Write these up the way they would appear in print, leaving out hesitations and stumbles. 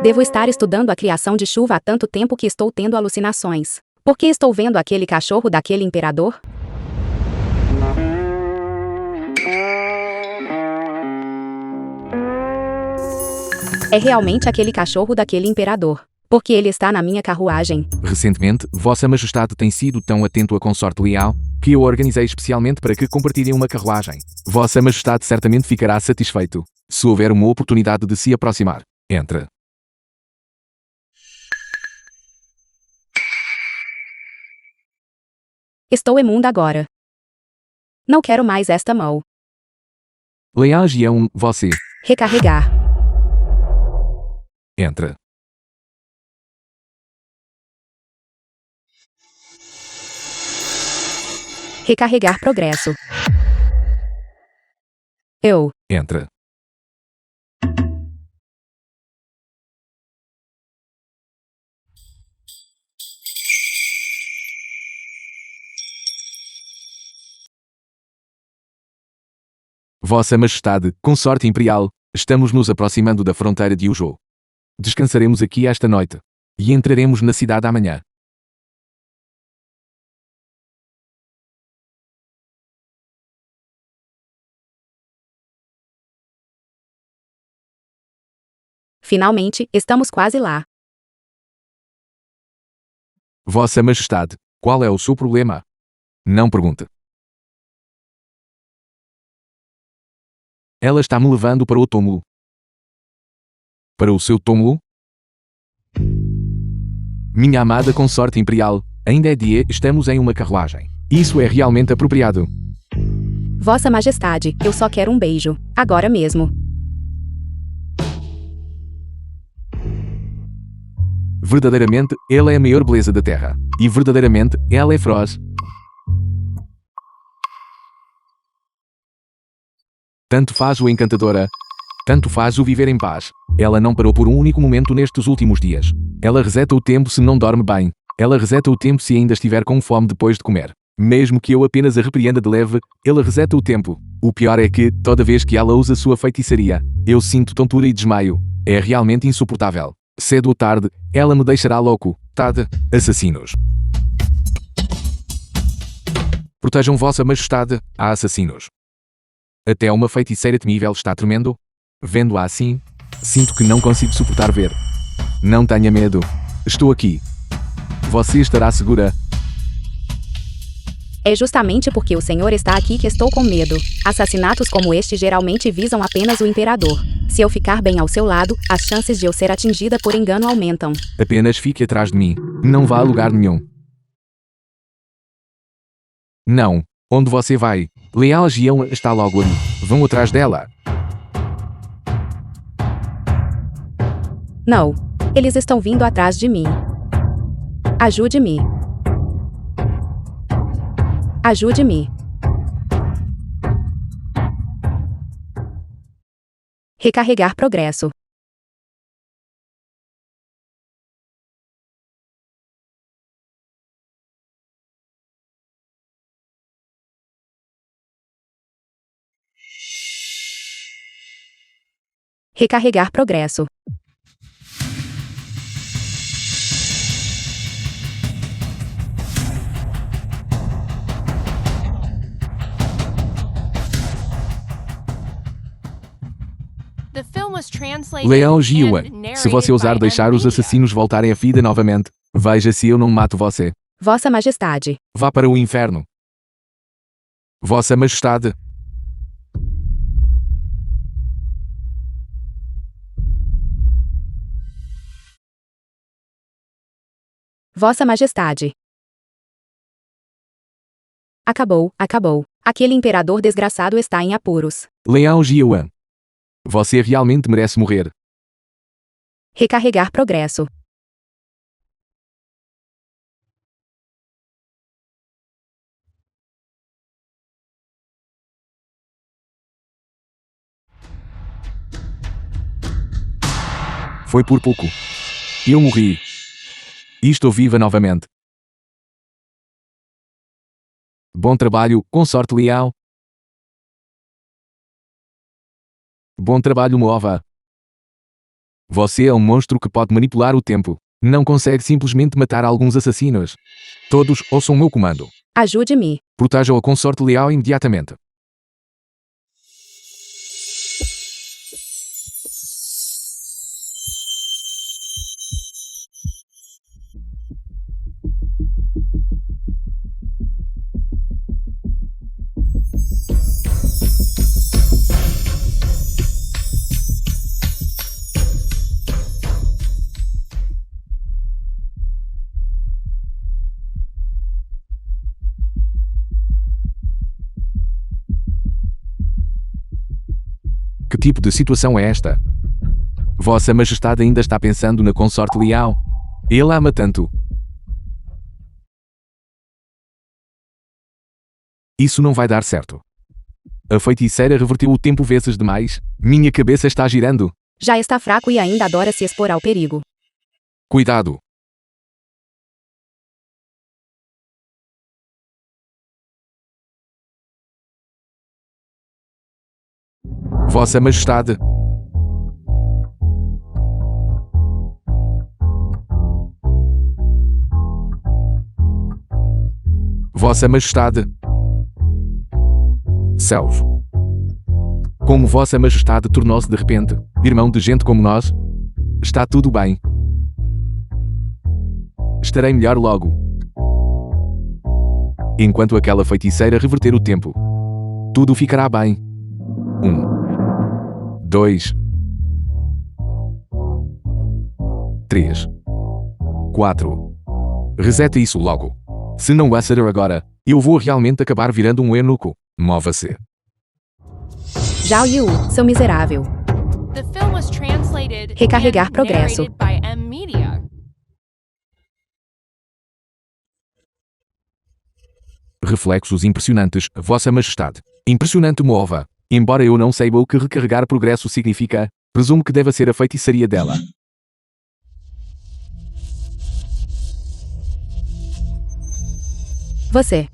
Devo estar estudando a criação de chuva há tanto tempo que estou tendo alucinações. Por que estou vendo aquele cachorro daquele imperador? É realmente aquele cachorro daquele imperador. Porque ele está na minha carruagem. Recentemente, Vossa Majestade tem sido tão atento à consorte leal, que eu organizei especialmente para que compartilhem uma carruagem. Vossa Majestade certamente ficará satisfeito. Se houver uma oportunidade de se aproximar, entre. Estou imunda agora. Não quero mais esta mão. Leal Gião, você. Recarregar. Entre. Recarregar progresso. Eu. Entre. Vossa Majestade, consorte imperial, estamos nos aproximando da fronteira de Ujou. Descansaremos aqui esta noite. E entraremos na cidade amanhã. Finalmente, estamos quase lá. Vossa Majestade, qual é o seu problema? Não pergunte. Ela está me levando para o túmulo. Para o seu túmulo? Minha amada consorte imperial, ainda é dia, estamos em uma carruagem. Isso é realmente apropriado. Vossa Majestade, eu só quero um beijo. Agora mesmo. Verdadeiramente, ela é a maior beleza da Terra. E verdadeiramente, ela é feroz. Tanto faz o encantadora. Tanto faz o viver em paz. Ela não parou por um único momento nestes últimos dias. Ela reseta o tempo se não dorme bem. Ela reseta o tempo se ainda estiver com fome depois de comer. Mesmo que eu apenas a repreenda de leve, ela reseta o tempo. O pior é que, toda vez que ela usa sua feitiçaria, eu sinto tontura e desmaio. É realmente insuportável. Cedo ou tarde, ela me deixará louco. Tad, assassinos. Protejam Vossa Majestade, há assassinos. Até uma feiticeira temível está tremendo. Vendo-a assim, sinto que não consigo suportar ver. Não tenha medo. Estou aqui. Você estará segura. É justamente porque o senhor está aqui que estou com medo. Assassinatos como este geralmente visam apenas o imperador. Se eu ficar bem ao seu lado, as chances de eu ser atingida por engano aumentam. Apenas fique atrás de mim. Não vá a lugar nenhum. Não. Onde você vai? Leal Gião está logo ali. Vão atrás dela. Não. Eles estão vindo atrás de mim. Ajude-me. Ajude-me. Recarregar progresso. Recarregar progresso. Leal Giwan, se você ousar deixar os assassinos voltarem à vida novamente, veja se eu não mato você. Vossa Majestade. Vá para o inferno. Vossa Majestade. Vossa Majestade. Acabou, acabou. Aquele imperador desgraçado está em apuros. Leal Giwan. Você realmente merece morrer. Recarregar progresso. Foi por pouco. Eu morri. E estou viva novamente. Bom trabalho, consorte leal. Bom trabalho, Moova. Você é um monstro que pode manipular o tempo. Não consegue simplesmente matar alguns assassinos. Todos ouçam o meu comando. Ajude-me. Protejam a consorte leal imediatamente. Que tipo de situação é esta? Vossa Majestade ainda está pensando na consorte leal? Ele a ama tanto. Isso não vai dar certo. A feiticeira reverteu o tempo vezes demais. Minha cabeça está girando. Já está fraco e ainda adora se expor ao perigo. Cuidado. Vossa Majestade. Vossa Majestade. Céus. Como Vossa Majestade tornou-se de repente irmão de gente como nós? Está tudo bem. Estarei melhor logo. Enquanto aquela feiticeira reverter o tempo, tudo ficará bem. 2, 3, 4. Reseta isso logo. Se não o aceder agora, eu vou realmente acabar virando um eunuco. Mova-se. Zhao Yu, seu miserável. The film was translated Recarregar and progresso. narrated by M Media. Reflexos impressionantes, Vossa Majestade. Impressionante, Moova. Embora eu não saiba o que recarregar progresso significa, presumo que deva ser a feitiçaria dela. Você.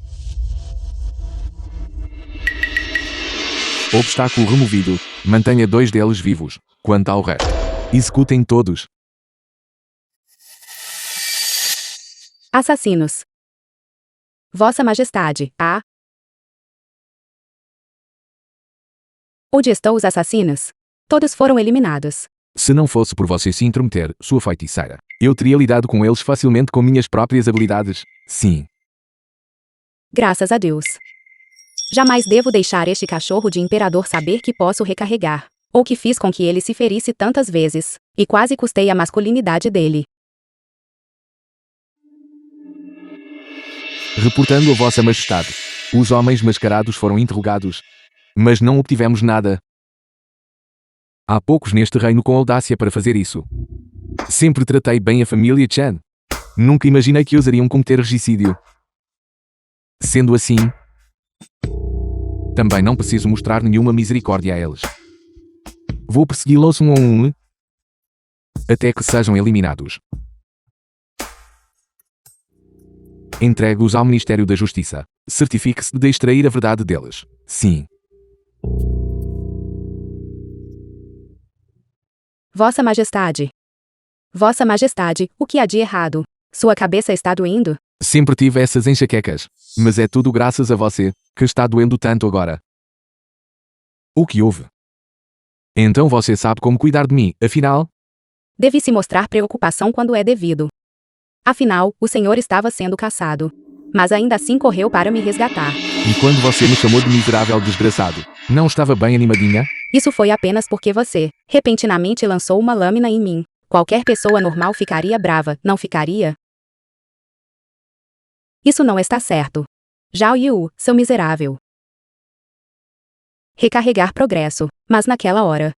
Obstáculo removido. Mantenha 2 deles vivos. Quanto ao resto, executem todos. Assassinos. Vossa Majestade, Onde estão os assassinos? Todos foram eliminados. Se não fosse por você se intrometer, sua feiticeira, eu teria lidado com eles facilmente com minhas próprias habilidades. Sim. Graças a Deus. Jamais devo deixar este cachorro de imperador saber que posso recarregar, ou que fiz com que ele se ferisse tantas vezes, e quase custei a masculinidade dele. Reportando a Vossa Majestade. Os homens mascarados foram interrogados, mas não obtivemos nada. Há poucos neste reino com audácia para fazer isso. Sempre tratei bem a família Chan. Nunca imaginei que ousariam cometer regicídio. Sendo assim, também não preciso mostrar nenhuma misericórdia a eles. Vou persegui-los um a um, até que sejam eliminados. Entregue-os ao Ministério da Justiça. Certifique-se de extrair a verdade deles. Sim. Vossa Majestade. Vossa Majestade, o que há de errado? Sua cabeça está doendo? Sempre tive essas enxaquecas, mas é tudo graças a você, que está doendo tanto agora. O que houve? Então você sabe como cuidar de mim, afinal? Deve-se mostrar preocupação quando é devido. Afinal, o senhor estava sendo caçado. Mas ainda assim correu para me resgatar. E quando você me chamou de miserável desgraçado, não estava bem animadinha? Isso foi apenas porque você, repentinamente lançou uma lâmina em mim. Qualquer pessoa normal ficaria brava, não ficaria? Isso não está certo. Zhao Yu, seu miserável. Recarregar progresso, mas naquela hora.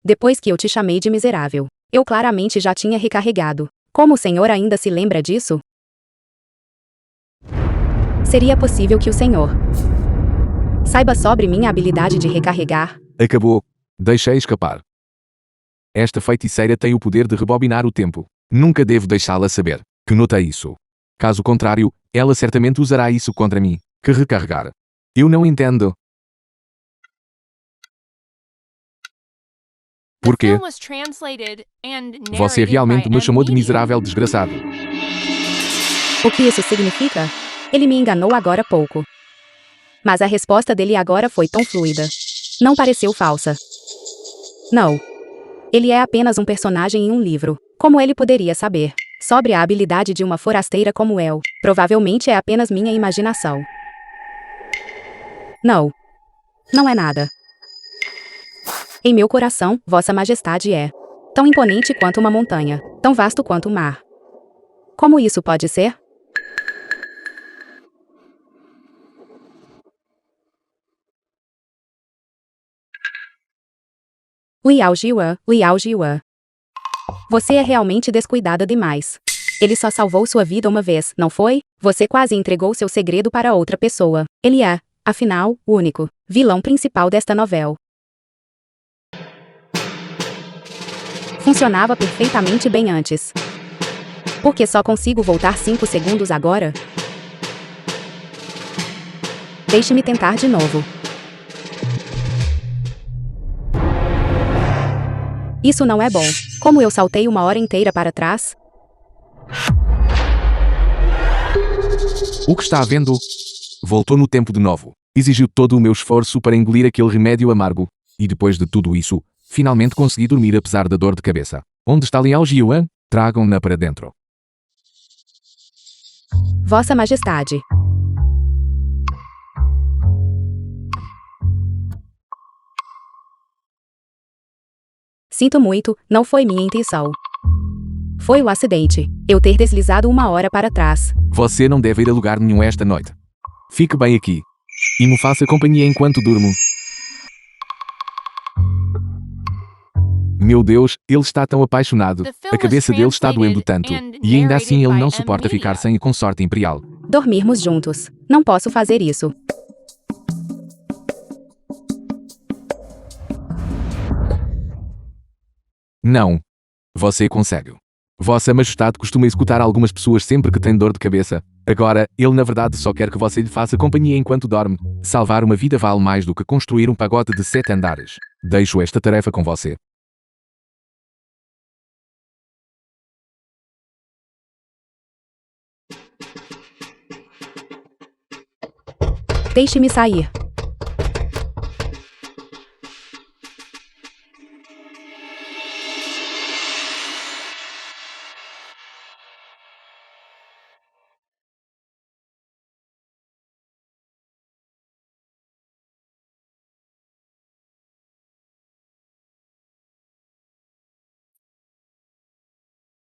Depois que eu te chamei de miserável, eu claramente já tinha recarregado. Como o senhor ainda se lembra disso? Seria possível que o senhor saiba sobre minha habilidade de recarregar? Acabou. Deixei escapar. Esta feiticeira tem o poder de rebobinar o tempo. Nunca devo deixá-la saber que notei isso. Caso contrário, ela certamente usará isso contra mim. Que recarregar? Eu não entendo. Por quê? film was translated and Você narrated realmente by me a chamou de medium. miserável desgraçado. O que isso significa? Ele me enganou agora há pouco. Mas a resposta dele agora foi tão fluida. Não pareceu falsa. Não. Ele é apenas um personagem em um livro. Como ele poderia saber? Sobre a habilidade de uma forasteira como eu, provavelmente é apenas minha imaginação. Não. Não é nada. Em meu coração, Vossa Majestade é tão imponente quanto uma montanha, tão vasto quanto o mar. Como isso pode ser? Liao Jiwa. Você é realmente descuidada demais. Ele só salvou sua vida uma vez, não foi? Você quase entregou seu segredo para outra pessoa. Ele é, afinal, o único vilão principal desta novela. Funcionava perfeitamente bem antes. Por que só consigo voltar 5 segundos agora? Deixe-me tentar de novo. Isso não é bom. Como eu saltei 1 hora inteira para trás? O que está havendo? Voltou no tempo de novo. Exigiu todo o meu esforço para engolir aquele remédio amargo. E depois de tudo isso, finalmente consegui dormir apesar da dor de cabeça. Onde está Liao Jiwan? Tragam-na para dentro. Vossa Majestade. Sinto muito, não foi minha intenção. Foi o acidente. Eu ter deslizado 1 hora para trás. Você não deve ir a lugar nenhum esta noite. Fique bem aqui. E me faça companhia enquanto durmo. Meu Deus, ele está tão apaixonado. A cabeça dele está doendo tanto. E ainda assim ele não suporta ficar sem a consorte imperial. Dormirmos juntos. Não posso fazer isso. Não. Você consegue. Vossa Majestade costuma escutar algumas pessoas sempre que tem dor de cabeça. Agora, ele na verdade só quer que você lhe faça companhia enquanto dorme. Salvar uma vida vale mais do que construir um pagote de 7 andares. Deixo esta tarefa com você. Deixe-me sair.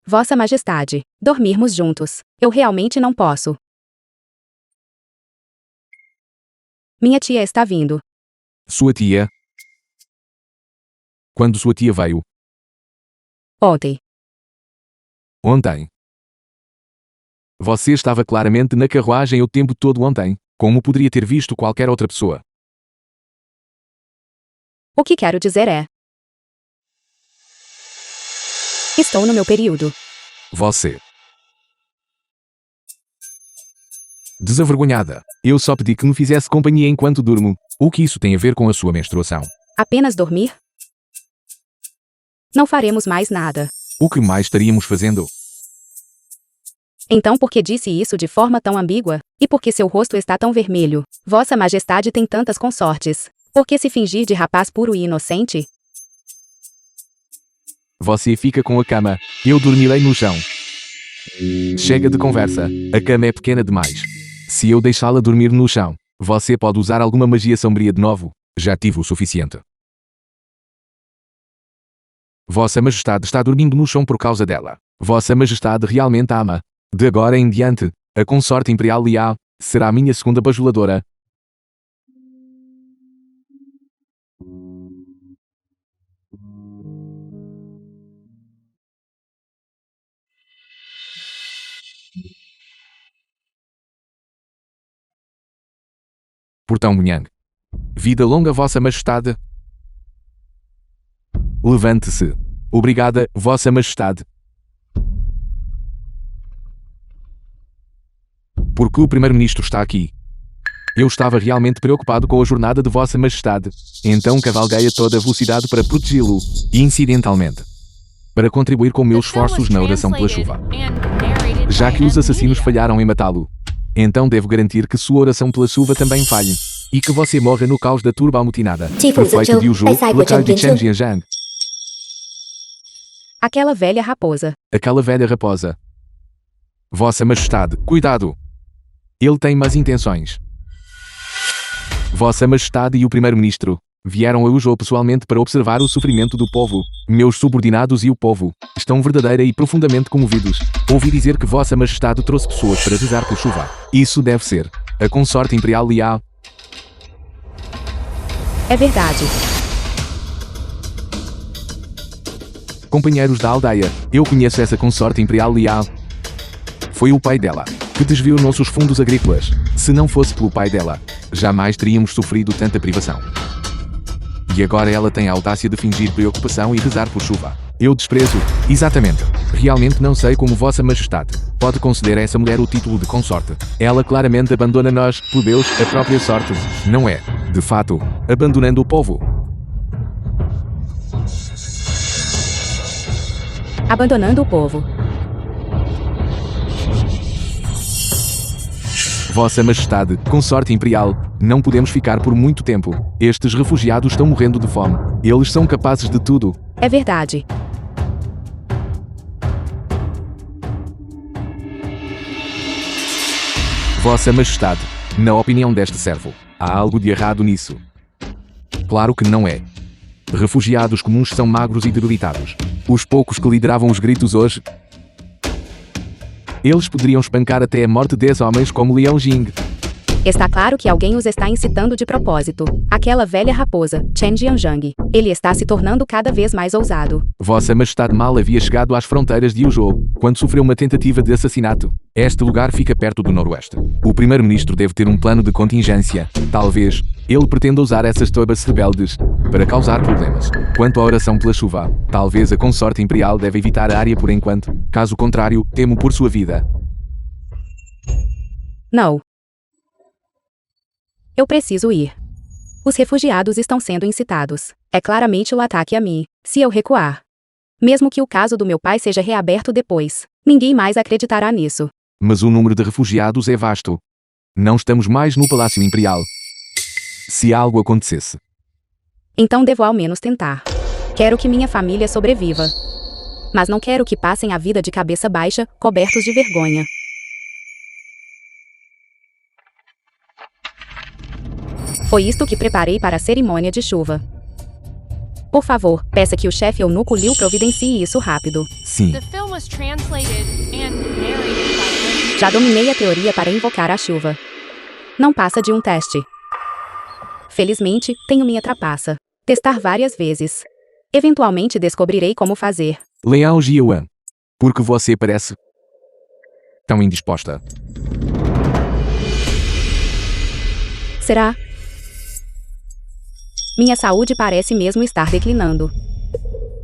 Vossa Majestade, dormirmos juntos. Eu realmente não posso. Minha tia está vindo. Sua tia? Quando sua tia veio? Ontem. Ontem. Você estava claramente na carruagem o tempo todo ontem. Como poderia ter visto qualquer outra pessoa? O que quero dizer é: estou no meu período. Você. Desavergonhada. Eu só pedi que me fizesse companhia enquanto durmo. O que isso tem a ver com a sua menstruação? Apenas dormir? Não faremos mais nada. O que mais estaríamos fazendo? Então por que disse isso de forma tão ambígua? E por que seu rosto está tão vermelho? Vossa Majestade tem tantas consortes. Por que se fingir de rapaz puro e inocente? Você fica com a cama. Eu dormirei no chão. Chega de conversa. A cama é pequena demais. Se eu deixá-la dormir no chão, você pode usar alguma magia sombria de novo. Já tive o suficiente. Vossa Majestade está dormindo no chão por causa dela. Vossa Majestade realmente a ama. De agora em diante, a consorte imperial Liao será a minha segunda bajuladora. Portão Munhang. Vida longa, Vossa Majestade. Levante-se. Obrigada, Vossa Majestade. Porque o Primeiro-Ministro está aqui. Eu estava realmente preocupado com a jornada de Vossa Majestade. Então cavalguei a toda velocidade para protegê-lo, e incidentalmente, para contribuir com meus The film was esforços na oração pela chuva. translated and narrated Já by que os assassinos Media. falharam em matá-lo, então devo garantir que sua oração pela chuva também falhe, e que você morra no caos da turba amotinada. Prefeito de Yuzhou, local de Chengjiang. Aquela velha raposa. Aquela velha raposa. Vossa Majestade, cuidado! Ele tem más intenções. Vossa Majestade e o Primeiro-Ministro vieram a Yuzhou pessoalmente para observar o sofrimento do povo. Meus subordinados e o povo estão verdadeira e profundamente comovidos. Ouvi dizer que Vossa Majestade trouxe pessoas para rezar por chuva. Isso deve ser a consorte imperial Liao. É verdade. Companheiros da aldeia, eu conheço essa consorte imperial Liao. Foi o pai dela que desviou nossos fundos agrícolas. Se não fosse pelo pai dela, jamais teríamos sofrido tanta privação. E agora ela tem a audácia de fingir preocupação e rezar por chuva. Eu desprezo. Exatamente. Realmente não sei como Vossa Majestade pode conceder a essa mulher o título de consorte. Ela claramente abandona nós, plebeus, a própria sorte. Não é, de fato, abandonando o povo. Abandonando o povo. Vossa Majestade, consorte imperial, não podemos ficar por muito tempo. Estes refugiados estão morrendo de fome. Eles são capazes de tudo. É verdade. Vossa Majestade, na opinião deste servo, há algo de errado nisso. Claro que não é. Refugiados comuns são magros e debilitados. Os poucos que lideravam os gritos hoje, eles poderiam espancar até a morte 10 homens como Liao Jing. Está claro que alguém os está incitando de propósito. Aquela velha raposa, Chen Jianzhang. Ele está se tornando cada vez mais ousado. Vossa Majestade mal havia chegado às fronteiras de Yuzhou, quando sofreu uma tentativa de assassinato. Este lugar fica perto do noroeste. O primeiro-ministro deve ter um plano de contingência. Talvez ele pretenda usar essas turbas rebeldes para causar problemas. Quanto à oração pela chuva, talvez a consorte imperial deve evitar a área por enquanto. Caso contrário, temo por sua vida. Não. Eu preciso ir. Os refugiados estão sendo incitados. É claramente o ataque a mim, se eu recuar. Mesmo que o caso do meu pai seja reaberto depois, ninguém mais acreditará nisso. Mas o número de refugiados é vasto. Não estamos mais no Palácio Imperial. Se algo acontecesse. Então devo ao menos tentar. Quero que minha família sobreviva. Mas não quero que passem a vida de cabeça baixa, cobertos de vergonha. Foi isto que preparei para a cerimônia de chuva. Por favor, peça que o chefe eunuco Liu providencie isso rápido. Sim. The film was translated and narrated by Já dominei a teoria para invocar a chuva. Não passa de um teste. Felizmente, tenho minha trapaça. Testar várias vezes. Eventualmente descobrirei como fazer. Liao Jiuan. Porque você parece tão indisposta. Será? Minha saúde parece mesmo estar declinando.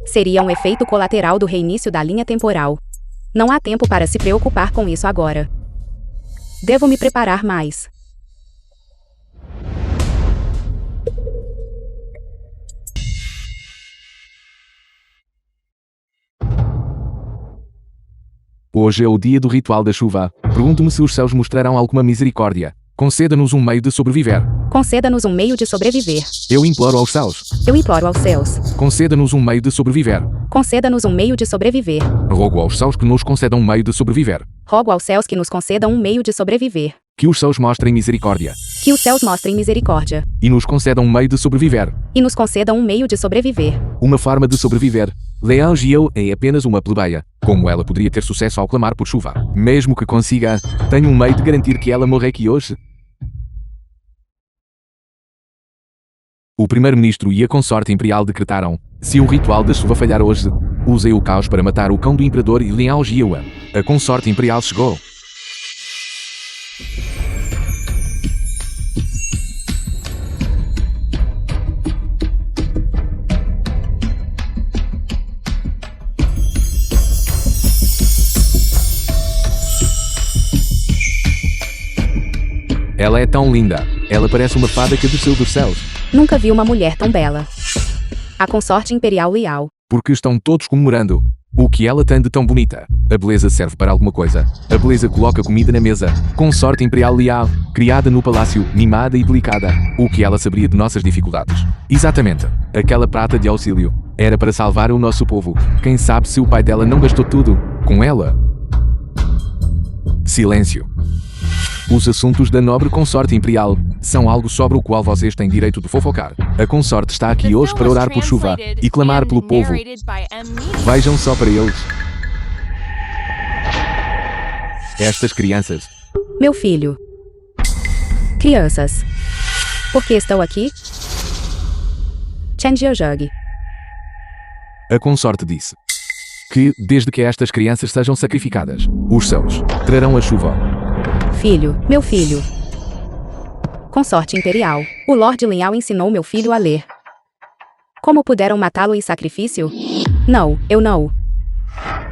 Seria um efeito colateral do reinício da linha temporal. Não há tempo para se preocupar com isso agora. Devo me preparar mais. Hoje é o dia do ritual da chuva. Pergunto-me se os céus mostrarão alguma misericórdia. Conceda-nos um meio de sobreviver. Conceda-nos um meio de sobreviver. Eu imploro aos céus. Eu imploro aos céus. Conceda-nos um meio de sobreviver. Conceda-nos um meio de sobreviver. Rogo aos céus que nos concedam um meio de sobreviver. Rogo aos céus que nos concedam um meio de sobreviver. Que os céus mostrem misericórdia. Que os céus mostrem misericórdia. E nos concedam um meio de sobreviver. E nos concedam um meio de sobreviver. Uma forma de sobreviver. Liao Jiu é apenas uma plebeia. Como ela poderia ter sucesso ao clamar por chuva? Mesmo que consiga, tenho um meio de garantir que ela morre aqui hoje. O primeiro-ministro e a consorte imperial decretaram: se o ritual da chuva falhar hoje, usei o caos para matar o cão do imperador e Liao Jiu. A consorte imperial chegou. Ela é tão linda. Ela parece uma fada que desceu dos céus. Nunca vi uma mulher tão bela. A consorte imperial Liao. Porque estão todos comemorando. O que ela tem de tão bonita? A beleza serve para alguma coisa. A beleza coloca comida na mesa. Consorte imperial Liao, criada no palácio, mimada e delicada. O que ela saberia de nossas dificuldades? Exatamente. Aquela prata de auxílio. Era para salvar o nosso povo. Quem sabe se o pai dela não gastou tudo com ela? Silêncio. Os assuntos da nobre consorte imperial são algo sobre o qual vocês têm direito de fofocar. A consorte está aqui The hoje film para was orar por chuva translated e clamar and pelo povo. narrated by M. Media. Vejam só para eles. Estas crianças. Meu filho. Crianças. Por que estão aqui? Chen Jiajug. A consorte disse que, desde que estas crianças sejam sacrificadas, os céus trarão a chuva. Filho, meu filho. Consorte imperial. O Lord Liao ensinou meu filho a ler. Como puderam matá-lo em sacrifício? Não, eu não.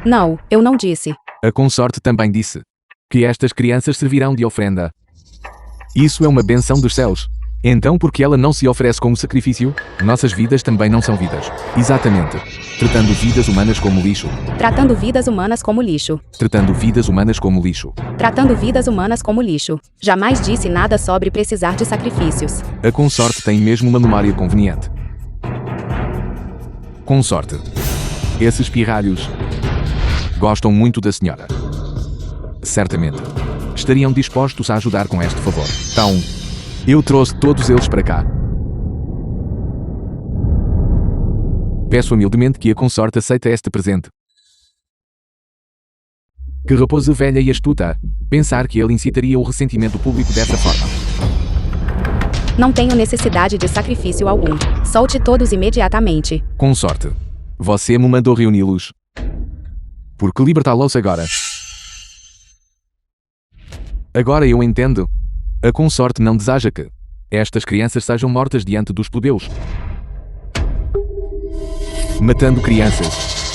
Não, eu não disse. A consorte também disse que estas crianças servirão de ofrenda. Isso é uma benção dos céus. Então por que ela não se oferece como sacrifício? Nossas vidas também não são vidas. Exatamente. Tratando vidas humanas como lixo. Tratando vidas humanas como lixo. Tratando vidas humanas como lixo. Tratando vidas humanas como lixo. Jamais disse nada sobre precisar de sacrifícios. A consorte tem mesmo uma memória conveniente. Consorte. Esses pirralhos gostam muito da senhora. Certamente. Estariam dispostos a ajudar com este favor. Então, eu trouxe todos eles para cá. Peço humildemente que a consorte aceite este presente. Que raposa velha e astuta. Pensar que ele incitaria o ressentimento público dessa forma. Não tenho necessidade de sacrifício algum. Solte todos imediatamente. Consorte. Você me mandou reuni-los. Por que libertá-los agora? Agora eu entendo. A consorte não deseja que estas crianças sejam mortas diante dos plebeus. Matando crianças.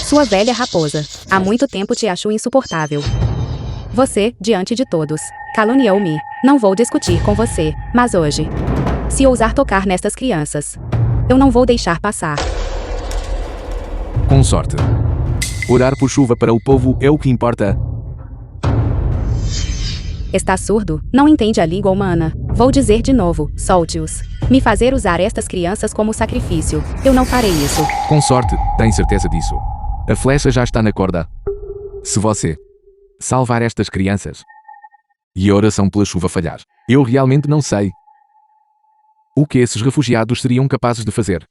Sua velha raposa. Há muito tempo te acho insuportável. Você, diante de todos, caluniou-me. Não vou discutir com você, mas hoje, se ousar tocar nestas crianças, eu não vou deixar passar. Consorte. Orar por chuva para o povo é o que importa. Está surdo? Não entende a língua humana? Vou dizer de novo, solte-os. Me fazer usar estas crianças como sacrifício. Eu não farei isso. Consorte, tem certeza disso. A flecha já está na corda. Se você salvar estas crianças e a oração pela chuva falhar, eu realmente não sei o que esses refugiados seriam capazes de fazer.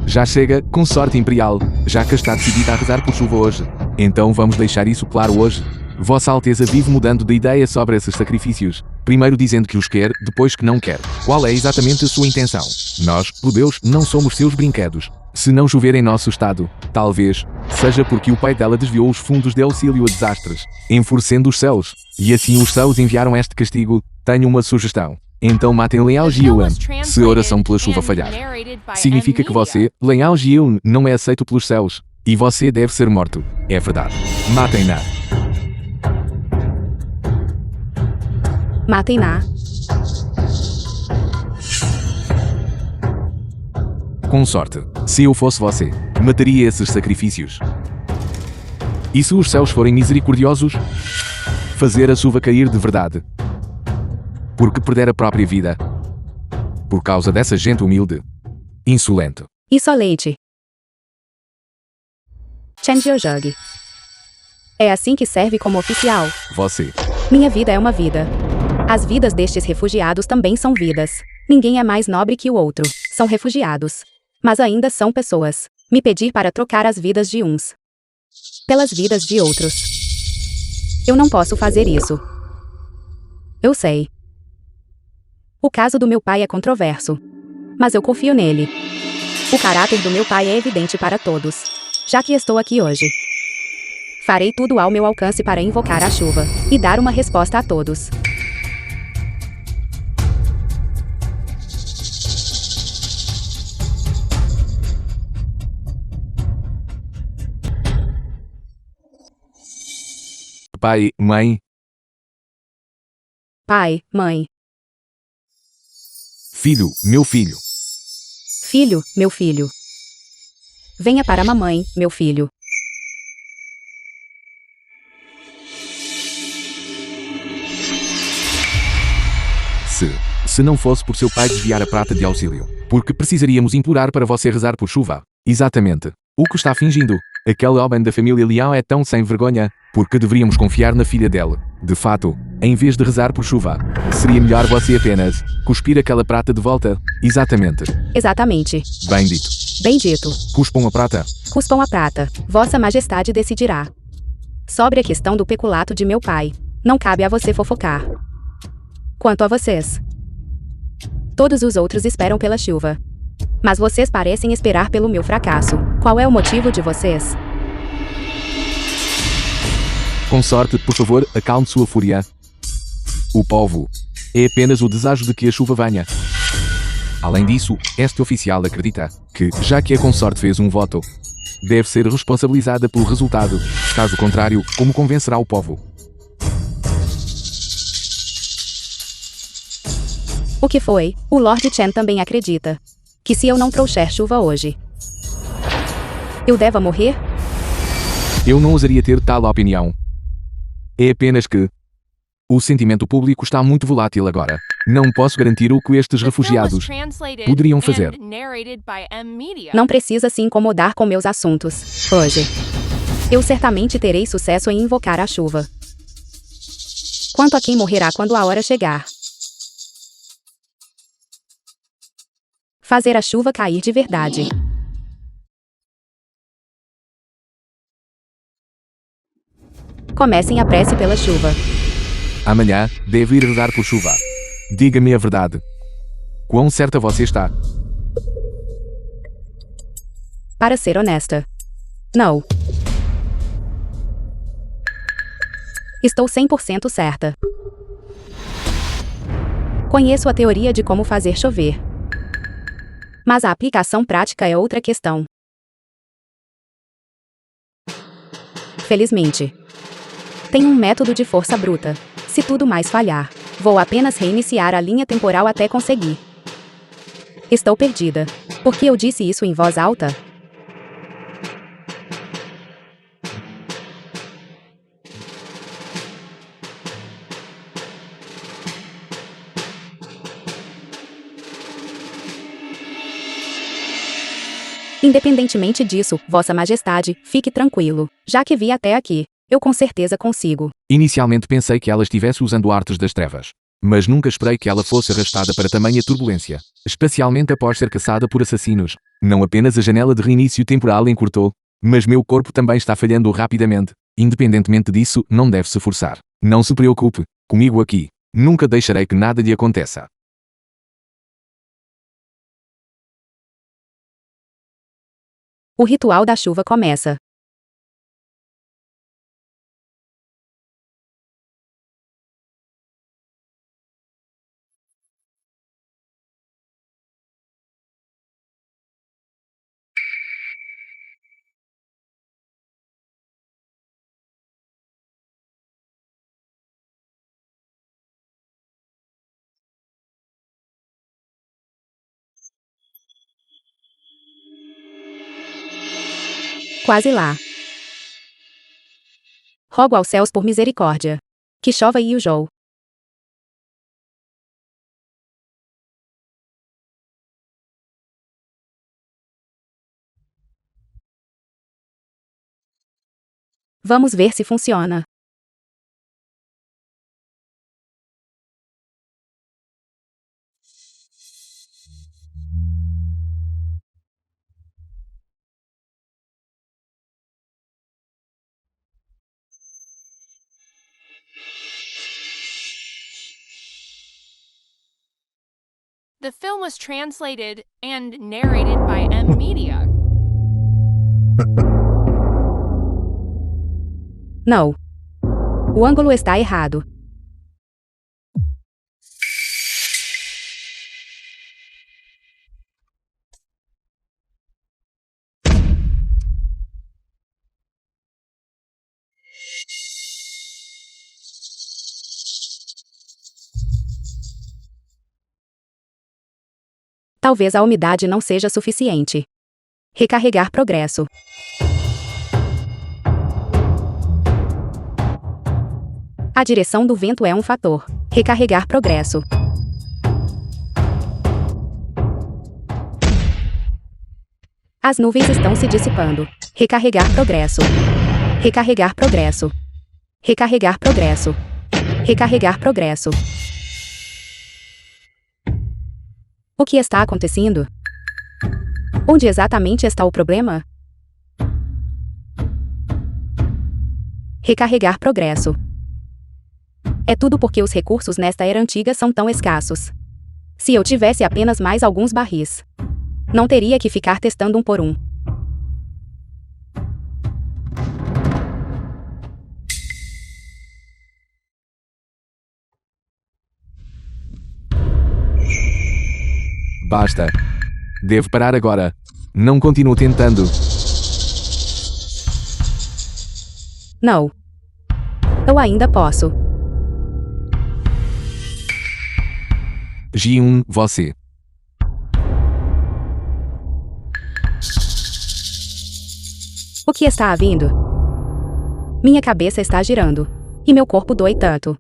Já chega, consorte imperial, já que está decidida a rezar por chuva hoje. Então vamos deixar isso claro hoje. Vossa Alteza vive mudando de ideia sobre esses sacrifícios. Primeiro dizendo que os quer, depois que não quer. Qual é exatamente a sua intenção? Nós, plebeus, não somos seus brinquedos. Se não chover em nosso estado, talvez seja porque o pai dela desviou os fundos de auxílio a desastres, enfurecendo os céus. E assim os céus enviaram este castigo. Tenho uma sugestão. Então matem Liao Jiun, se a oração pela chuva falhar. Significa que você, Liao Jiun, não é aceito pelos céus. E você deve ser morto. É verdade. Matem-na. Matem-na. Consorte. Se eu fosse você, mataria esses sacrifícios. E se os céus forem misericordiosos? Fazer a chuva cair de verdade. Porque perder a própria vida. Por causa dessa gente humilde. Insolente. Isso é leite. Chen Jiajug. É assim que serve como oficial. Você. Minha vida é uma vida. As vidas destes refugiados também são vidas. Ninguém é mais nobre que o outro. São refugiados. Mas ainda são pessoas. Me pedir para trocar as vidas de uns pelas vidas de outros. Eu não posso fazer isso. Eu sei. O caso do meu pai é controverso. Mas eu confio nele. O caráter do meu pai é evidente para todos. Já que estou aqui hoje, farei tudo ao meu alcance para invocar a chuva e dar uma resposta a todos. Pai, mãe, Pai, mãe. Filho, meu filho. Filho, meu filho. Venha para a mamãe, meu filho. Se não fosse por seu pai desviar a prata de auxílio, porque precisaríamos implorar para você rezar por chuva. Exatamente. O que está fingindo? Aquele homem da família Leão é tão sem vergonha, porque deveríamos confiar na filha dele. De fato, em vez de rezar por chuva, seria melhor você apenas cuspir aquela prata de volta. Exatamente. Exatamente. Bem dito. Bem dito. Cuspam a prata. Cuspam a prata. Vossa Majestade decidirá. Sobre a questão do peculato de meu pai. Não cabe a você fofocar. Quanto a vocês, todos os outros esperam pela chuva. Mas vocês parecem esperar pelo meu fracasso. Qual é o motivo de vocês? Consorte, por favor, acalme sua fúria. O povo é apenas o desejo de que a chuva venha. Além disso, este oficial acredita que, já que a consorte fez um voto, deve ser responsabilizada pelo resultado. Caso contrário, como convencerá o povo? O que foi? O Lord Chen também acredita que se eu não trouxer chuva hoje, eu devo morrer? Eu não ousaria ter tal opinião. É apenas que o sentimento público está muito volátil agora. Não posso garantir o que estes The film was refugiados translated poderiam fazer. and narrated by M Media. Não precisa se incomodar com meus assuntos hoje. Eu certamente terei sucesso em invocar a chuva. Quanto a quem morrerá quando a hora chegar. Fazer a chuva cair de verdade. Comecem a prece pela chuva. Amanhã, deve ir rezar por chuva. Diga-me a verdade. Quão certa você está? Para ser honesta, não. Estou 100% certa. Conheço a teoria de como fazer chover. Mas a aplicação prática é outra questão. Felizmente, tem um método de força bruta. Se tudo mais falhar, vou apenas reiniciar a linha temporal até conseguir. Estou perdida. Por que eu disse isso em voz alta? Independentemente disso, Vossa Majestade, fique tranquilo. Já que vi até aqui, eu com certeza consigo. Inicialmente pensei que ela estivesse usando artes das trevas. Mas nunca esperei que ela fosse arrastada para tamanha turbulência. Especialmente após ser caçada por assassinos. Não apenas a janela de reinício temporal encurtou, mas meu corpo também está falhando rapidamente. Independentemente disso, não deve se forçar. Não se preocupe. Comigo aqui. Nunca deixarei que nada lhe aconteça. O ritual da chuva começa. Quase lá. Rogo aos céus por misericórdia. Que chova e o Jou. Vamos ver se funciona. The film was translated and narrated by M Media. Não. O ângulo está errado. Talvez a umidade não seja suficiente. Recarregar progresso. A direção do vento é um fator. Recarregar progresso. As nuvens estão se dissipando. Recarregar progresso. Recarregar progresso. Recarregar progresso. Recarregar progresso. O que está acontecendo? Onde exatamente está o problema? Recarregar progresso. É tudo porque os recursos nesta era antiga são tão escassos. Se eu tivesse apenas mais alguns barris, não teria que ficar testando um por um. Basta. Devo parar agora. Não continuo tentando. Não. Eu ainda posso. G1, você. O que está havendo? Minha cabeça está girando. E meu corpo dói tanto.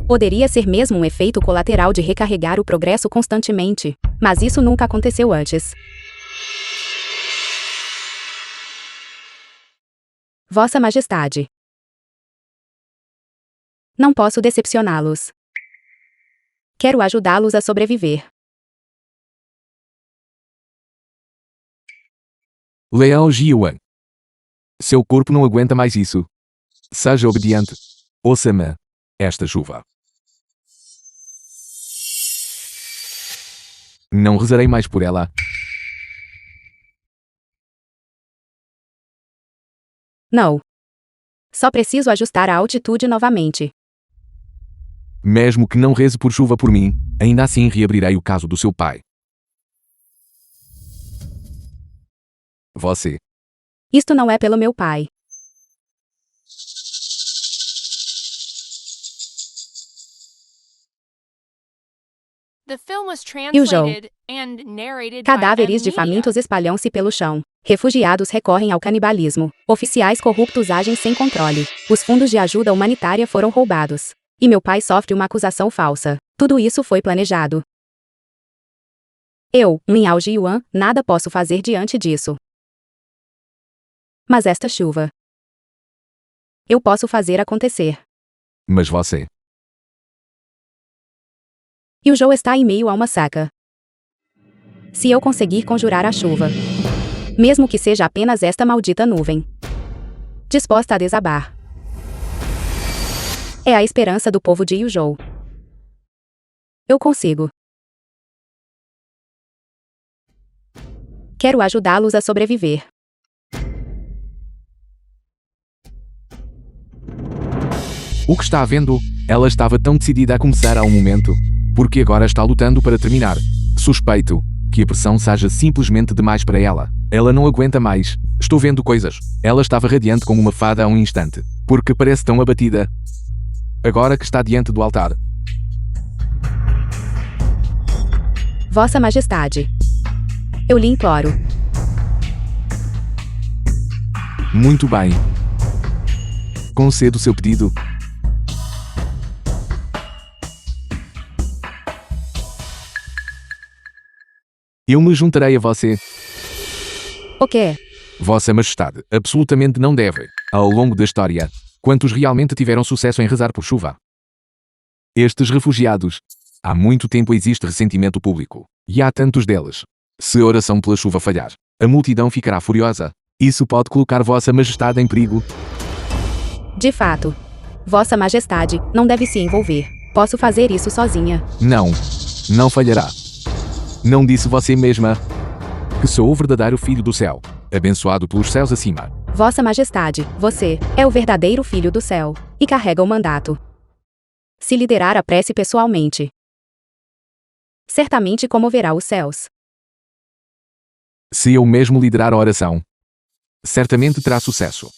Poderia ser mesmo um efeito colateral de recarregar o progresso constantemente, mas isso nunca aconteceu antes. Vossa Majestade. Não posso decepcioná-los. Quero ajudá-los a sobreviver. Leão Jiuan. Seu corpo não aguenta mais isso. Seja obediente. Ouça-me. Esta chuva. Não rezarei mais por ela. Não. Só preciso ajustar a altitude novamente. Mesmo que não reze por chuva por mim, ainda assim reabrirei o caso do seu pai. Você. Isto não é pelo meu pai. The film was E o Joe? translated and narrated by Cadáveres de Amnesia. famintos espalham-se pelo chão. Refugiados recorrem ao canibalismo. Oficiais corruptos agem sem controle. Os fundos de ajuda humanitária foram roubados. E meu pai sofre uma acusação falsa. Tudo isso foi planejado. Eu, Liao Jiuan, nada posso fazer diante disso. Mas esta chuva. Eu posso fazer acontecer. Mas você. E o Joe está em meio a uma seca. Se eu conseguir conjurar a chuva, mesmo que seja apenas esta maldita nuvem, disposta a desabar, é a esperança do povo de Yuzhou. Eu consigo. Quero ajudá-los a sobreviver. O que está havendo? Ela estava tão decidida a começar há um momento. Porque agora está lutando para terminar. Suspeito que a pressão seja simplesmente demais para ela. Ela não aguenta mais. Estou vendo coisas. Ela estava radiante como uma fada há um instante. Porque parece tão abatida. Agora que está diante do altar. Vossa Majestade. Eu lhe imploro. Muito bem. Concedo seu pedido. Eu me juntarei a você. O quê? Vossa Majestade, absolutamente não deve, ao longo da história, quantos realmente tiveram sucesso em rezar por chuva. Estes refugiados. Há muito tempo existe ressentimento público, e há tantos deles. Se a oração pela chuva falhar, a multidão ficará furiosa. Isso pode colocar Vossa Majestade em perigo. De fato. Vossa Majestade não deve se envolver. Posso fazer isso sozinha. Não. Não falhará. Não disse você mesma que sou o verdadeiro filho do céu, abençoado pelos céus acima. Vossa Majestade, você é o verdadeiro filho do céu e carrega o mandato. Se liderar a prece pessoalmente, certamente comoverá os céus. Se eu mesmo liderar a oração, certamente terá sucesso.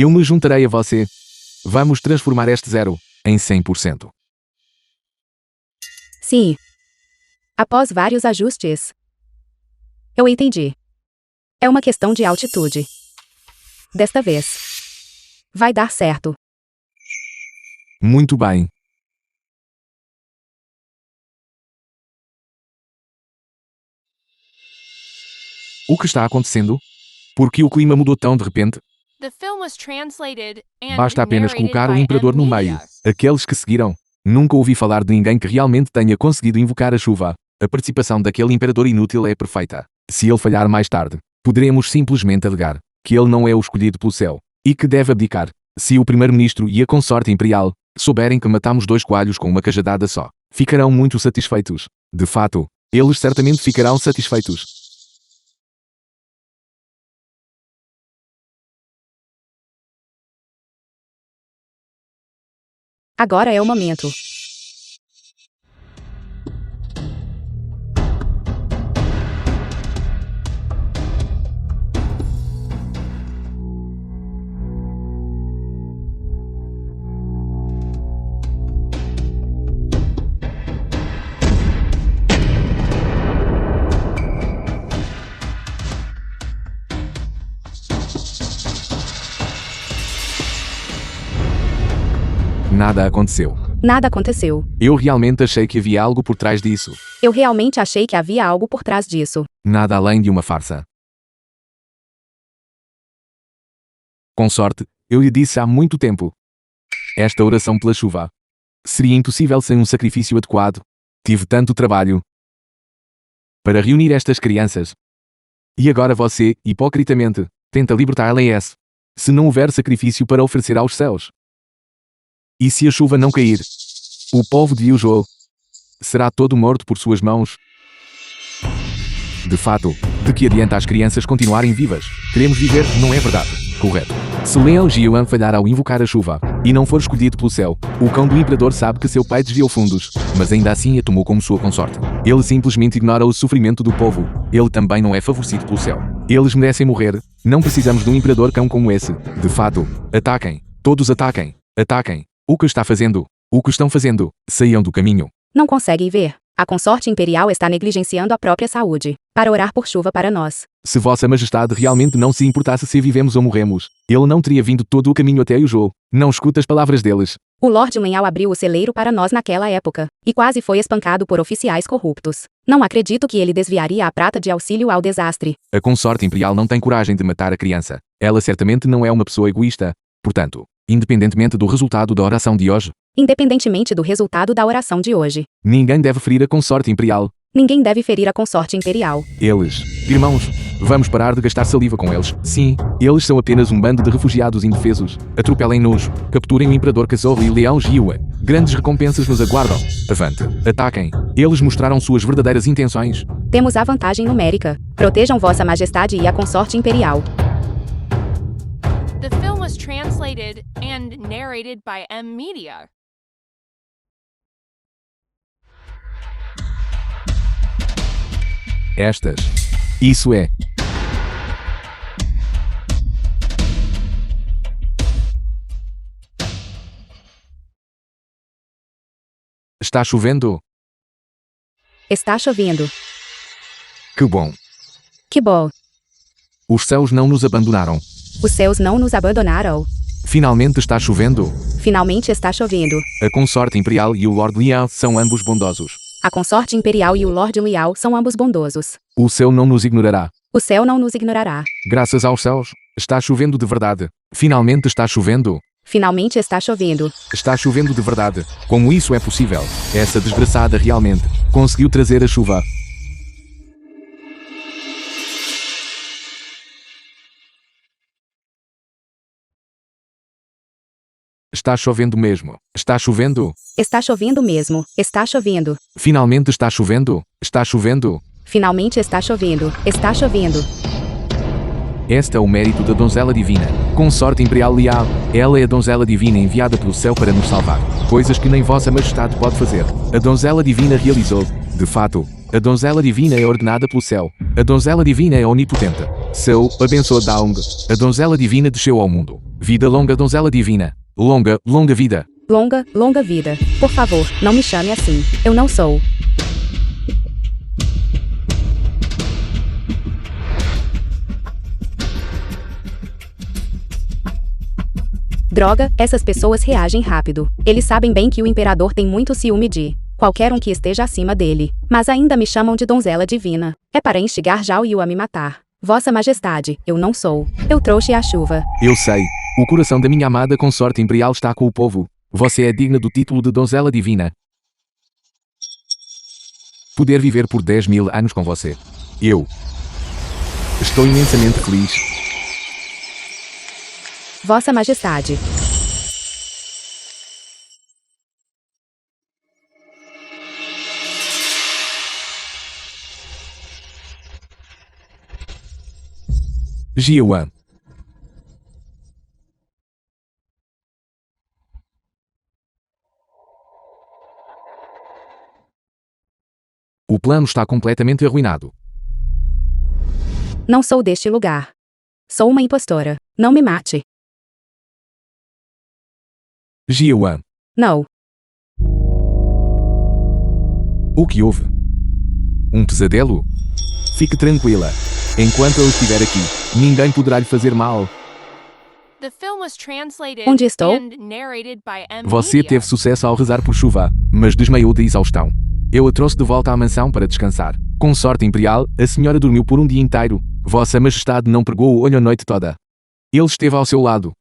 Eu me juntarei a você. Vamos transformar este 0 em 100%. Sim. Após vários ajustes. Eu entendi. É uma questão de altitude. Desta vez. Vai dar certo. Muito bem. O que está acontecendo? Por que o clima mudou tão de repente? The film was translated and Basta apenas narrated colocar o by imperador no M-Media. meio. Aqueles que seguiram. Nunca ouvi falar de ninguém que realmente tenha conseguido invocar a chuva. A participação daquele imperador inútil é perfeita. Se ele falhar mais tarde, poderemos simplesmente alegar que ele não é o escolhido pelo céu e que deve abdicar. Se o primeiro-ministro e a consorte imperial souberem que matamos 2 coelhos com uma cajadada só, ficarão muito satisfeitos. De fato, eles certamente ficarão satisfeitos. Agora é o momento. Nada aconteceu. Nada aconteceu. Eu realmente achei que havia algo por trás disso. Eu realmente achei que havia algo por trás disso. Nada além de uma farsa. Consorte, eu lhe disse há muito tempo. Esta oração pela chuva seria impossível sem um sacrifício adequado. Tive tanto trabalho para reunir estas crianças. E agora você, hipocritamente, tenta libertar-las. Se não houver sacrifício para oferecer aos céus. E se a chuva não cair? O povo de Yuzhou será todo morto por suas mãos. De fato, de que adianta as crianças continuarem vivas? Queremos viver, não é verdade? Correto. Se Liao Jiuan falhar ao invocar a chuva, e não for escolhido pelo céu, o cão do imperador sabe que seu pai desviou fundos, mas ainda assim a tomou como sua consorte. Ele simplesmente ignora o sofrimento do povo. Ele também não é favorecido pelo céu. Eles merecem morrer. Não precisamos de um imperador cão como esse. De fato, ataquem. Todos ataquem. Ataquem. O que está fazendo? O que estão fazendo? Saiam do caminho. Não conseguem ver. A consorte imperial está negligenciando a própria saúde para orar por chuva para nós. Se Vossa Majestade realmente não se importasse se vivemos ou morremos, ele não teria vindo todo o caminho até Yuzhou. Não escuta as palavras deles. O Lord Liao abriu o celeiro para nós naquela época, e quase foi espancado por oficiais corruptos. Não acredito que ele desviaria a prata de auxílio ao desastre. A consorte imperial não tem coragem de matar a criança. Ela certamente não é uma pessoa egoísta. Portanto, independentemente do resultado da oração de hoje, Independentemente do resultado da oração de hoje, ninguém deve ferir a consorte imperial. ninguém deve ferir a consorte imperial. Eles, irmãos, vamos parar de gastar saliva com eles. Sim, eles são apenas um bando de refugiados indefesos. Atropelem-nos, capturem o imperador Kazorro e Liao Jiuan. Grandes recompensas nos aguardam. Avante, ataquem. Eles mostraram suas verdadeiras intenções. Temos a vantagem numérica. Protejam Vossa Majestade e a consorte imperial. The film was translated and narrated by M-Media. Estas. Isso é. Está chovendo? Está chovendo. Que bom. Que bom. Os céus não nos abandonaram. Os céus não nos abandonaram. Finalmente está chovendo. Finalmente está chovendo. A consorte imperial e o Lord Liao são ambos bondosos. A consorte imperial e o Lord Liao são ambos bondosos. O céu não nos ignorará. O céu não nos ignorará. Graças aos céus, está chovendo de verdade. Finalmente está chovendo. Finalmente está chovendo. Está chovendo de verdade. Como isso é possível? Essa desgraçada realmente conseguiu trazer a chuva. Está chovendo mesmo. Está chovendo. Está chovendo mesmo. Está chovendo. Finalmente está chovendo. Está chovendo. Finalmente está chovendo. Está chovendo. Este é o mérito da donzela divina. Consorte imperial Liao. Ela é a donzela divina enviada pelo céu para nos salvar. Coisas que nem Vossa Majestade pode fazer. A donzela divina realizou. De fato, a donzela divina é ordenada pelo céu. A donzela divina é onipotente. Seu, abençoa Daung. A donzela divina desceu ao mundo. Vida longa, donzela divina. Longa, longa vida. Longa, longa vida. Por favor, não me chame assim. Eu não sou. Droga, essas pessoas reagem rápido. Eles sabem bem que o imperador tem muito ciúme de qualquer um que esteja acima dele, mas ainda me chamam de donzela divina. É para instigar Zhao Yu a me matar. Vossa Majestade, eu não sou. Eu trouxe a chuva. Eu sei. O coração da minha amada consorte imperial está com o povo. Você é digna do título de donzela divina. Poder viver por 10.000 anos com você. Eu estou imensamente feliz. Vossa Majestade. Jiuan. O plano está completamente arruinado. Não sou deste lugar. Sou uma impostora. Não me mate. Jiuan. Não. O que houve? Um pesadelo? Fique tranquila. Enquanto eu estiver aqui, ninguém poderá lhe fazer mal. The film was translated Onde estou? and narrated by M. Você Media. teve sucesso ao rezar por chuva, mas desmaiou de exaustão. Eu a trouxe de volta à mansão para descansar. Com sorte imperial, a senhora dormiu por um dia inteiro. Vossa Majestade não pregou o olho a noite toda. Ele esteve ao seu lado.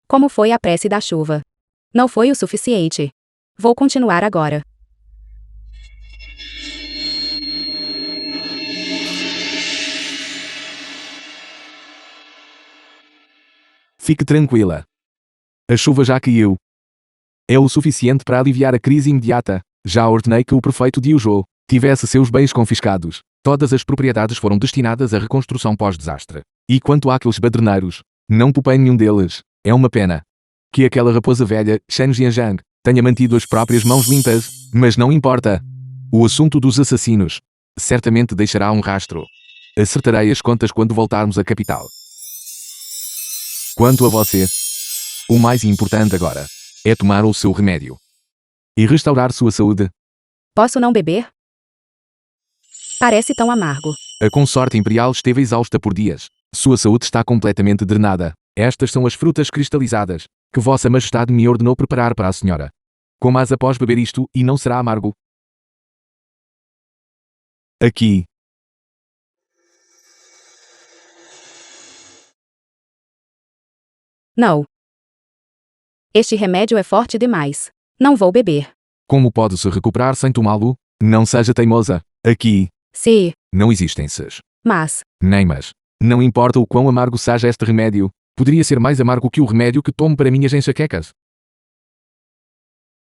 Como foi a prece da chuva? Não foi o suficiente. Vou continuar agora. Fique tranquila. A chuva já caiu. É o suficiente para aliviar a crise imediata. Já ordenei que o prefeito de Yuzhou tivesse seus bens confiscados. Todas as propriedades foram destinadas à reconstrução pós-desastre. E quanto àqueles badreneiros, não poupei nenhum deles. É uma pena que aquela raposa velha, Shen Jianzhang, tenha mantido as próprias mãos limpas, mas não importa. O assunto dos assassinos certamente deixará um rastro. Acertarei as contas quando voltarmos à capital. Quanto a você, o mais importante agora é tomar o seu remédio e restaurar sua saúde. Posso não beber? Parece tão amargo. A consorte imperial esteve exausta por dias. Sua saúde está completamente drenada. Estas são as frutas cristalizadas que Vossa Majestade me ordenou preparar para a senhora. Coma-as após beber isto e não será amargo. Aqui. Não. Este remédio é forte demais. Não vou beber. Como pode se recuperar sem tomá-lo? Não seja teimosa. Aqui. Se. Não existem ses. Mas. Nem mas. Não importa o quão amargo seja este remédio, poderia ser mais amargo que o remédio que tomo para minhas enxaquecas.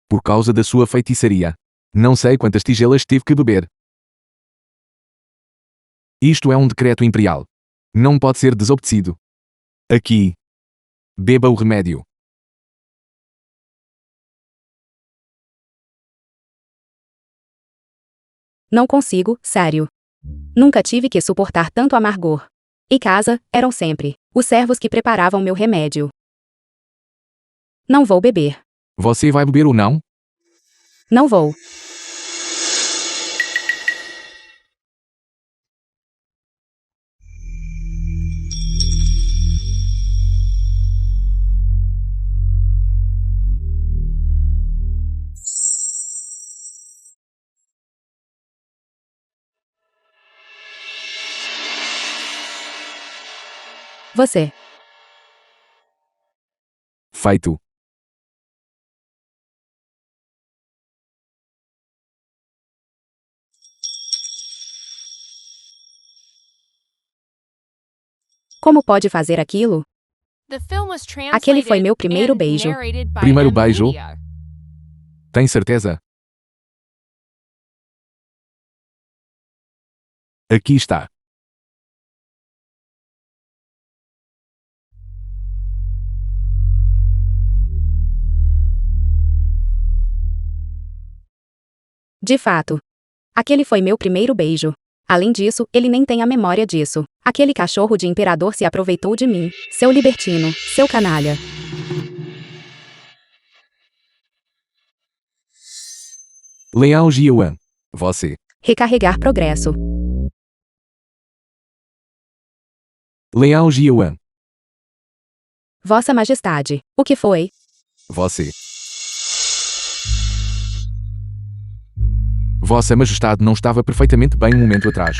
Por causa da sua feitiçaria. Não sei quantas tigelas tive que beber. Isto é um decreto imperial. Não pode ser desobedecido. Aqui. Beba o remédio. Não consigo, sério. Nunca tive que suportar tanto amargor. E casa, eram sempre os servos que preparavam meu remédio. Não vou beber. Você vai beber ou não? Não vou. Você. Feito. Como pode fazer aquilo? The film was translated Aquele foi meu primeiro and beijo. narrated by Primeiro M. beijo? Media. Tem certeza? Aqui está. De fato. Aquele foi meu primeiro beijo. Além disso, ele nem tem a memória disso. Aquele cachorro de imperador se aproveitou de mim. Seu libertino, seu canalha. Leão Jiuan. Você. Recarregar progresso. Leão Jiuan. Vossa Majestade. O que foi? Você. Vossa Majestade não estava perfeitamente bem um momento atrás.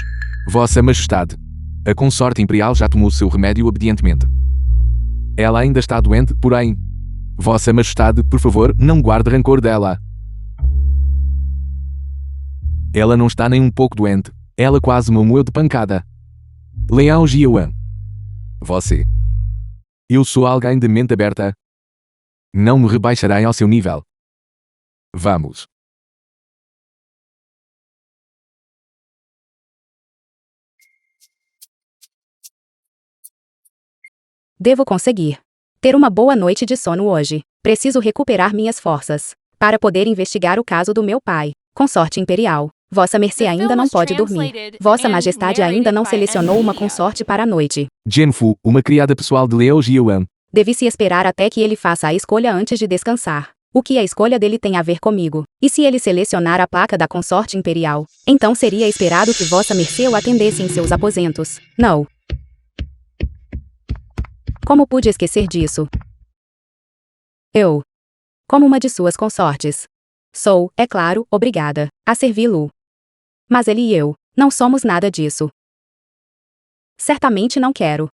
Vossa Majestade. A consorte imperial já tomou seu remédio obedientemente. Ela ainda está doente, porém. Vossa Majestade, por favor, não guarde rancor dela. Ela não está nem um pouco doente. Ela quase me moeu de pancada. Leão Jiuan. Você. Eu sou alguém de mente aberta. Não me rebaixarei ao seu nível. Vamos. Devo conseguir ter uma boa noite de sono hoje. Preciso recuperar minhas forças para poder investigar o caso do meu pai. Consorte imperial. Vossa Mercê ainda não pode dormir. Vossa Majestade ainda não selecionou uma consorte para a noite. Genfu, uma criada pessoal de Liao Jiuan. Deve-se esperar até que ele faça a escolha antes de descansar. O que a escolha dele tem a ver comigo? E se ele selecionar a placa da consorte imperial? Então seria esperado que Vossa Mercê o atendesse em seus aposentos. Não. Como pude esquecer disso? Eu, como uma de suas consortes, sou, é claro, obrigada a servi-lo. Mas ele e eu não somos nada disso. Certamente não quero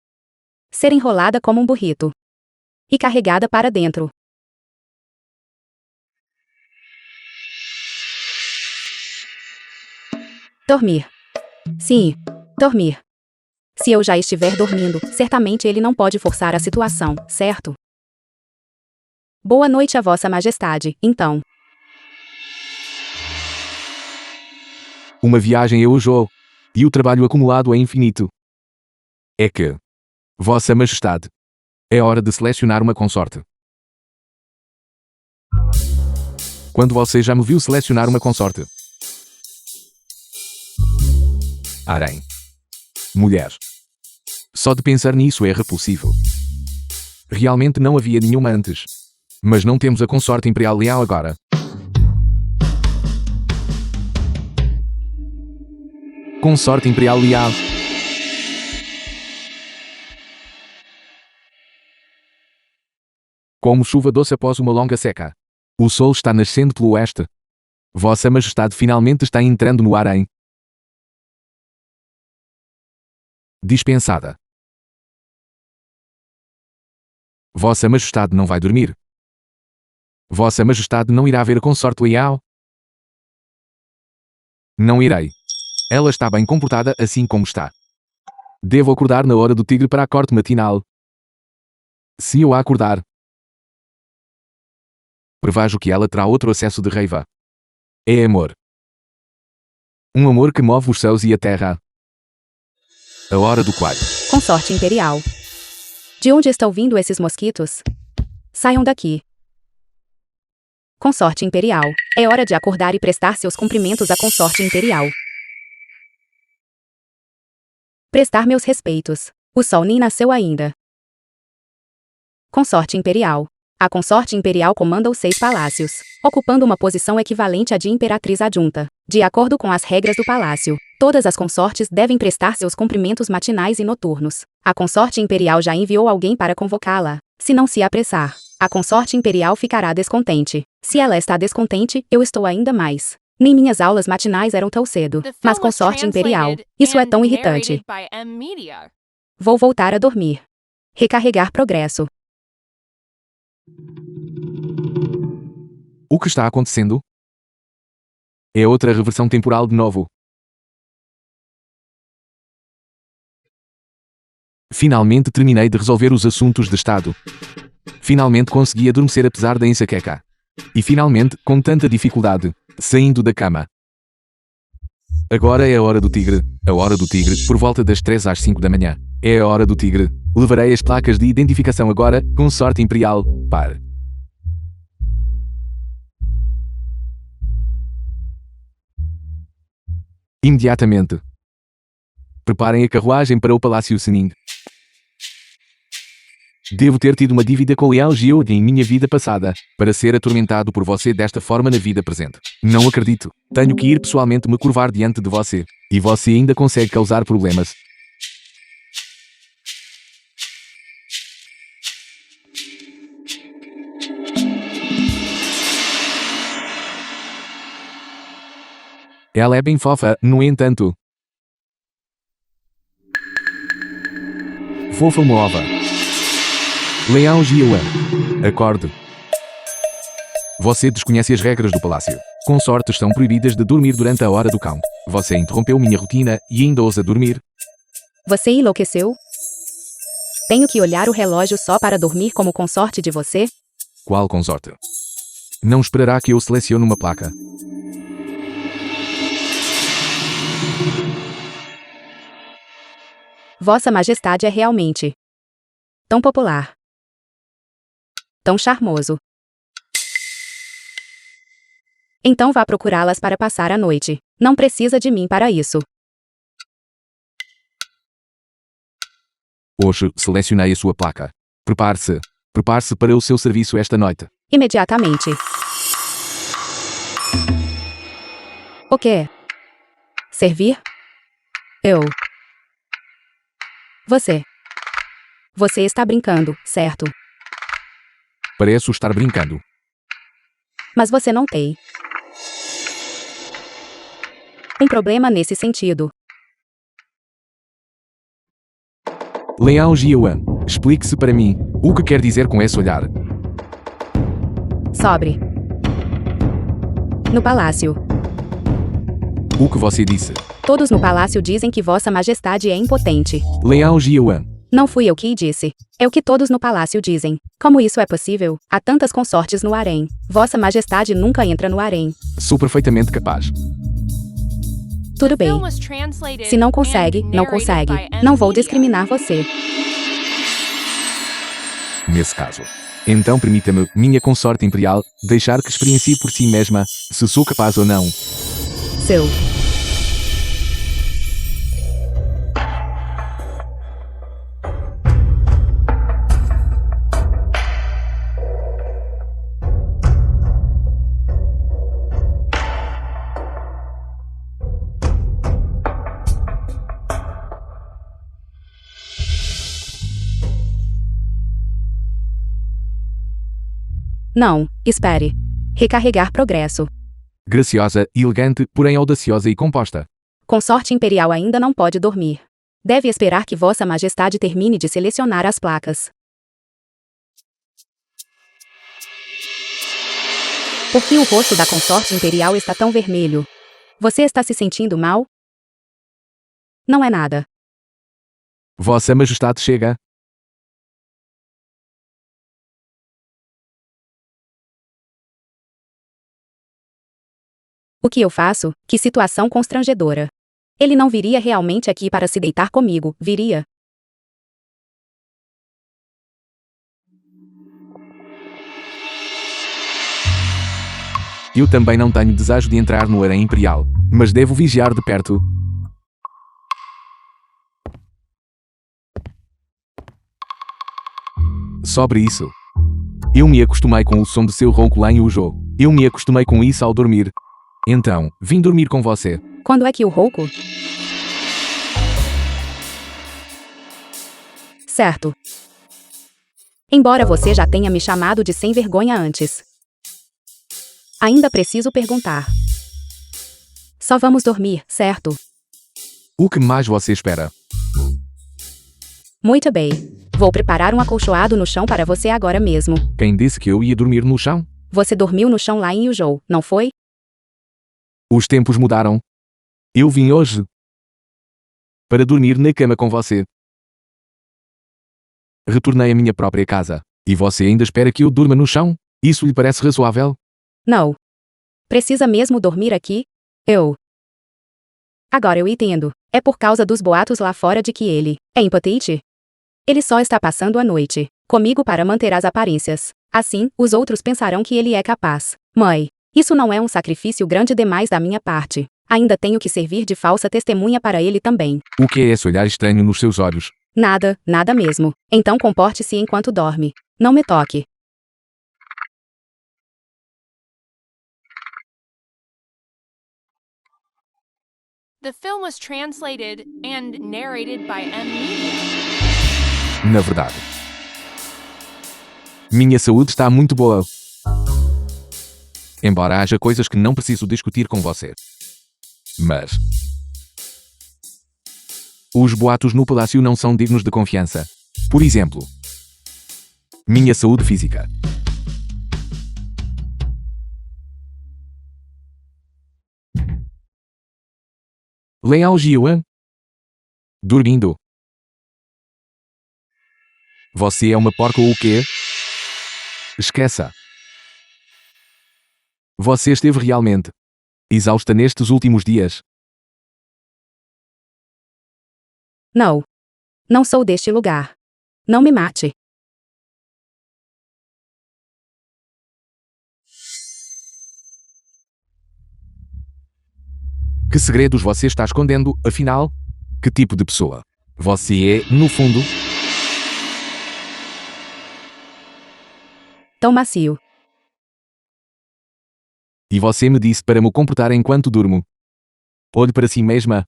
ser enrolada como um burrito e carregada para dentro. Dormir. Sim, dormir. Se eu já estiver dormindo, certamente ele não pode forçar a situação, certo? Boa noite a Vossa Majestade, então. Uma viagem a Ojou. E o trabalho acumulado é infinito. É que. Vossa Majestade. É hora de selecionar uma consorte. Quando você já me viu selecionar uma consorte? Harém. Mulher. Só de pensar nisso é repulsivo. Realmente não havia nenhuma antes. Mas não temos a consorte imperial Liao agora. Consorte imperial Liao. Como chuva doce após uma longa seca. O sol está nascendo pelo oeste. Vossa Majestade finalmente está entrando no harém. Dispensada. Vossa Majestade não vai dormir. Vossa Majestade não irá ver a consorte Liao? Não irei. Ela está bem comportada assim como está. Devo acordar na hora do tigre para a corte matinal. Se eu a acordar, prevejo que ela terá outro acesso de raiva. É amor. Um amor que move os céus e a terra. A hora do coelho. Consorte imperial. De onde estão vindo esses mosquitos? Saiam daqui. Consorte imperial. É hora de acordar e prestar seus cumprimentos à consorte imperial. Prestar meus respeitos. O sol nem nasceu ainda. Consorte imperial. A consorte imperial comanda os 6 palácios, ocupando uma posição equivalente à de imperatriz adjunta. De acordo com as regras do palácio, todas as consortes devem prestar seus cumprimentos matinais e noturnos. A consorte imperial já enviou alguém para convocá-la. Se não se apressar, a consorte imperial ficará descontente. Se ela está descontente, eu estou ainda mais. Nem minhas aulas matinais eram tão cedo. Mas consorte imperial, isso é tão irritante. Vou voltar a dormir. Recarregar progresso. O que está acontecendo? É outra reversão temporal de novo. Finalmente terminei de resolver os assuntos de Estado. Finalmente consegui adormecer apesar da enxaqueca. E finalmente, com tanta dificuldade, saindo da cama. Agora é a hora do tigre. A hora do tigre, por volta das 3 às 5 da manhã. É a hora do tigre. Levarei as placas de identificação agora, consorte imperial, par. Imediatamente. Preparem a carruagem para o Palácio Sening. Devo ter tido uma dívida com Leão Geode em minha vida passada, para ser atormentado por você desta forma na vida presente. Não acredito. Tenho que ir pessoalmente me curvar diante de você. E você ainda consegue causar problemas. Ela é bem fofa, no entanto. Fofa mova. Leão Geode. Acorde. Você desconhece as regras do palácio. Consortes são proibidas de dormir durante a hora do cão. Você interrompeu minha rotina e ainda ousa dormir. Você enlouqueceu? Tenho que olhar o relógio só para dormir como consorte de você? Qual consorte? Não esperará que eu selecione uma placa. Vossa Majestade é realmente tão popular. Tão charmoso. Então vá procurá-las para passar a noite. Não precisa de mim para isso. Hoje, selecionei a sua placa. Prepare-se. Prepare-se para o seu serviço esta noite. Imediatamente. O quê? Servir? Eu. Você. Você está brincando, certo? Pareço estar brincando. Mas você não tem um problema nesse sentido. Leão Geode, explique-se para mim. O que quer dizer com esse olhar? Sobre. No palácio. O que você disse? Todos no palácio dizem que Vossa Majestade é impotente. Leão Geode. Não fui eu que disse. É o que todos no palácio dizem. Como isso é possível? Há tantas consortes no harém. Vossa Majestade nunca entra no harém. Sou perfeitamente capaz. Tudo bem. Film was translated Se não consegue, and não narrated consegue. by Não vou Media. discriminar você. Nesse caso. Então permita-me, minha consorte imperial, deixar que experiencie por si mesma, se sou capaz ou não. Seu. Não, espere. Recarregar progresso. Graciosa, elegante, porém audaciosa e composta. Consorte imperial ainda não pode dormir. Deve esperar que Vossa Majestade termine de selecionar as placas. Por que o rosto da consorte imperial está tão vermelho? Você está se sentindo mal? Não é nada. Vossa Majestade chega. O que eu faço? Que situação constrangedora. Ele não viria realmente aqui para se deitar comigo, viria? Eu também não tenho desejo de entrar no harém imperial, mas devo vigiar de perto. Sobre isso. Eu me acostumei com o som do seu ronco lá em Ujo. Eu me acostumei com isso ao dormir. Então, vim dormir com você. Quando é que o rouco? Certo. Embora você já tenha me chamado de sem vergonha antes. Ainda preciso perguntar. Só vamos dormir, certo? O que mais você espera? Muito bem. Vou preparar um acolchoado no chão para você agora mesmo. Quem disse que eu ia dormir no chão? Você dormiu no chão lá em Yuzhou, não foi? Os tempos mudaram. Eu vim hoje para dormir na cama com você. Retornei à minha própria casa. E você ainda espera que eu durma no chão? Isso lhe parece razoável? Não. Precisa mesmo dormir aqui? Agora eu entendo. É por causa dos boatos lá fora de que ele é impotente? Ele só está passando a noite comigo para manter as aparências. Assim, os outros pensarão que ele é capaz. Mãe, isso não é um sacrifício grande demais da minha parte. Ainda tenho que servir de falsa testemunha para ele também. O que é esse olhar estranho nos seus olhos? Nada, nada mesmo. Então comporte-se enquanto dorme. Não me toque. The film was translated and narrated by M. Media. Na verdade. Minha saúde está muito boa. Embora haja coisas que não preciso discutir com você. Mas os boatos no palácio não são dignos de confiança. Por exemplo, minha saúde física. Leão Jiuan? Dormindo. Você é uma porca ou o quê? Esqueça. Você esteve realmente exausta nestes últimos dias. Não. Não sou deste lugar. Não me mate. Que segredos você está escondendo, afinal? Que tipo de pessoa você é, no fundo? Tão macio. E você me disse para me comportar enquanto durmo. Olhe para si mesma.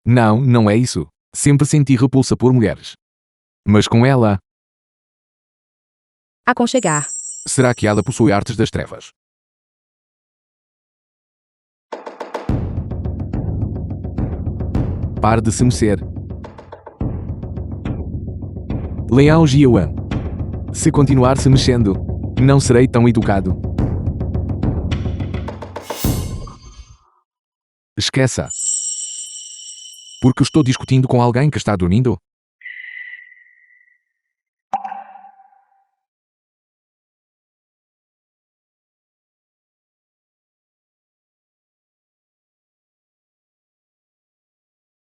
Não, não é isso. Sempre senti repulsa por mulheres. Mas com ela, Aconchegar. será que ela possui artes das trevas? Pare de se mexer. Leão Jiuan. Se continuar se mexendo, não serei tão educado. Esqueça. Porque estou discutindo com alguém que está dormindo?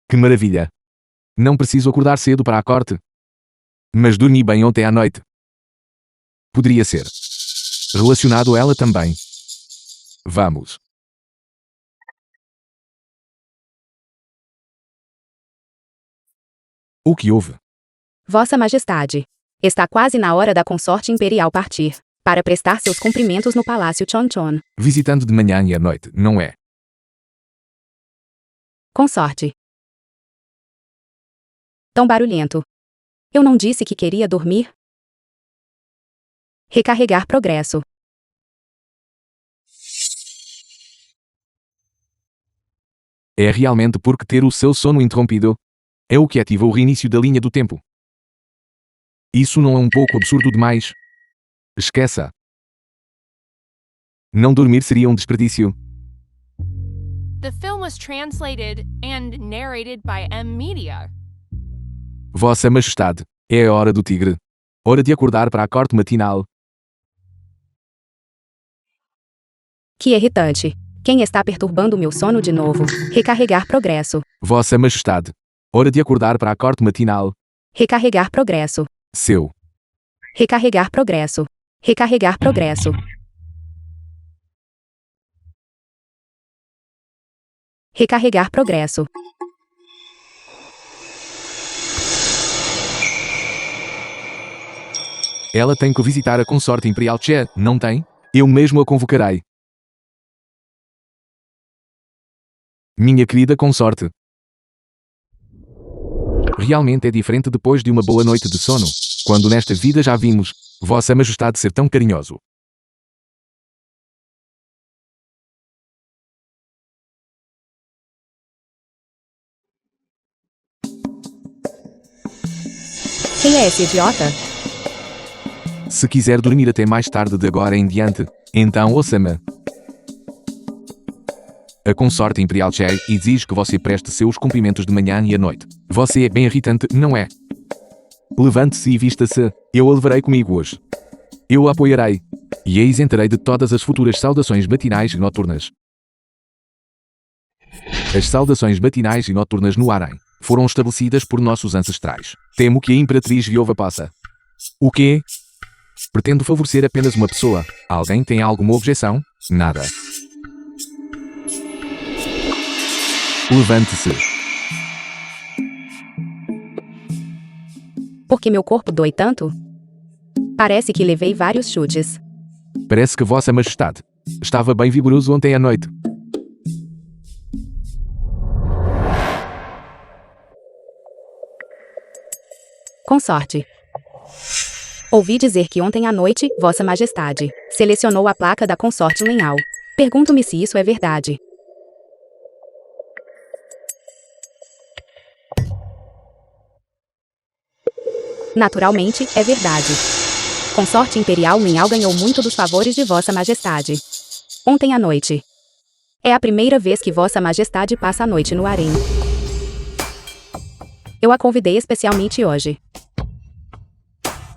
Que maravilha! Não preciso acordar cedo para a corte. Mas dormi bem ontem à noite. Poderia ser relacionado a ela também. Vamos. O que houve? Vossa Majestade. Está quase na hora da consorte imperial partir, para prestar seus cumprimentos no Palácio Chonchon. Visitando de manhã e à noite, não é? Consorte. Tão barulhento. Eu não disse que queria dormir? Recarregar progresso. É realmente porque ter o seu sono interrompido é o que ativa o reinício da linha do tempo. Isso não é um pouco absurdo demais? Esqueça. Não dormir seria um desperdício. The film was translated and narrated by M. Media. Vossa Majestade, é a hora do tigre. Hora de acordar para a corte matinal. Que irritante. Quem está perturbando meu sono de novo? Recarregar progresso. Vossa Majestade, hora de acordar para a corte matinal. Recarregar progresso. Seu. Recarregar progresso. Recarregar progresso. Recarregar progresso. Ela tem que visitar a consorte Imperial Che, não tem? Eu mesmo a convocarei. Minha querida consorte. Realmente é diferente depois de uma boa noite de sono, quando nesta vida já vimos Vossa Majestade ser tão carinhoso. Quem é esse idiota? Se quiser dormir até mais tarde de agora em diante, então ouça-me. A consorte Imperial Che exige que você preste seus cumprimentos de manhã e à noite. Você é bem irritante, não é? Levante-se e vista-se. Eu a levarei comigo hoje. Eu a apoiarei. E a isentarei de todas as futuras saudações matinais e noturnas. As saudações matinais e noturnas no harém foram estabelecidas por nossos ancestrais. Temo que a Imperatriz Viúva possa. O quê? Pretendo favorecer apenas uma pessoa. Alguém tem alguma objeção? Nada. Levante-se. Por que meu corpo dói tanto? Parece que levei vários chutes. Parece que Vossa Majestade estava bem vigoroso ontem à noite. Com sorte. Ouvi dizer que ontem à noite, Vossa Majestade selecionou a placa da consorte Lenhal. Pergunto-me se isso é verdade. Naturalmente, é verdade. Consorte Imperial Lenhal ganhou muito dos favores de Vossa Majestade. Ontem à noite. É a primeira vez que Vossa Majestade passa a noite no harém. Eu a convidei especialmente hoje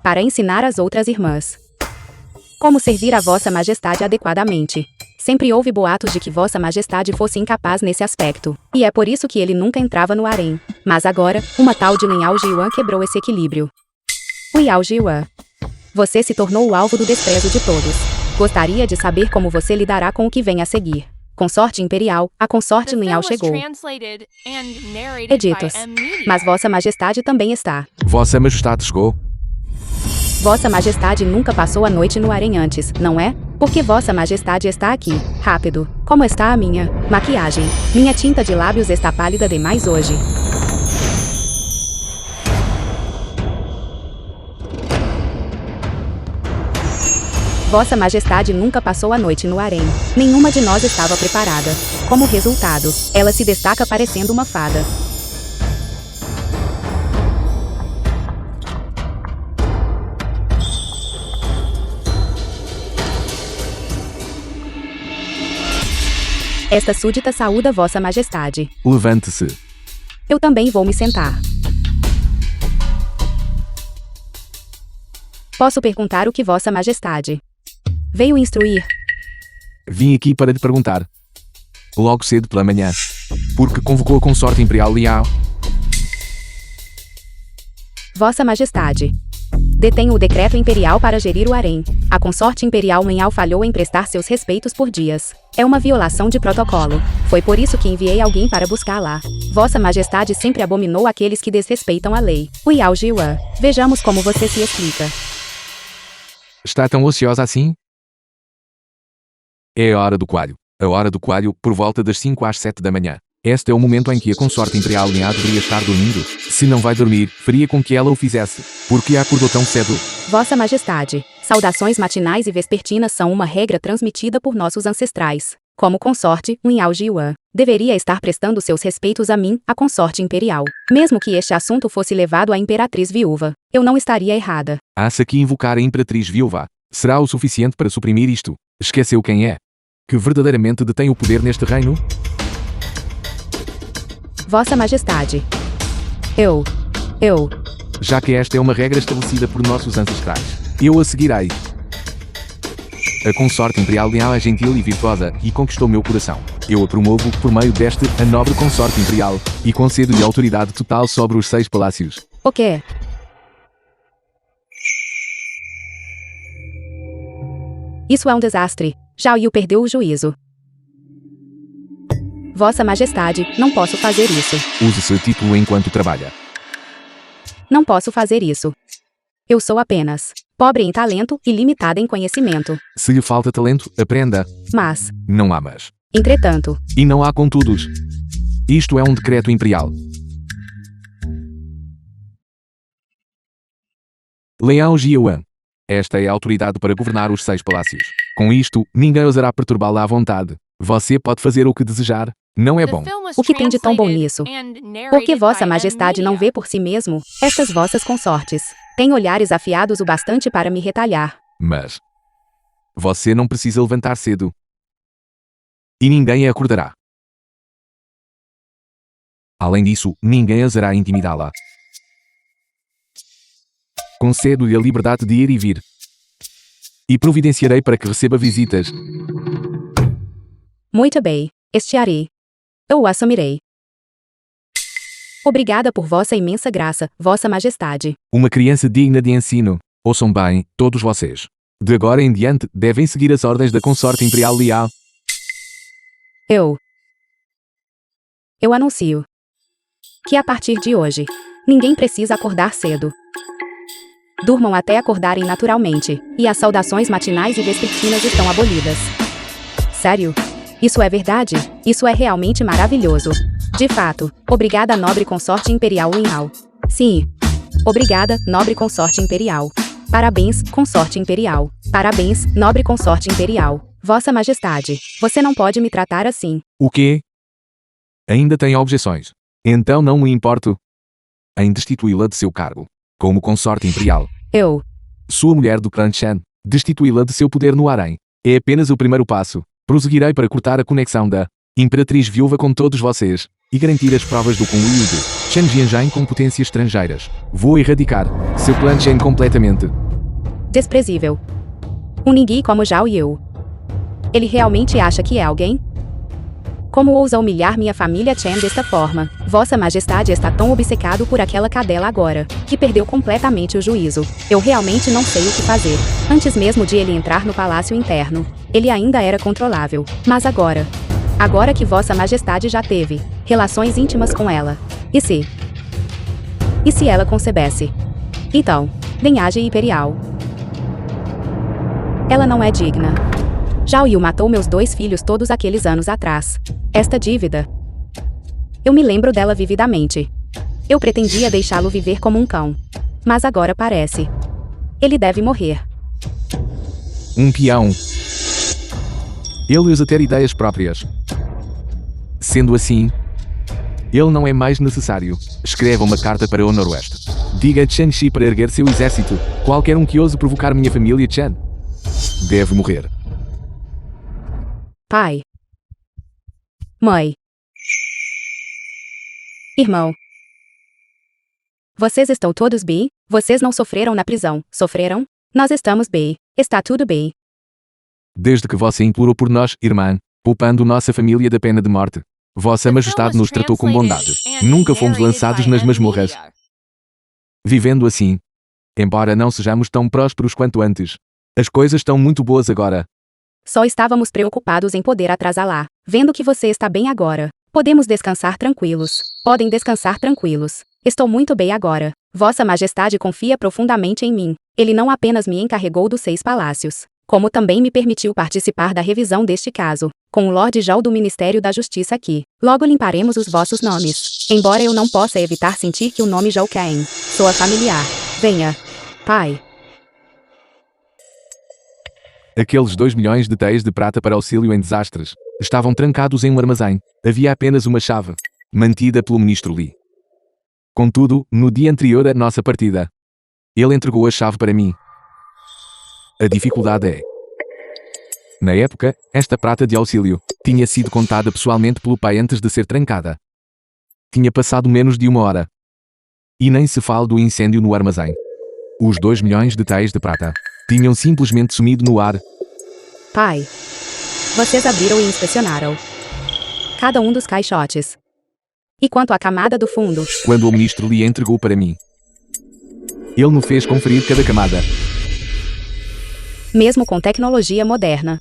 para ensinar as outras irmãs como servir a Vossa Majestade adequadamente. Sempre houve boatos de que Vossa Majestade fosse incapaz nesse aspecto, e é por isso que ele nunca entrava no harém. Mas agora, uma tal de Liao Jiwan quebrou esse equilíbrio. Liao Jiwan, você se tornou o alvo do desprezo de todos. Gostaria de saber como você lidará com o que vem a seguir. Consorte Imperial, a consorte The Liao film was chegou. translated and narrated Editos. by M-Media. Mas Vossa Majestade também está. Vossa Majestade chegou. Vossa Majestade nunca passou a noite no harém antes, não é? Porque Vossa Majestade está aqui. Rápido. Como está a minha maquiagem? Minha tinta de lábios está pálida demais hoje. Vossa Majestade nunca passou a noite no harém. Nenhuma de nós estava preparada. Como resultado, ela se destaca parecendo uma fada. Esta súdita saúda Vossa Majestade. Levante-se. Eu também vou me sentar. Posso perguntar o que Vossa Majestade veio instruir? Vim aqui para lhe perguntar. Logo cedo pela manhã. Porque convocou a consorte Imperial Liao. Vossa Majestade. Detenho o decreto imperial para gerir o harém. A consorte imperial Lenhal falhou em prestar seus respeitos por dias. É uma violação de protocolo. Foi por isso que enviei alguém para buscá-la. Vossa Majestade sempre abominou aqueles que desrespeitam a lei. Liao Jiwan, vejamos como você se explica. Está tão ociosa assim? É a hora do coelho. A hora do coelho, por volta das 5 às 7 da manhã. Este é o momento em que a consorte Imperial Liao deveria estar dormindo. Se não vai dormir, faria com que ela o fizesse. Por que acordou tão cedo? Vossa Majestade, saudações matinais e vespertinas são uma regra transmitida por nossos ancestrais. Como consorte, Liao Jiwan deveria estar prestando seus respeitos a mim, a consorte imperial. Mesmo que este assunto fosse levado à imperatriz viúva, eu não estaria errada. Acha que invocar a imperatriz viúva será o suficiente para suprimir isto? Esqueceu quem é? Que verdadeiramente detém o poder neste reino? Vossa Majestade. Eu. Já que esta é uma regra estabelecida por nossos ancestrais, eu a seguirei. A consorte Imperial Liao é gentil e virtuosa, e conquistou meu coração. Eu a promovo, por meio deste, a nobre consorte imperial, e concedo-lhe autoridade total sobre os 6 palácios. O quê? Isso é um desastre. Zhao Yu perdeu o juízo. Vossa Majestade, não posso fazer isso. Use seu título enquanto trabalha. Não posso fazer isso. Eu sou apenas pobre em talento e limitada em conhecimento. Se lhe falta talento, aprenda. Mas, Não há mas. entretanto, E não há contudos. Isto é um decreto imperial. Liao Jiwan. Esta é a autoridade para governar os 6 palácios. Com isto, ninguém ousará perturbá-la à vontade. Você pode fazer o que desejar. Não é The bom. film was o que tem de tão bom translated nisso? and Por que narrated Vossa by Majestade não M-Media. vê por si mesmo? Estas vossas consortes têm olhares afiados o bastante para me retalhar. Mas você não precisa levantar cedo. E ninguém a acordará. Além disso, ninguém ousará intimidá-la. Concedo-lhe a liberdade de ir e vir. E providenciarei para que receba visitas. Muito bem, estiarei. Eu o assumirei. Obrigada por vossa imensa graça, Vossa Majestade. Uma criança digna de ensino. Ouçam bem, todos vocês. De agora em diante, devem seguir as ordens da consorte Imperial Liao. Eu Eu anuncio que a partir de hoje, ninguém precisa acordar cedo. Durmam até acordarem naturalmente, e as saudações matinais e vespertinas estão abolidas. Sério? Isso é verdade? Isso é realmente maravilhoso. De fato, obrigada, nobre consorte imperial Winhao. Sim. Obrigada, nobre consorte imperial. Parabéns, consorte imperial. Parabéns, nobre consorte imperial. Vossa Majestade, você não pode me tratar assim. O quê? Ainda tem objeções? Então não me importo em destituí-la de seu cargo, como consorte imperial. Sua mulher do clã Shen, destituí-la de seu poder no harém. É apenas o primeiro passo. Prosseguirei para cortar a conexão da Imperatriz Viúva com todos vocês, e garantir as provas do conluio de Shen Jianzhang com potências estrangeiras. Vou erradicar seu clã Shen completamente. Desprezível. Um ninguém como Zhao Yu. Ele realmente acha que é alguém? Como ousa humilhar minha família Chen desta forma? Vossa Majestade está tão obcecado por aquela cadela agora, que perdeu completamente o juízo. Eu realmente não sei o que fazer. Antes mesmo de ele entrar no palácio interno, ele ainda era controlável. Mas agora que Vossa Majestade já teve relações íntimas com ela, e se ela concebesse? Então, linhagem imperial. Ela não é digna. Zhao Yu matou meus 2 filhos todos aqueles anos atrás. Esta dívida. Eu me lembro dela vividamente. Eu pretendia deixá-lo viver como um cão. Mas agora parece. Ele deve morrer. Um peão. Ele usa ter ideias próprias. Sendo assim, ele não é mais necessário. Escreva uma carta para o Noroeste. Diga a Chen Shi para erguer seu exército. Qualquer um que ouse provocar minha família Chen deve morrer. Pai. Mãe. Irmão. Vocês estão todos bem? Vocês não sofreram na prisão, sofreram? Nós estamos bem. Está tudo bem. Desde que você implorou por nós, irmã, poupando nossa família da pena de morte, Vossa Majestade nos tratou com bondade. Nunca fomos lançados nas masmorras. Vivendo assim, embora não sejamos tão prósperos quanto antes, as coisas estão muito boas agora. Só estávamos preocupados em poder atrasá-la. Vendo que você está bem agora, podemos descansar tranquilos. Podem descansar tranquilos. Estou muito bem agora. Vossa Majestade confia profundamente em mim. Ele não apenas me encarregou dos 6 palácios, como também me permitiu participar da revisão deste caso, com o Lord Zhao do Ministério da Justiça aqui. Logo limparemos os vossos nomes. Embora eu não possa evitar sentir que o nome Zhao Ken soa familiar. Venha, pai. Aqueles 2 milhões de téis de prata para auxílio em desastres estavam trancados em um armazém. Havia apenas uma chave, mantida pelo ministro Li. Contudo, no dia anterior à nossa partida, ele entregou a chave para mim. A dificuldade é: na época, esta prata de auxílio tinha sido contada pessoalmente pelo pai antes de ser trancada. Tinha passado menos de 1 hora. E nem se fala do incêndio no armazém. Os 2 milhões de téis de prata tinham simplesmente sumido no ar. Pai. Vocês abriram e inspecionaram cada um dos caixotes. E quanto à camada do fundo? Quando o ministro lhe entregou para mim, ele me fez conferir cada camada. Mesmo com tecnologia moderna,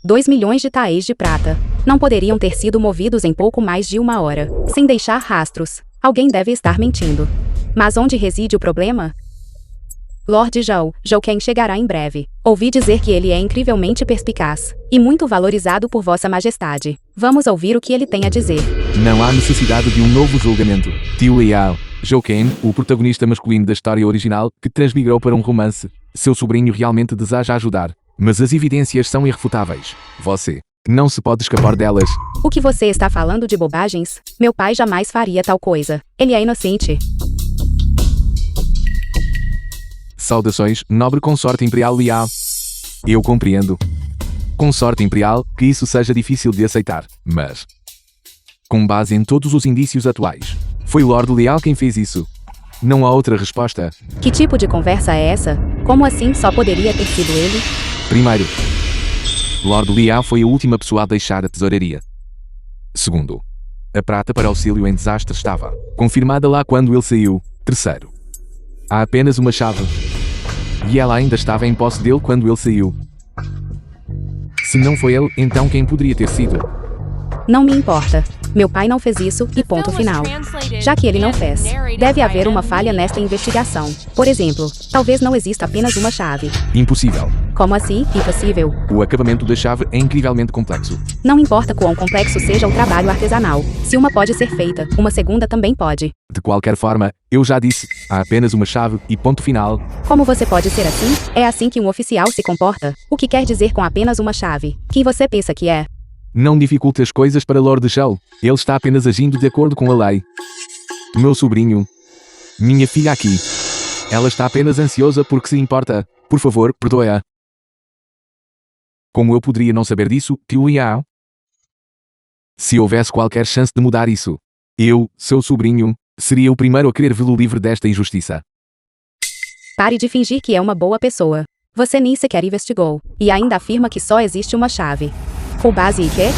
2 milhões de taéis de prata não poderiam ter sido movidos em pouco mais de 1 hora, sem deixar rastros. Alguém deve estar mentindo. Mas onde reside o problema? Lord Zhao Ken chegará em breve. Ouvi dizer que ele é incrivelmente perspicaz e muito valorizado por Vossa Majestade. Vamos ouvir o que ele tem a dizer. Não há necessidade de um novo julgamento. Tio Liao Zhao Ken, o protagonista masculino da história original, que transmigrou para um romance. Seu sobrinho realmente deseja ajudar, mas as evidências são irrefutáveis. Você não se pode escapar delas. O que você está falando de bobagens? Meu pai jamais faria tal coisa. Ele é inocente. Saudações, nobre consorte imperial Liao. Eu compreendo, consorte imperial, que isso seja difícil de aceitar, mas, com base em todos os indícios atuais, foi Lord Liao quem fez isso. Não há outra resposta. Que tipo de conversa é essa? Como assim só poderia ter sido ele? Primeiro, Lord Liao foi a última pessoa a deixar a tesouraria. Segundo, a prata para auxílio em desastres estava confirmada lá quando ele saiu. Terceiro, há apenas uma chave. E ela ainda estava em posse dele quando ele saiu. Se não foi ele, então quem poderia ter sido? Não me importa. Meu pai não fez isso, e ponto final. Já que ele não fez, deve haver uma falha nesta investigação. Por exemplo, talvez não exista apenas uma chave. Impossível. Como assim? Impossível. O acabamento da chave é incrivelmente complexo. Não importa quão complexo seja o trabalho artesanal. Se uma pode ser feita, uma segunda também pode. De qualquer forma, eu já disse, há apenas uma chave e ponto final. Como você pode ser assim? É assim que um oficial se comporta? O que quer dizer com apenas uma chave? Quem você pensa que é? Não dificulte as coisas para Lord Shaw. Ele está apenas agindo de acordo com a lei. Meu sobrinho. Minha filha aqui. Ela está apenas ansiosa porque se importa. Por favor, perdoe-a. Como eu poderia não saber disso, tio Liao? Se houvesse qualquer chance de mudar isso, eu, seu sobrinho, seria o primeiro a querer vê-lo livre desta injustiça. Pare de fingir que é uma boa pessoa. Você nem sequer investigou, e ainda afirma que só existe uma chave. Com base em quê?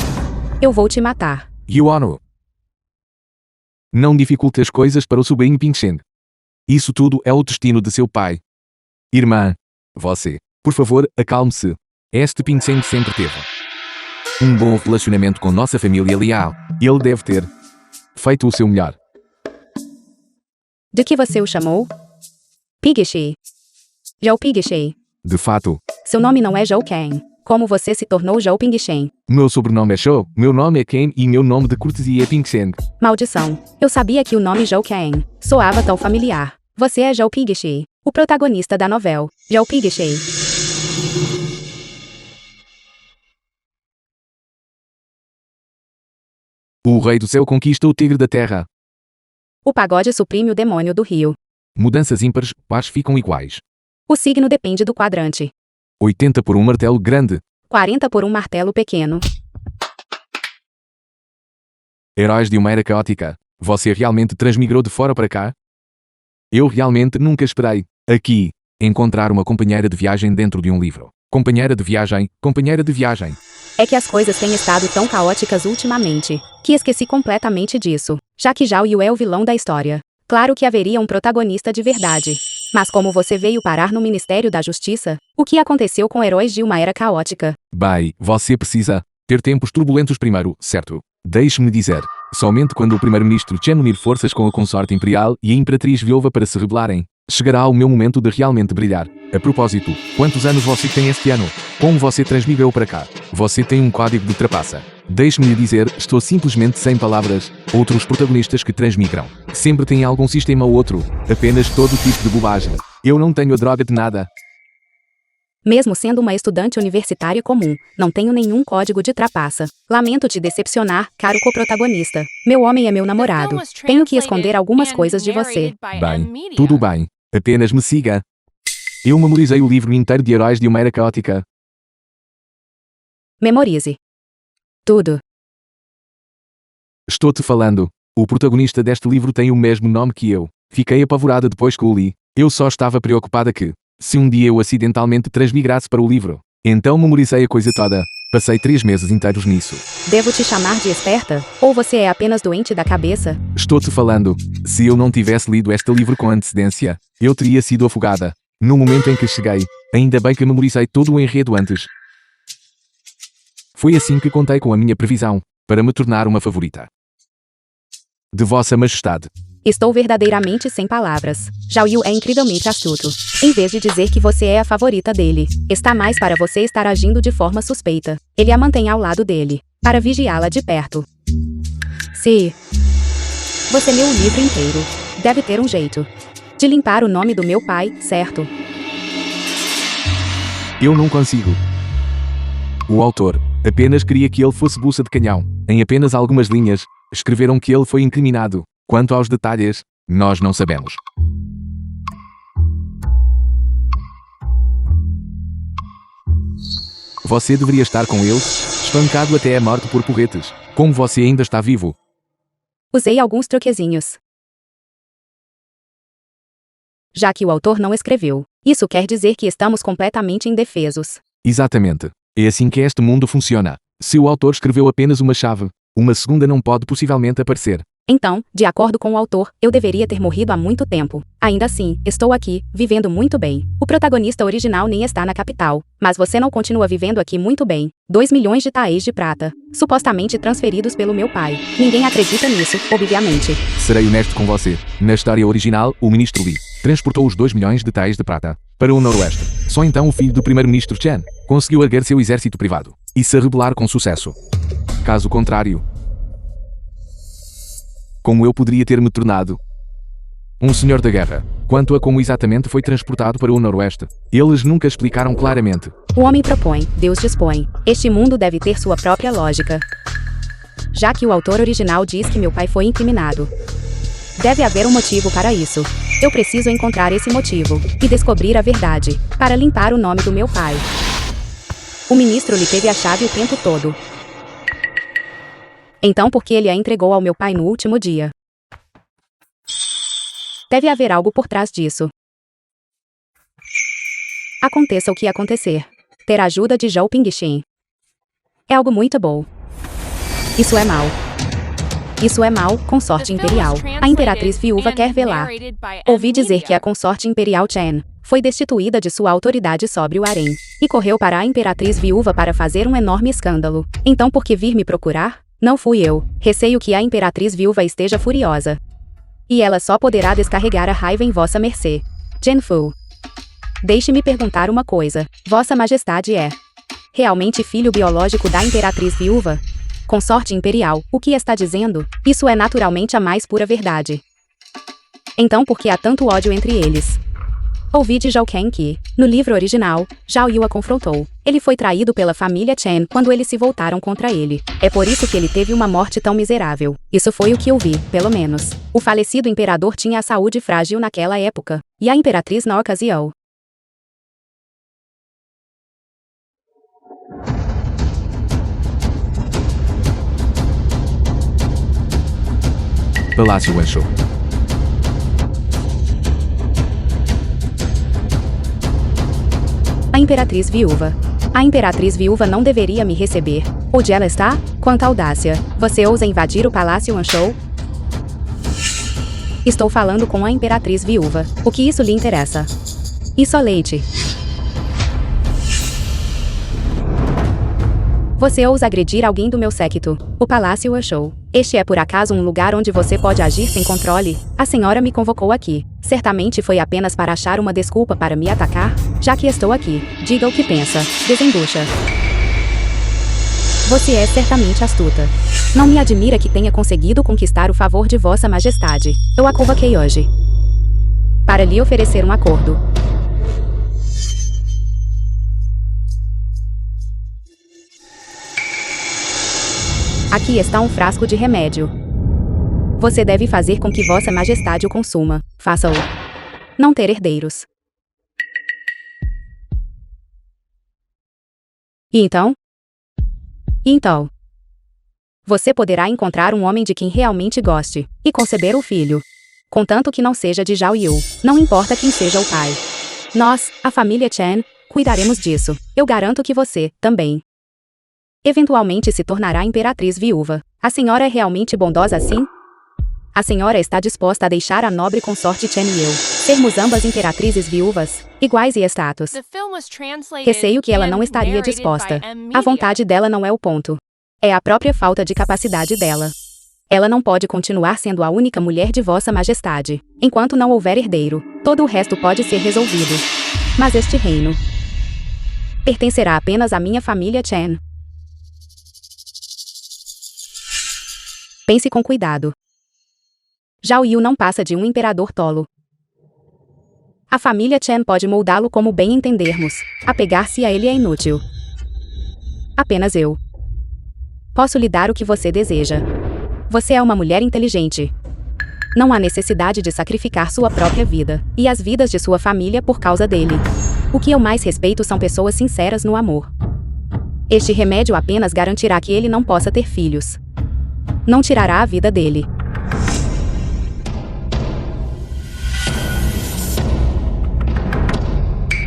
Eu vou te matar. Yuano. Não dificulte as coisas para o sobrinho Pingshen. Isso tudo é o destino de seu pai. Irmã. Você. Por favor, acalme-se. Este Pingshen sempre teve um bom relacionamento com nossa família Liao. Ele deve ter feito o seu melhor. De que você o chamou? Pigshi. Zhou Pigshi. De fato. Seu nome não é Zhou Ken. Como você se tornou Zhou Pingshen? Meu sobrenome é Shou, meu nome é Ken e meu nome de cortesia é Pingshen. Maldição. Eu sabia que o nome Zhou Ken soava tão familiar. Você é Zhou Pigshi, o protagonista da novela. Zhou Pigshi. O rei do céu conquista o tigre da terra. O pagode suprime o demônio do rio. Mudanças ímpares, pares ficam iguais. O signo depende do quadrante. 80 por um martelo grande. 40 por um martelo pequeno. Heróis de uma era caótica. Você realmente transmigrou de fora para cá? Eu realmente nunca esperei, aqui, encontrar uma companheira de viagem dentro de um livro. Companheira de viagem, companheira de viagem. É que as coisas têm estado tão caóticas ultimamente, que esqueci completamente disso, já que Zhao Yu é o vilão da história. Claro que haveria um protagonista de verdade. Mas como você veio parar no Ministério da Justiça, o que aconteceu com heróis de uma era caótica? Bem, você precisa ter tempos turbulentos primeiro, certo? Deixe-me dizer, somente quando o primeiro-ministro Chen unir forças com a consorte imperial e a imperatriz viúva para se rebelarem, chegará o meu momento de realmente brilhar. A propósito, quantos anos você tem este ano? Como você transmigrou para cá? Você tem um código de trapaça. Deixe-me lhe dizer, estou simplesmente sem palavras. Outros protagonistas que transmigram sempre têm algum sistema ou outro, apenas todo tipo de bobagem. Eu não tenho a droga de nada. Mesmo sendo uma estudante universitária comum, não tenho nenhum código de trapaça. Lamento te decepcionar, caro coprotagonista. Meu homem é meu namorado. Tenho que esconder algumas coisas de você. Bem, tudo bem. Apenas me siga. Eu memorizei o livro inteiro de Heróis de uma Era Caótica. Memorize tudo. Estou-te falando. O protagonista deste livro tem o mesmo nome que eu. Fiquei apavorada depois que o li. Eu só estava preocupada que, se um dia eu acidentalmente transmigrasse para o livro, então memorizei a coisa toda. Passei 3 meses inteiros nisso. Devo te chamar de esperta? Ou você é apenas doente da cabeça? Estou-te falando. Se eu não tivesse lido este livro com antecedência, eu teria sido afogada. No momento em que cheguei, ainda bem que memorizei todo o enredo antes. Foi assim que contei com a minha previsão, para me tornar uma favorita de Vossa Majestade. Estou verdadeiramente sem palavras. Zhao Yu é incrivelmente astuto. Em vez de dizer que você é a favorita dele, está mais para você estar agindo de forma suspeita. Ele a mantém ao lado dele, para vigiá-la de perto. Se você leu o livro inteiro, deve ter um jeito de limpar o nome do meu pai, certo? Eu não consigo. O autor apenas queria que ele fosse buça de canhão. Em apenas algumas linhas, escreveram que ele foi incriminado. Quanto aos detalhes, nós não sabemos. Você deveria estar com eles, espancado até a morte por porretes. Como você ainda está vivo? Usei alguns truquezinhos. Já que o autor não escreveu, isso quer dizer que estamos completamente indefesos. Exatamente. É assim que este mundo funciona. Se o autor escreveu apenas uma chave, uma segunda não pode possivelmente aparecer. Então, de acordo com o autor, eu deveria ter morrido há muito tempo. Ainda assim, estou aqui, vivendo muito bem. O protagonista original nem está na capital, mas você não continua vivendo aqui muito bem. 2 milhões de taéis de prata, supostamente transferidos pelo meu pai. Ninguém acredita nisso, obviamente. Serei honesto com você. Na história original, o ministro Lee transportou os 2 milhões de taéis de prata para o Noroeste. Só então o filho do primeiro-ministro Chen conseguiu erguer seu exército privado e se rebelar com sucesso. Caso contrário, como eu poderia ter me tornado um senhor da guerra? Quanto a como exatamente foi transportado para o Noroeste, eles nunca explicaram claramente. O homem propõe, Deus dispõe. Este mundo deve ter sua própria lógica. Já que o autor original diz que meu pai foi incriminado, deve haver um motivo para isso. Eu preciso encontrar esse motivo e descobrir a verdade, para limpar o nome do meu pai. O ministro lhe teve a chave o tempo todo. Então por que ele a entregou ao meu pai no último dia? Deve haver algo por trás disso. Aconteça o que acontecer. Ter a ajuda de Zhou Pingxin é algo muito bom. Isso é mal. Isso é mal, consorte imperial. A imperatriz viúva quer velar. Ouvi dizer que a consorte imperial Chen foi destituída de sua autoridade sobre o harém e correu para a imperatriz viúva para fazer um enorme escândalo. Então por que vir me procurar? Não fui eu. Receio que a imperatriz viúva esteja furiosa. E ela só poderá descarregar a raiva em vossa mercê. Chen Fu. Deixe-me perguntar uma coisa. Vossa Majestade é realmente filho biológico da imperatriz viúva? Consorte imperial, o que está dizendo? Isso é naturalmente a mais pura verdade. Então por que há tanto ódio entre eles? Ouvi de Zhao Ken que, no livro original, Zhao Yu a confrontou. Ele foi traído pela família Chen quando eles se voltaram contra ele. É por isso que ele teve uma morte tão miserável. Isso foi o que eu vi, pelo menos. O falecido imperador tinha a saúde frágil naquela época, e a imperatriz na ocasião. Palácio Wanshou. A imperatriz viúva. A imperatriz viúva não deveria me receber. Onde ela está? Quanta audácia. Você ousa invadir o Palácio Wanshou? Estou falando com a imperatriz viúva. O que isso lhe interessa? Isso é leite. Você ousa agredir alguém do meu séquito. O Palácio Wanshou. Este é por acaso um lugar onde você pode agir sem controle? A senhora me convocou aqui. Certamente foi apenas para achar uma desculpa para me atacar? Já que estou aqui, diga o que pensa. Desembucha. Você é certamente astuta. Não me admira que tenha conseguido conquistar o favor de Vossa Majestade. Eu a convoquei hoje para lhe oferecer um acordo. Aqui está um frasco de remédio. Você deve fazer com que Vossa Majestade o consuma. Faça-o. Não ter herdeiros. E então? Você poderá encontrar um homem de quem realmente goste, e conceber o filho. Contanto que não seja de Zhao Yu, não importa quem seja o pai. Nós, a família Chen, cuidaremos disso. Eu garanto que você, também. Eventualmente se tornará imperatriz viúva. A senhora é realmente bondosa assim? A senhora está disposta a deixar a nobre consorte Chen e eu sermos ambas imperatrizes viúvas, iguais e status. Receio que ela não estaria disposta. A vontade dela não é o ponto. É a própria falta de capacidade dela. Ela não pode continuar sendo a única mulher de Vossa Majestade. Enquanto não houver herdeiro, todo o resto pode ser resolvido. Mas este reino pertencerá apenas à minha família Chen. Pense com cuidado. Zhao Yu não passa de um imperador tolo. A família Chen pode moldá-lo como bem entendermos. Apegar-se a ele é inútil. Apenas eu posso lhe dar o que você deseja. Você é uma mulher inteligente. Não há necessidade de sacrificar sua própria vida e as vidas de sua família por causa dele. O que eu mais respeito são pessoas sinceras no amor. Este remédio apenas garantirá que ele não possa ter filhos. Não tirará a vida dele.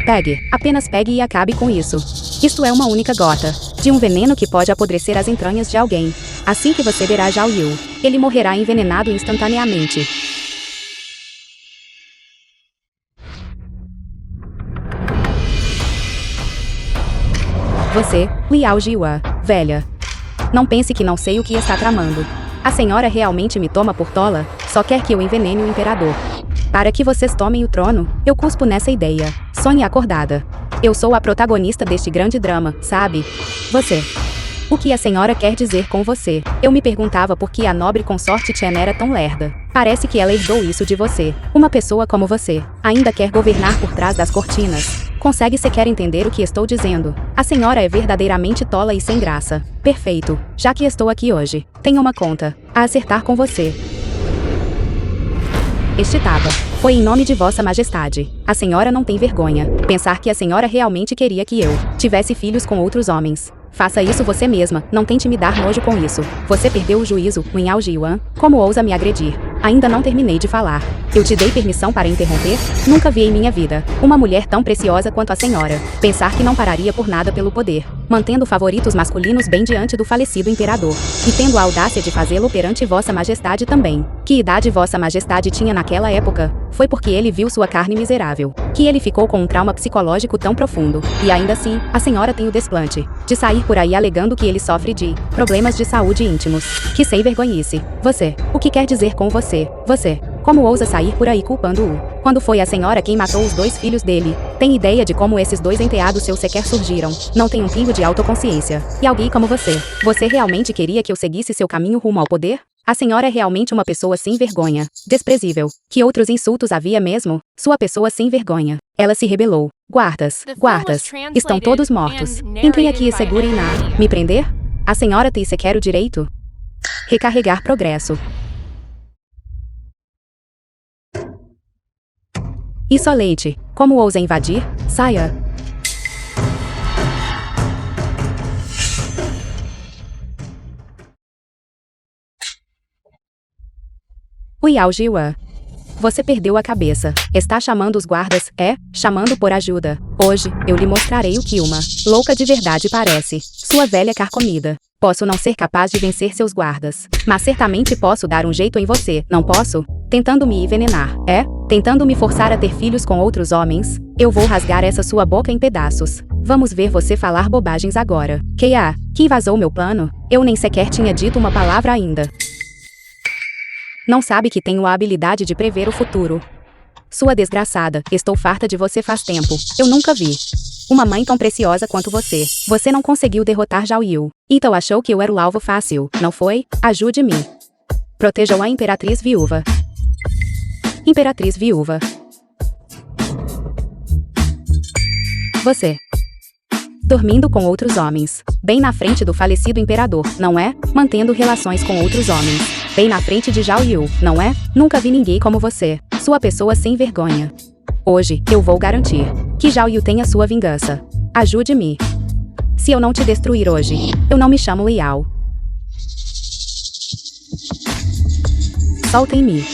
Pegue, apenas pegue e acabe com isso. Isto é uma única gota de um veneno que pode apodrecer as entranhas de alguém. Assim que você verá Zhao Yu, ele morrerá envenenado instantaneamente. Você, Liao Jiwa, velha. Não pense que não sei o que está tramando. A senhora realmente me toma por tola, só quer que eu envenene o imperador. Para que vocês tomem o trono, eu cuspo nessa ideia. Sonhe acordada. Eu sou a protagonista deste grande drama, sabe? Você. O que a senhora quer dizer com você? Eu me perguntava por que a nobre consorte Chen era tão lerda. Parece que ela herdou isso de você. Uma pessoa como você, ainda quer governar por trás das cortinas. Consegue sequer entender o que estou dizendo. A senhora é verdadeiramente tola e sem graça. Perfeito. Já que estou aqui hoje, tenho uma conta a acertar com você. Este tapa foi em nome de Vossa Majestade. A senhora não tem vergonha. Pensar que a senhora realmente queria que eu tivesse filhos com outros homens. Faça isso você mesma, não tente me dar nojo com isso. Você perdeu o juízo, Liao Jiwan. Como ousa me agredir? Ainda não terminei de falar. Eu te dei permissão para interromper? Nunca vi em minha vida uma mulher tão preciosa quanto a senhora. Pensar que não pararia por nada pelo poder, mantendo favoritos masculinos bem diante do falecido imperador, e tendo a audácia de fazê-lo perante Vossa Majestade também. Que idade Vossa Majestade tinha naquela época? Foi porque ele viu sua carne miserável, que ele ficou com um trauma psicológico tão profundo. E ainda assim, a senhora tem o desplante de sair por aí alegando que ele sofre de problemas de saúde íntimos. Que sem vergonhice. Você. O que quer dizer com você? Você. Como ousa sair por aí culpando-o? Quando foi a senhora quem matou os 2 filhos dele? Tem ideia de como esses 2 enteados seus sequer surgiram? Não tem um pingo de autoconsciência. E alguém como você? Você realmente queria que eu seguisse seu caminho rumo ao poder? A senhora é realmente uma pessoa sem vergonha. Desprezível. Que outros insultos havia mesmo? Sua pessoa sem vergonha. Ela se rebelou. Guardas. Estão todos mortos. Entrem aqui e segurem na... Me prender? A senhora tem sequer o direito? Recarregar progresso. Isso a leite. Como ousa invadir? Saia. Liao Jiwa. Você perdeu a cabeça. Está chamando os guardas, chamando por ajuda. Hoje, eu lhe mostrarei o que uma louca de verdade parece. Sua velha carcomida. Posso não ser capaz de vencer seus guardas, mas certamente posso dar um jeito em você, não posso? Tentando me envenenar, Tentando me forçar a ter filhos com outros homens? Eu vou rasgar essa sua boca em pedaços. Vamos ver você falar bobagens agora. Que vazou meu plano? Eu nem sequer tinha dito uma palavra ainda. Não sabe que tenho a habilidade de prever o futuro. Sua desgraçada, estou farta de você faz tempo. Eu nunca vi uma mãe tão preciosa quanto você. Você não conseguiu derrotar Zhao Yu. Então achou que eu era o alvo fácil, não foi? Ajude-me. Protejam a Imperatriz Viúva. Imperatriz Viúva. Você. Dormindo com outros homens. Bem na frente do falecido imperador, não é? Mantendo relações com outros homens. Bem na frente de Zhao Yu, não é? Nunca vi ninguém como você. Sua pessoa sem vergonha. Hoje, eu vou garantir que Zhao Yu tenha sua vingança. Ajude-me. Se eu não te destruir hoje, eu não me chamo Liao. Soltem-me.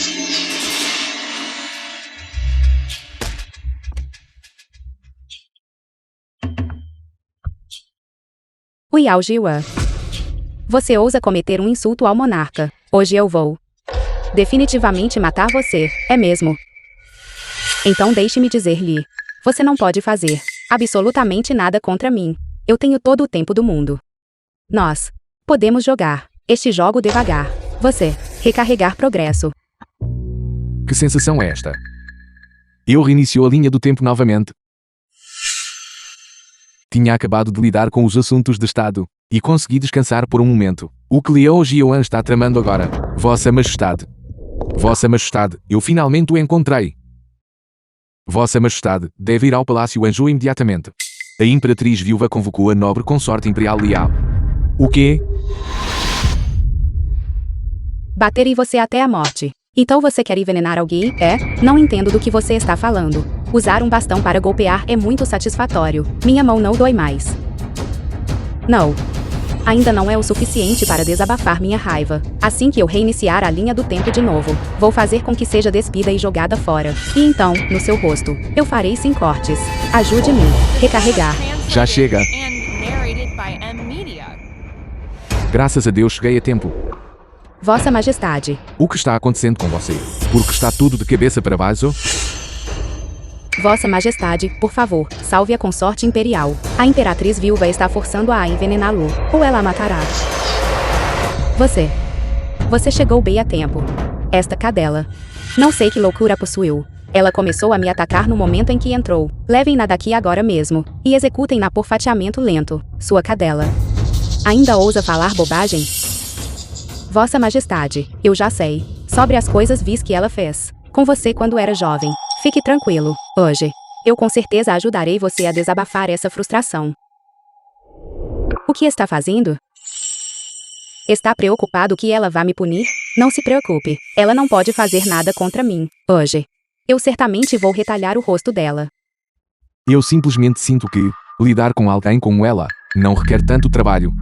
Liao Jiwa. Você ousa cometer um insulto ao monarca. Hoje eu vou definitivamente matar você, é mesmo? Então deixe-me dizer-lhe. Você não pode fazer absolutamente nada contra mim. Eu tenho todo o tempo do mundo. Nós podemos jogar este jogo devagar. Você recarregar progresso. Que sensação é esta? Eu reiniciou a linha do tempo novamente. Tinha acabado de lidar com os assuntos de Estado, e consegui descansar por um momento. O que Liao Jiwan está tramando agora? Vossa Majestade. Vossa Majestade, eu finalmente o encontrei. Vossa Majestade, deve ir ao Palácio Anjou imediatamente. A Imperatriz Viúva convocou a nobre consorte imperial Liao. O quê? Bater em você até a morte. Então você quer envenenar alguém, Não entendo do que você está falando. Usar um bastão para golpear é muito satisfatório. Minha mão não dói mais. Não. Ainda não é o suficiente para desabafar minha raiva. Assim que eu reiniciar a linha do tempo de novo, vou fazer com que seja despida e jogada fora. E então, no seu rosto, eu farei 100 cortes. Ajude-me. Recarregar. Já chega. Graças a Deus cheguei a tempo. Vossa Majestade. O que está acontecendo com você? Porque está tudo de cabeça para baixo? Vossa Majestade, por favor, salve a consorte imperial. A Imperatriz Viúva está forçando-a a envenená-lo, ou ela a matará. Você chegou bem a tempo. Esta cadela. Não sei que loucura a possuiu. Ela começou a me atacar no momento em que entrou. Levem-na daqui agora mesmo, e executem-na por fatiamento lento. Sua cadela. Ainda ousa falar bobagem? Vossa Majestade, eu já sei. Sobre as coisas vis que ela fez. Com você quando era jovem. Fique tranquilo, hoje. Eu com certeza ajudarei você a desabafar essa frustração. O que está fazendo? Está preocupado que ela vá me punir? Não se preocupe, ela não pode fazer nada contra mim, hoje. Eu certamente vou retalhar o rosto dela. Eu simplesmente sinto que lidar com alguém como ela não requer tanto trabalho.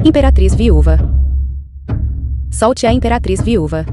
Imperatriz Viúva. Solte a Imperatriz Viúva.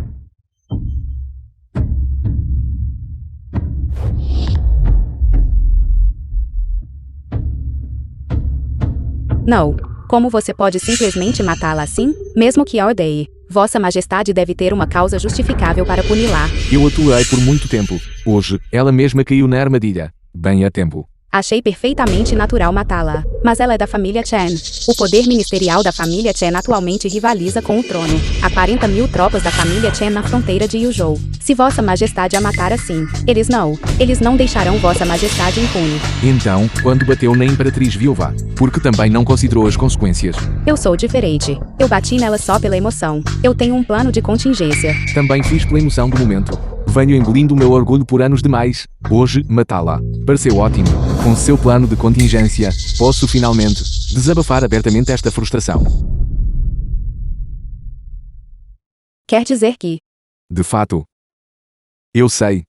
Não. Como você pode simplesmente matá-la assim? Mesmo que a odeie. Vossa Majestade deve ter uma causa justificável para puni-la. Eu atuei por muito tempo. Hoje, ela mesma caiu na armadilha. Bem a tempo. Achei perfeitamente natural matá-la. Mas ela é da família Chen. O poder ministerial da família Chen atualmente rivaliza com o trono. Há 40.000 tropas da família Chen na fronteira de Yuzhou. Se Vossa Majestade a matar assim, eles não deixarão Vossa Majestade impune. Então, quando bateu na Imperatriz Viúva, porque também não considerou as consequências. Eu sou diferente. Eu bati nela só pela emoção. Eu tenho um plano de contingência. Também fiz pela emoção do momento. Venho engolindo o meu orgulho por anos demais. Hoje, matá-la. Pareceu ótimo. Com seu plano de contingência, posso finalmente desabafar abertamente esta frustração. Quer dizer que... De fato. Eu sei.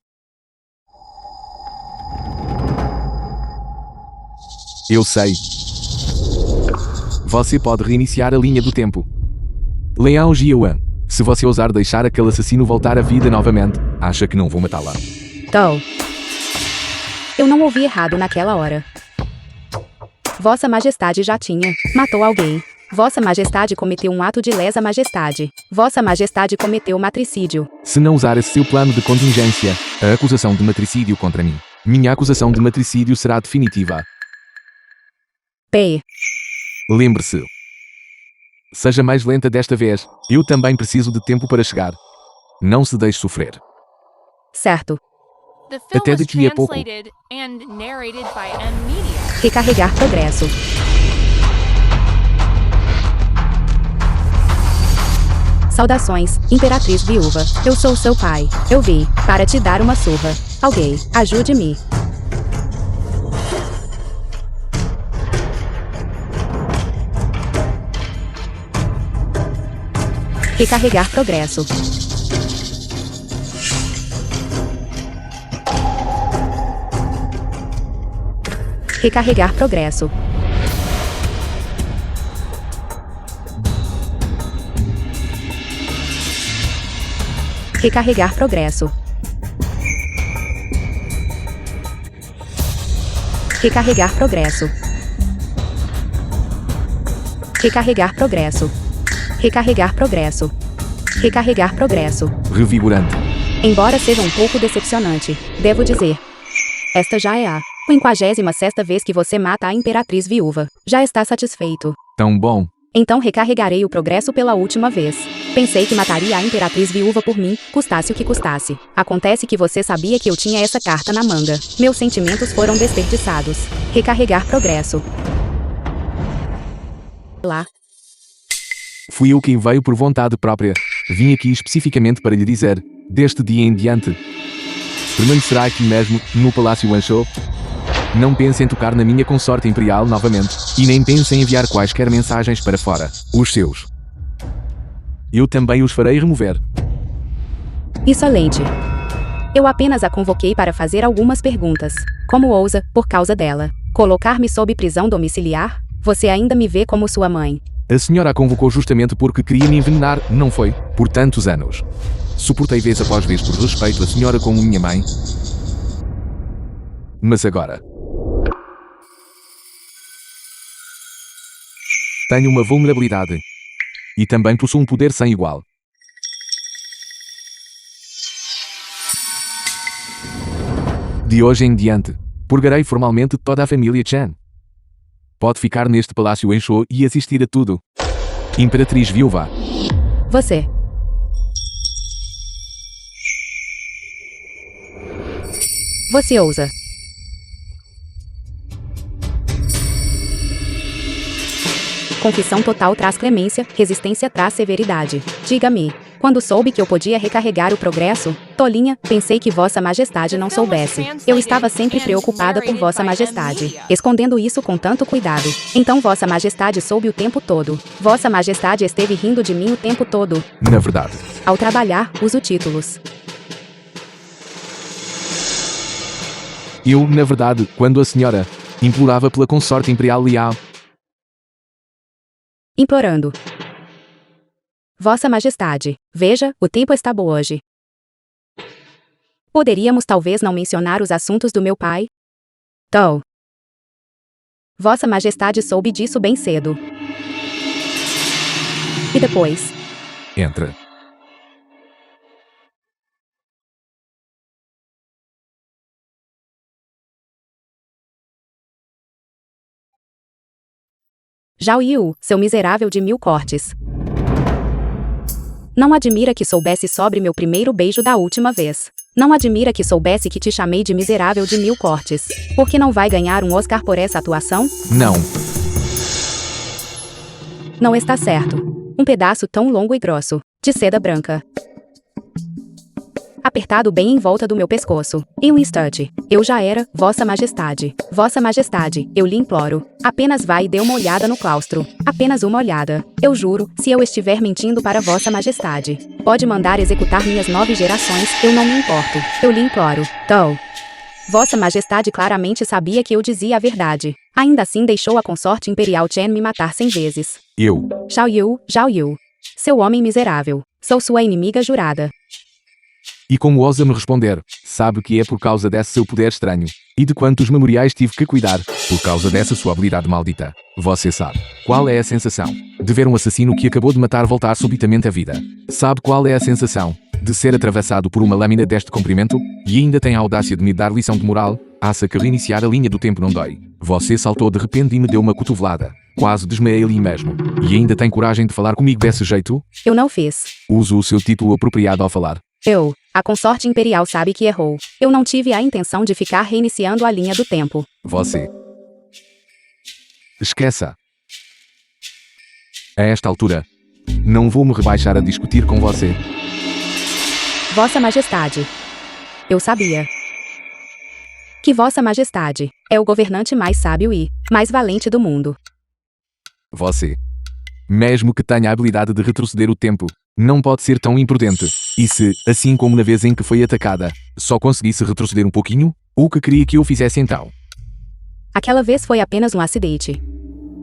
Eu sei. Você pode reiniciar a linha do tempo. Leão Jiuan. Se você ousar deixar aquele assassino voltar à vida novamente, acha que não vou matá-la? Eu não ouvi errado naquela hora. Vossa Majestade já matou alguém. Vossa Majestade cometeu um ato de lesa majestade. Vossa Majestade cometeu matricídio. Se não usar esse seu plano de contingência, a acusação de matricídio contra mim. Minha acusação de matricídio será definitiva. Lembre-se. Seja mais lenta desta vez. Eu também preciso de tempo para chegar. Não se deixe sofrer. Certo. The film Até was daqui a pouco. translated and narrated by M-Media. Recarregar progresso. Saudações, Imperatriz Viúva. Eu sou seu pai. Eu vi, para te dar uma surra. Alguém, ajude-me. Recarregar progresso. Recarregar progresso. Recarregar progresso. Recarregar progresso. Recarregar progresso. Recarregar progresso. Recarregar progresso. Revigorante. Embora seja um pouco decepcionante, devo dizer. Esta já é a 56ª vez que você mata a Imperatriz Viúva. Já está satisfeito? Tão bom. Então recarregarei o progresso pela última vez. Pensei que mataria a Imperatriz Viúva por mim, custasse o que custasse. Acontece que você sabia que eu tinha essa carta na manga. Meus sentimentos foram desperdiçados. Recarregar progresso. Lá. Fui eu quem veio por vontade própria. Vim aqui especificamente para lhe dizer, deste dia em diante, permanecerá aqui mesmo, no Palácio Wanshou. Não pense em tocar na minha consorte imperial novamente, e nem pense em enviar quaisquer mensagens para fora. Os seus. Eu também os farei remover. Excelente. Eu apenas a convoquei para fazer algumas perguntas. Como ousa, por causa dela, colocar-me sob prisão domiciliar? Você ainda me vê como sua mãe. A senhora a convocou justamente porque queria me envenenar, não foi? Por tantos anos. Suportei vez após vez por respeito a senhora como minha mãe. Mas agora... Tenho uma vulnerabilidade. E também possuo um poder sem igual. De hoje em diante, purgarei formalmente toda a família Chan. Pode ficar neste palácio em Shou e assistir a tudo. Imperatriz Viúva. Você. Você ousa. Confissão total traz clemência, resistência traz severidade. Diga-me, quando soube que eu podia recarregar o progresso, tolinha, pensei que Vossa Majestade não soubesse. Eu estava sempre preocupada por Vossa Majestade, escondendo isso com tanto cuidado. Então Vossa Majestade soube o tempo todo. Vossa Majestade esteve rindo de mim o tempo todo. Na verdade, Ao trabalhar, uso títulos. eu, na verdade, quando a senhora implorava pela consorte imperial leal, Implorando. Vossa Majestade, veja, o tempo está bom hoje. Poderíamos talvez não mencionar os assuntos do meu pai? Então. Vossa Majestade soube disso bem cedo. E depois? entra. Zhao Yu, seu miserável de 1000 cortes. Não admira que soubesse sobre meu primeiro beijo da última vez. Não admira que soubesse que te chamei de miserável de 1000 cortes. Por que não vai ganhar um Oscar por essa atuação? Não. Não está certo. Um pedaço tão longo e grosso, de seda branca. Apertado bem em volta do meu pescoço. Em um instante, eu já era, Vossa Majestade. Vossa Majestade, eu lhe imploro. Apenas vá e dê uma olhada no claustro. Apenas uma olhada. Eu juro, se eu estiver mentindo para Vossa Majestade, pode mandar executar minhas 9 gerações, eu não me importo. Eu lhe imploro. Então. Vossa Majestade claramente sabia que eu dizia a verdade. Ainda assim deixou a consorte imperial Chen me matar 100 vezes. Eu. Zhao Yu. Seu homem miserável. Sou sua inimiga jurada. E como ousa me responder, sabe que é por causa desse seu poder estranho, e de quantos memoriais tive que cuidar, por causa dessa sua habilidade maldita. Você sabe qual é a sensação de ver um assassino que acabou de matar voltar subitamente à vida? Sabe qual é a sensação de ser atravessado por uma lâmina deste comprimento? E ainda tem a audácia de me dar lição de moral? Acha que reiniciar a linha do tempo não dói? Você saltou de repente e me deu uma cotovelada. Quase desmaiei ali mesmo. E ainda tem coragem de falar comigo desse jeito? Eu não fiz. Uso o seu título apropriado ao falar. A consorte imperial sabe que errou. Eu não tive a intenção de ficar reiniciando a linha do tempo. Você. Esqueça. A esta altura, não vou me rebaixar a discutir com você. Vossa Majestade. Eu sabia. Que Vossa Majestade é o governante mais sábio e mais valente do mundo. Você. Mesmo que tenha a habilidade de retroceder o tempo, não pode ser tão imprudente. E se, assim como na vez em que foi atacada, só conseguisse retroceder um pouquinho, o que queria que eu fizesse então? Aquela vez foi apenas um acidente.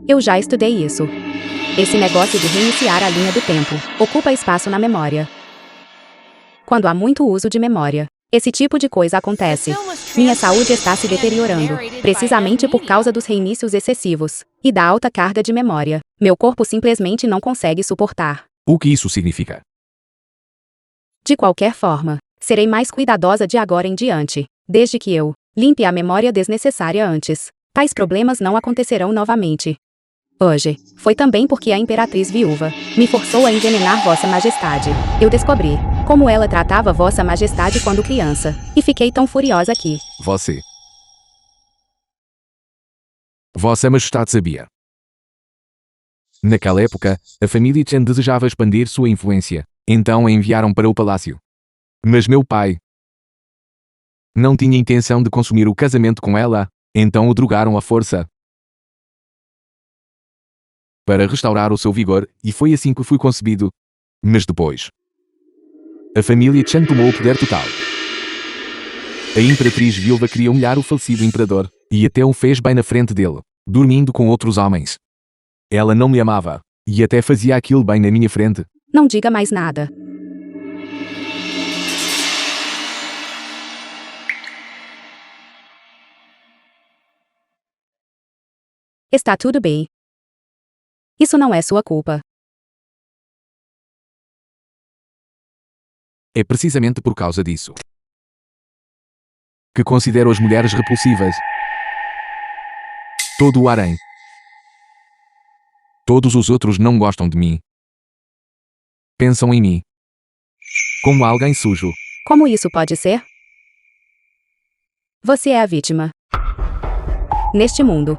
Eu já estudei isso. Esse negócio de reiniciar a linha do tempo ocupa espaço na memória. Quando há muito uso de memória, esse tipo de coisa acontece. Minha saúde está se deteriorando, precisamente por causa dos reinícios excessivos e da alta carga de memória. Meu corpo simplesmente não consegue suportar. O que isso significa? De qualquer forma, serei mais cuidadosa de agora em diante, desde que eu limpe a memória desnecessária antes. Tais problemas não acontecerão novamente. Hoje, foi também porque a Imperatriz Viúva me forçou a envenenar Vossa Majestade. Eu descobri como ela tratava Vossa Majestade quando criança, e fiquei tão furiosa que... Você. Vossa Majestade sabia. Naquela época, a família Chen desejava expandir sua influência, então a enviaram para o palácio. Mas meu pai não tinha intenção de consumir o casamento com ela, então o drogaram à força para restaurar o seu vigor, e foi assim que fui concebido. Mas depois, a família Chen tomou o poder total. A Imperatriz Viúva queria humilhar o falecido imperador, e até o fez bem na frente dele, dormindo com outros homens. Ela não me amava, e até fazia aquilo bem na minha frente. Não diga mais nada. Está tudo bem. Isso não é sua culpa. É precisamente por causa disso que considero as mulheres repulsivas. Todo o harém. Todos os outros não gostam de mim. Pensam em mim como alguém sujo. Como isso pode ser? Você é a vítima. Neste mundo,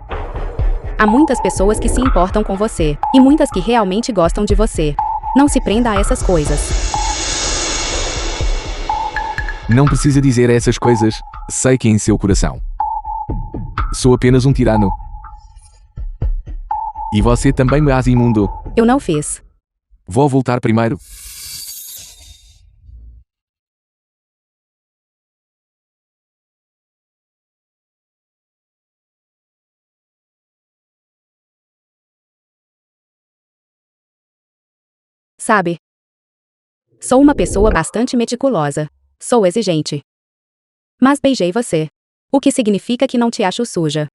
há muitas pessoas que se importam com você, e muitas que realmente gostam de você. Não se prenda a essas coisas. Não precisa dizer essas coisas. Sei que em seu coração sou apenas um tirano. E você também me faz imundo. Eu não fiz. Vou voltar primeiro. Sabe? Sou uma pessoa bastante meticulosa. Sou exigente. Mas beijei você. O que significa que não te acho suja.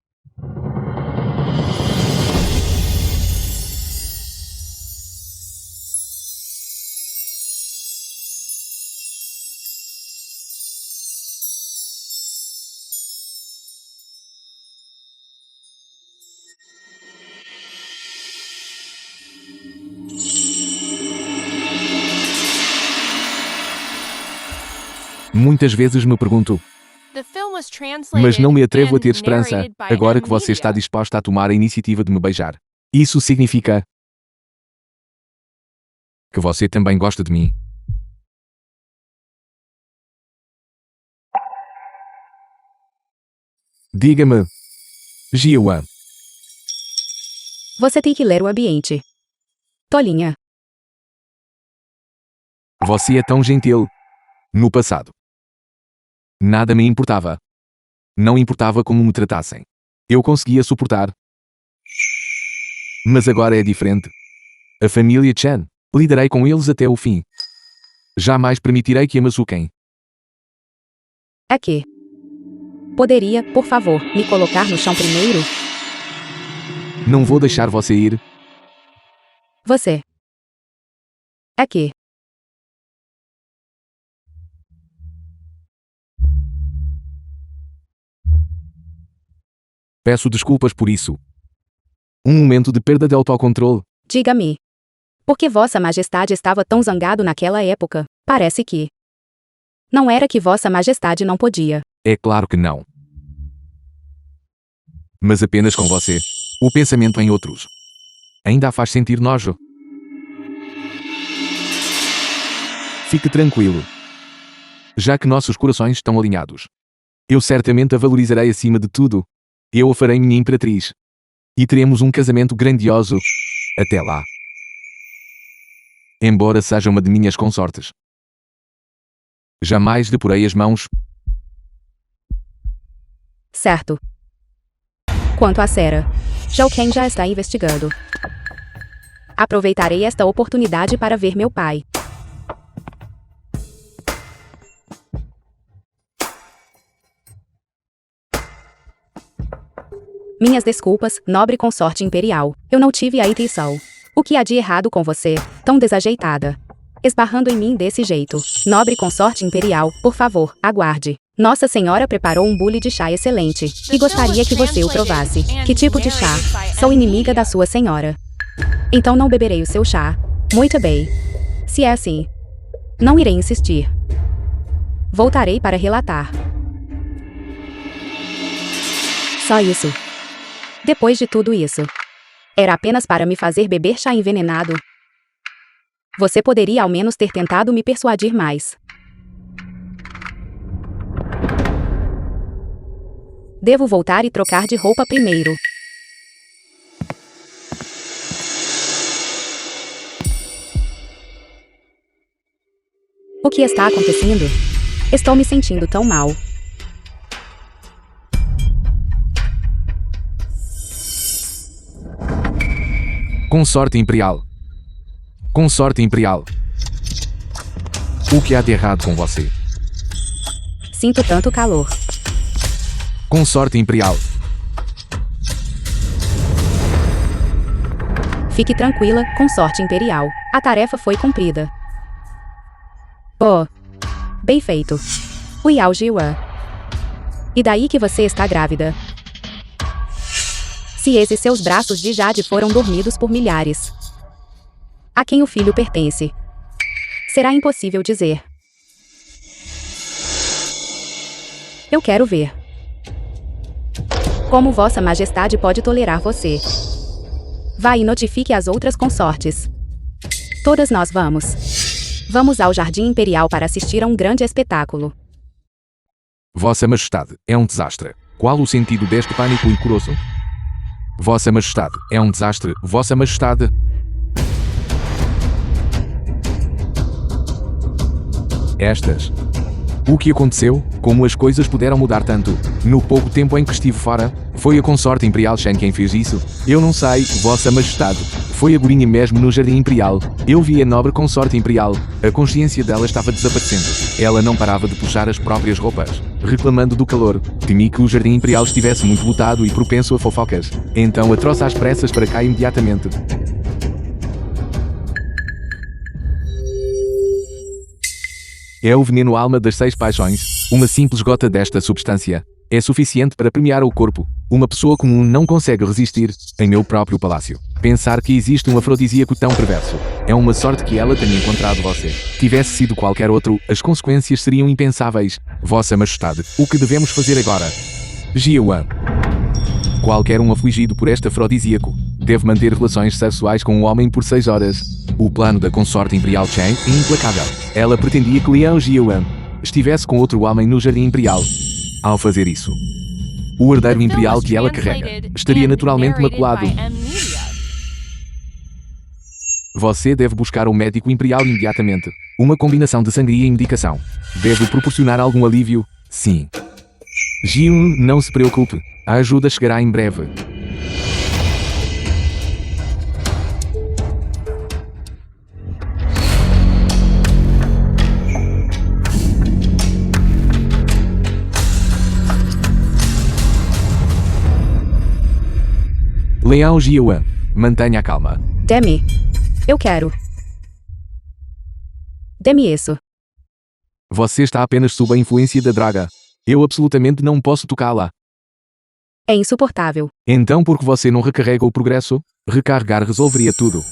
Muitas vezes me pergunto, The film was translated mas não me atrevo a and ter esperança, narrated by agora M. que você está Media. disposta a tomar a iniciativa de me beijar. Isso significa que você também gosta de mim. Diga-me, Jiwa, Você tem que ler o ambiente. Tolinha. você é tão gentil. No passado, nada me importava. Não importava como me tratassem. Eu conseguia suportar. Mas agora é diferente. A família Chan. Lidarei com eles até o fim. Jamais permitirei que a machuquem. Aqui. Poderia, por favor, me colocar no chão primeiro? Não vou deixar você ir. Você. Aqui. Peço desculpas por isso. Um momento de perda de autocontrole. Diga-me. Por que Vossa Majestade estava tão zangado naquela época? Parece que. Não era que Vossa Majestade não podia. É claro que não. Mas apenas com você. O pensamento em outros ainda a faz sentir nojo. Fique tranquilo. Já que nossos corações estão alinhados, eu certamente a valorizarei acima de tudo. Eu a farei minha imperatriz. E teremos um casamento grandioso. Até lá. Embora seja uma de minhas consortes, jamais lhe porei as mãos. Certo. Quanto à Sarah, Zhao Ken já está investigando. Aproveitarei esta oportunidade para ver meu pai. Minhas desculpas, nobre consorte imperial. Eu não tive a intenção. O que há de errado com você, tão desajeitada? Esbarrando em mim desse jeito. Nobre consorte imperial, por favor, aguarde. Nossa Senhora preparou um bule de chá excelente, e gostaria que você o provasse. Que tipo de chá? Sou inimiga da sua senhora. Então não beberei o seu chá. Muito bem. Se é assim, não irei insistir. Voltarei para relatar. Só isso. Depois de tudo isso, era apenas para me fazer beber chá envenenado? Você poderia ao menos ter tentado me persuadir mais. Devo voltar e trocar de roupa primeiro. O que está acontecendo? Estou me sentindo tão mal. Consorte imperial. Consorte imperial. O que há de errado com você? Sinto tanto calor. Consorte imperial. Fique tranquila, consorte imperial. A tarefa foi cumprida. Oh. Bem feito. Uyao Jiwan. E daí que você está grávida? Se esses seus braços de jade foram dormidos por milhares. A quem o filho pertence? Será impossível dizer. Eu quero ver. Como Vossa Majestade pode tolerar você? Vá e notifique as outras consortes. Todas nós vamos. Vamos ao Jardim Imperial para assistir a um grande espetáculo. Vossa Majestade, é um desastre. Qual o sentido deste pânico incoroso? Vossa Majestade, é um desastre, Vossa Majestade. Estas. O que aconteceu? Como as coisas puderam mudar tanto? No pouco tempo em que estive fora, foi a consorte Imperial Shen quem fez isso? Eu não sei, Vossa Majestade. Foi a Gorinha mesmo no Jardim Imperial. Eu vi a nobre consorte Imperial. A consciência dela estava desaparecendo. Ela não parava de puxar as próprias roupas, reclamando do calor. Temi que o Jardim Imperial estivesse muito lotado e propenso a fofocas. Então a trouxe às pressas para cá imediatamente. É o veneno alma das 6 paixões. Uma simples gota desta substância é suficiente para premiar o corpo. Uma pessoa comum não consegue resistir, em meu próprio palácio. Pensar que existe um afrodisíaco tão perverso. É uma sorte que ela tenha encontrado você. Tivesse sido qualquer outro, as consequências seriam impensáveis. Vossa Majestade, o que devemos fazer agora? Jiwan. Qualquer um afligido por este afrodisíaco deve manter relações sexuais com um homem por 6 horas. O plano da consorte Imperial Chen é implacável. Ela pretendia que Liao Jiwan estivesse com outro homem no Jardim Imperial. Ao fazer isso, o herdeiro imperial que ela carrega estaria naturalmente maculado. Você deve buscar um médico imperial imediatamente. Uma combinação de sangria e medicação. Deve proporcionar algum alívio? Sim. Jiun, não se preocupe. A ajuda chegará em breve. Liao Jiwan, mantenha a calma. Dê-me. Eu quero. Dê-me isso. Você está apenas sob a influência da draga. Eu absolutamente não posso tocá-la. É insuportável. Então por que você não recarrega o progresso? Recarregar resolveria tudo.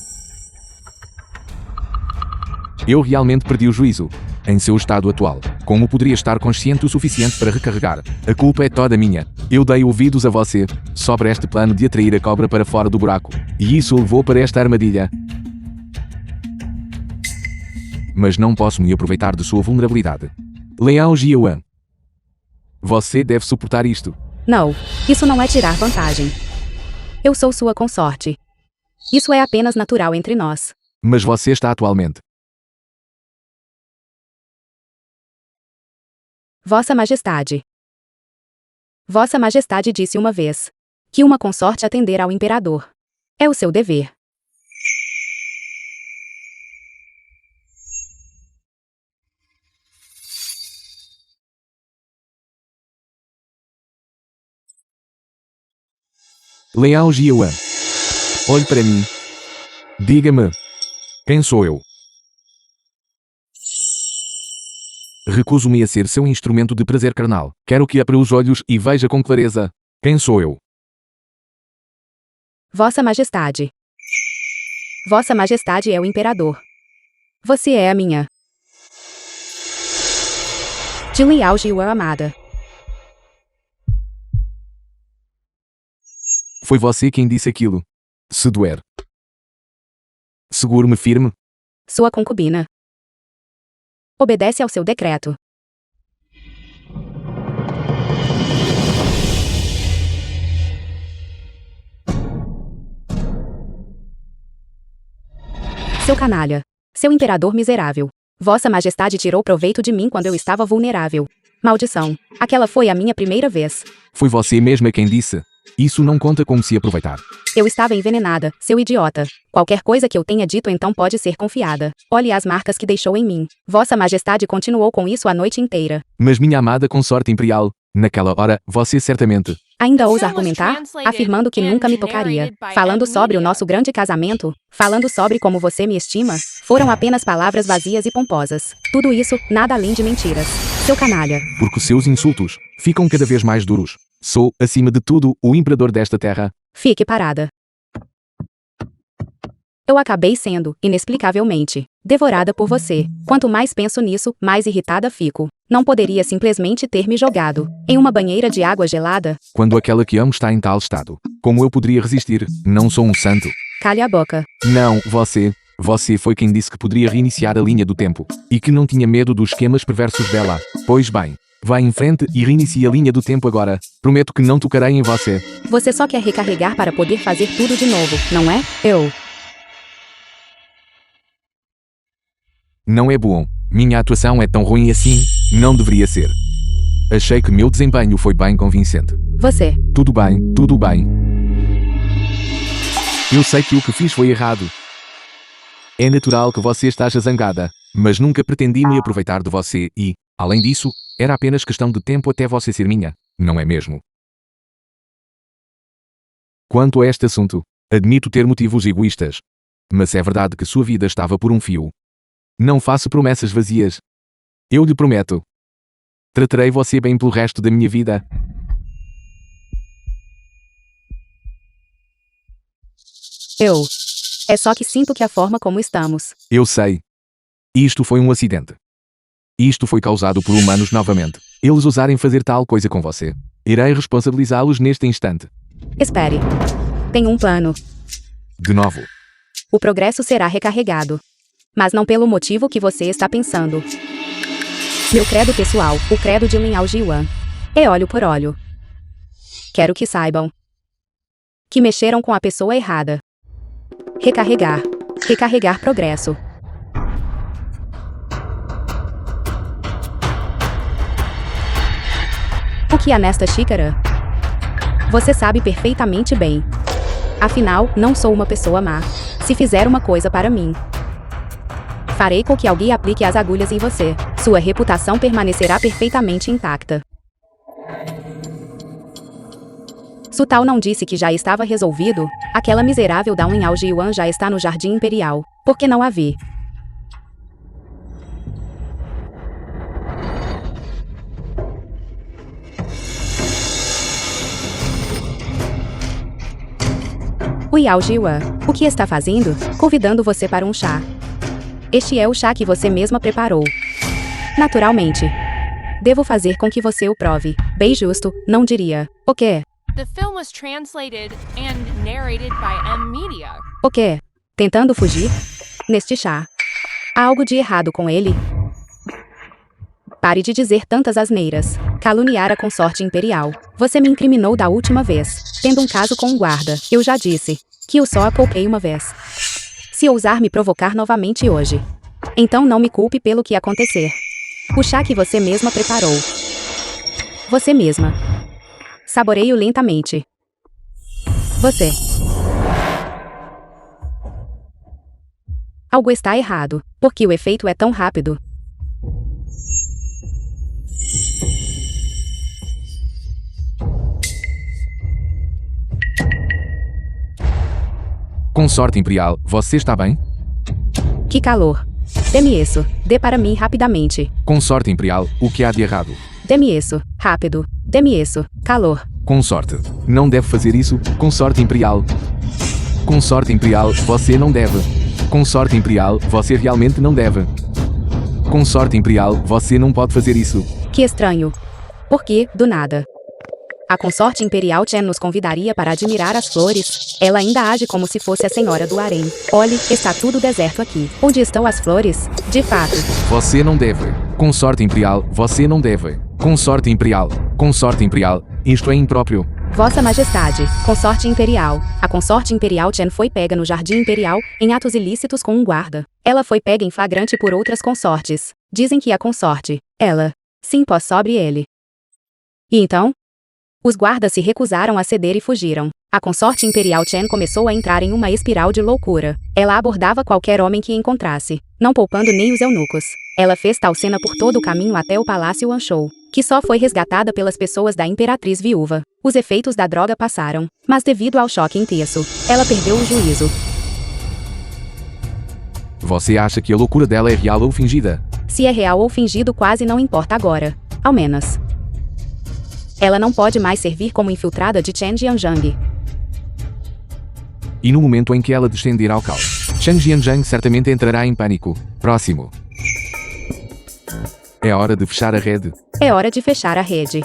Eu realmente perdi o juízo. Em seu estado atual, como poderia estar consciente o suficiente para recarregar? A culpa é toda minha. Eu dei ouvidos a você, sobre este plano de atrair a cobra para fora do buraco. E isso o levou para esta armadilha. Mas não posso me aproveitar de sua vulnerabilidade. Liao Jiwan. Você deve suportar isto. Não, isso não é tirar vantagem. Eu sou sua consorte. Isso é apenas natural entre nós. Mas você está atualmente. Vossa Majestade. Vossa Majestade disse uma vez que uma consorte atender ao imperador. É o seu dever. Liao Jiwan. Olhe para mim. Diga-me. Quem sou eu? Recuso-me a ser seu instrumento de prazer carnal. Quero que abra os olhos e veja com clareza. Quem sou eu? Vossa Majestade. Vossa Majestade é o imperador. Você é a minha. De Liao Jiwan amada. Foi você quem disse aquilo. Se doer. Seguro-me firme. Sua concubina. Obedece ao seu decreto. Seu canalha. Seu imperador miserável. Vossa Majestade tirou proveito de mim quando eu estava vulnerável. Maldição. Aquela foi a minha primeira vez. Foi você mesma quem disse. Isso não conta como se aproveitar. Eu estava envenenada, seu idiota. Qualquer coisa que eu tenha dito então pode ser confiada. Olhe as marcas que deixou em mim. Vossa Majestade continuou com isso a noite inteira. Mas minha amada consorte imperial, Naquela hora, você certamente. Ainda ousa argumentar, afirmando que nunca me tocaria, falando sobre o nosso grande casamento, falando sobre como você me estima, foram apenas palavras vazias e pomposas. Tudo isso, nada além de mentiras. Seu canalha. Porque seus insultos ficam cada vez mais duros. Sou, acima de tudo, o imperador desta terra. Fique parada. Eu acabei sendo, inexplicavelmente, devorada por você. Quanto mais penso nisso, mais irritada fico. Não poderia simplesmente ter me jogado em uma banheira de água gelada? Quando aquela que amo está em tal estado, como eu poderia resistir? Não sou um santo. Calhe a boca. Não, você. Você foi quem disse que poderia reiniciar a linha do tempo. E que não tinha medo dos esquemas perversos dela. Pois bem, vá em frente e reinicie a linha do tempo agora. Prometo que não tocarei em você. Você só quer recarregar para poder fazer tudo de novo, não é? Não é bom. Minha atuação é tão ruim assim. Não deveria ser. Achei que meu desempenho foi bem convincente. Você. Tudo bem, tudo bem. Eu sei que o que fiz foi errado. É natural que você esteja zangada, mas nunca pretendi me aproveitar de você e, além disso, era apenas questão de tempo até você ser minha, não é mesmo? Quanto a este assunto, admito ter motivos egoístas. Mas é verdade que sua vida estava por um fio. Não faço promessas vazias. Eu lhe prometo. Tratarei você bem pelo resto da minha vida. É só que sinto que a forma como estamos. Eu sei. Isto foi um acidente. Isto foi causado por humanos novamente. Eles ousarem fazer tal coisa com você. Irei responsabilizá-los neste instante. Espere. Tenho um plano. De novo. O progresso será recarregado. Mas não pelo motivo que você está pensando. Meu credo pessoal, o credo de Lin Aojiwan. É olho por olho. Quero que saibam que mexeram com a pessoa errada. Recarregar. Recarregar progresso. O que há nesta xícara? Você sabe perfeitamente bem. Afinal, não sou uma pessoa má. Se fizer uma coisa para mim, farei com que alguém aplique as agulhas em você. Sua reputação permanecerá perfeitamente intacta. Sutal não disse que já estava resolvido? Aquela miserável da Lin Aojiwan já está no Jardim Imperial. Por que não a vi? O Yao Jiwan, o que está fazendo? Convidando você para um chá. Este é o chá que você mesma preparou. Naturalmente. Devo fazer com que você o prove. Bem justo, não diria. O quê? The film was translated and narrated by Media. O quê? Tentando fugir? Neste chá. Há algo de errado com ele? Pare de dizer tantas asneiras. Caluniar a consorte imperial. Você me incriminou da última vez, tendo um caso com um guarda. Eu já disse que eu só a poupei uma vez. Se ousar me provocar novamente hoje, então não me culpe pelo que acontecer. O chá que você mesma preparou. Você mesma. Saboreie-o lentamente. Você. Algo está errado, porque o efeito é tão rápido. Consorte Imperial, você está bem? Que calor. Dê-me isso. Dê para mim rapidamente. Consorte Imperial, o que há de errado? Dê-me isso. Rápido. Dê-me isso. Calor. Consorte. Não deve fazer isso, Consorte Imperial. Consorte Imperial, você não deve. Consorte Imperial, você realmente não deve. Consorte Imperial, você não pode fazer isso. Que estranho. Por que, do nada? A consorte imperial Chen nos convidaria para admirar as flores. Ela ainda age como se fosse a senhora do harém. Olhe, está tudo deserto aqui. Onde estão as flores? De fato. Você não deve. Consorte Imperial, você não deve. Consorte Imperial. Consorte Imperial, isto é impróprio. Vossa Majestade, consorte imperial. A consorte imperial Chen foi pega no Jardim Imperial, em atos ilícitos com um guarda. Ela foi pega em flagrante por outras consortes. Dizem que a consorte, ela, se impôs sobre ele. E então? Os guardas se recusaram a ceder e fugiram. A consorte imperial Chen começou a entrar em uma espiral de loucura. Ela abordava qualquer homem que encontrasse, não poupando nem os eunucos. Ela fez tal cena por todo o caminho até o Palácio Wanshou. que só foi resgatada pelas pessoas da Imperatriz Viúva. Os efeitos da droga passaram, mas devido ao choque intenso, ela perdeu o juízo. Você acha que a loucura dela é real ou fingida? Se é real ou fingido quase não importa agora. Ao menos. Ela não pode mais servir como infiltrada de Chen Jianzhang. E no momento em que ela descender ao caos, Chen Jianzhang certamente entrará em pânico. Próximo. É hora de fechar a rede. É hora de fechar a rede.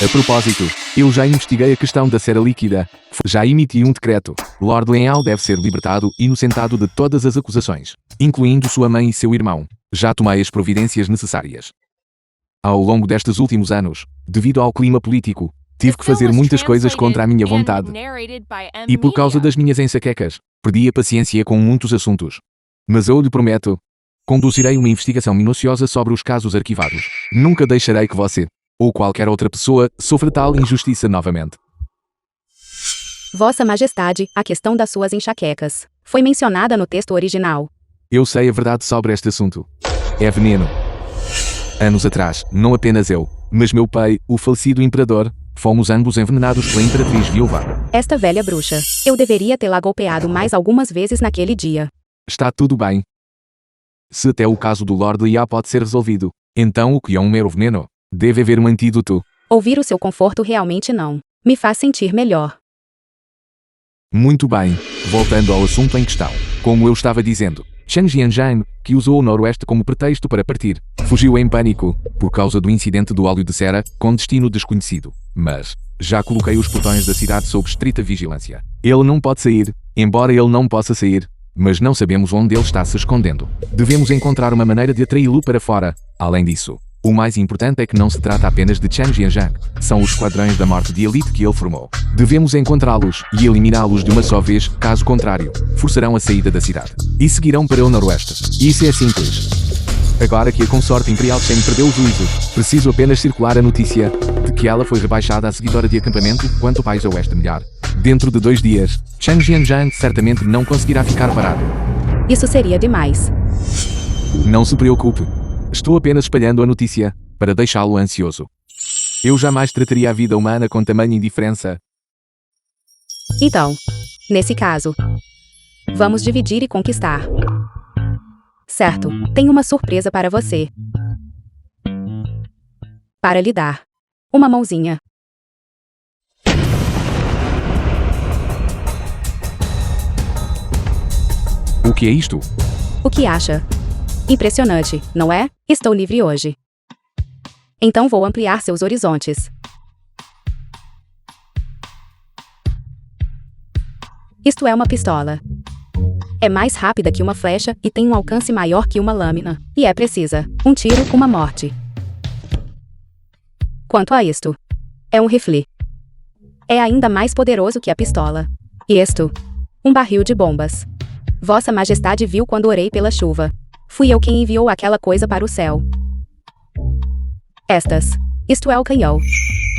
A propósito, eu já investiguei a questão da cera líquida. Já emiti um decreto. Lord Liao deve ser libertado e inocentado de todas as acusações, incluindo sua mãe e seu irmão. Já tomei as providências necessárias. Ao longo destes últimos anos, devido ao clima político, tive que fazer muitas coisas contra a minha vontade. E por causa das minhas enxaquecas, perdi a paciência com muitos assuntos. Mas eu lhe prometo, conduzirei uma investigação minuciosa sobre os casos arquivados. Nunca deixarei que você, ou qualquer outra pessoa, sofra tal injustiça novamente. Vossa Majestade, a questão das suas enxaquecas foi mencionada no texto original. Eu sei a verdade sobre este assunto. É veneno. Anos atrás, não apenas eu, mas meu pai, o falecido imperador, fomos ambos envenenados pela Imperatriz Viúva. Esta velha bruxa. Eu deveria tê-la golpeado mais algumas vezes naquele dia. Está tudo bem. Se até o caso do Lord Liao pode ser resolvido, então o que é um mero veneno? Deve haver um antídoto. Ouvir o seu conforto realmente não me faz sentir melhor. Muito bem, voltando ao assunto em questão. Como eu estava dizendo, Chen Jianzhang, que usou o Noroeste como pretexto para partir, fugiu em pânico, por causa do incidente do óleo de cera, com destino desconhecido. Mas, já coloquei os portões da cidade sob estrita vigilância. Ele não pode sair, embora ele não possa sair, mas não sabemos onde ele está se escondendo. Devemos encontrar uma maneira de atraí-lo para fora. Além disso, o mais importante é que não se trata apenas de Chen Jianzhang, são os esquadrões da morte de elite que ele formou. Devemos encontrá-los e eliminá-los de uma só vez, caso contrário, forçarão a saída da cidade e seguirão para o noroeste. Isso é simples. Agora que a consorte imperial Chen perdeu o juízo, preciso apenas circular a notícia de que ela foi rebaixada a seguidora de acampamento quanto mais a oeste melhor. Dentro de 2 dias, Chen Jianzhang certamente não conseguirá ficar parado. Isso seria demais. Não se preocupe. Estou apenas espalhando a notícia, para deixá-lo ansioso. Eu jamais trataria a vida humana com tamanha indiferença. Então, nesse caso, vamos dividir e conquistar. Certo, tenho uma surpresa para você. Para lhe dar. Uma mãozinha. O que é isto? O que acha? Impressionante, não é? Estou livre hoje. Então vou ampliar seus horizontes. Isto é uma pistola. É mais rápida que uma flecha e tem um alcance maior que uma lâmina. E é precisa. Um tiro, uma morte. Quanto a isto, é um rifle. É ainda mais poderoso que a pistola. E isto? Um barril de bombas. Vossa Majestade viu quando orei pela chuva. Fui eu quem enviou aquela coisa para o céu. Isto é o canhão.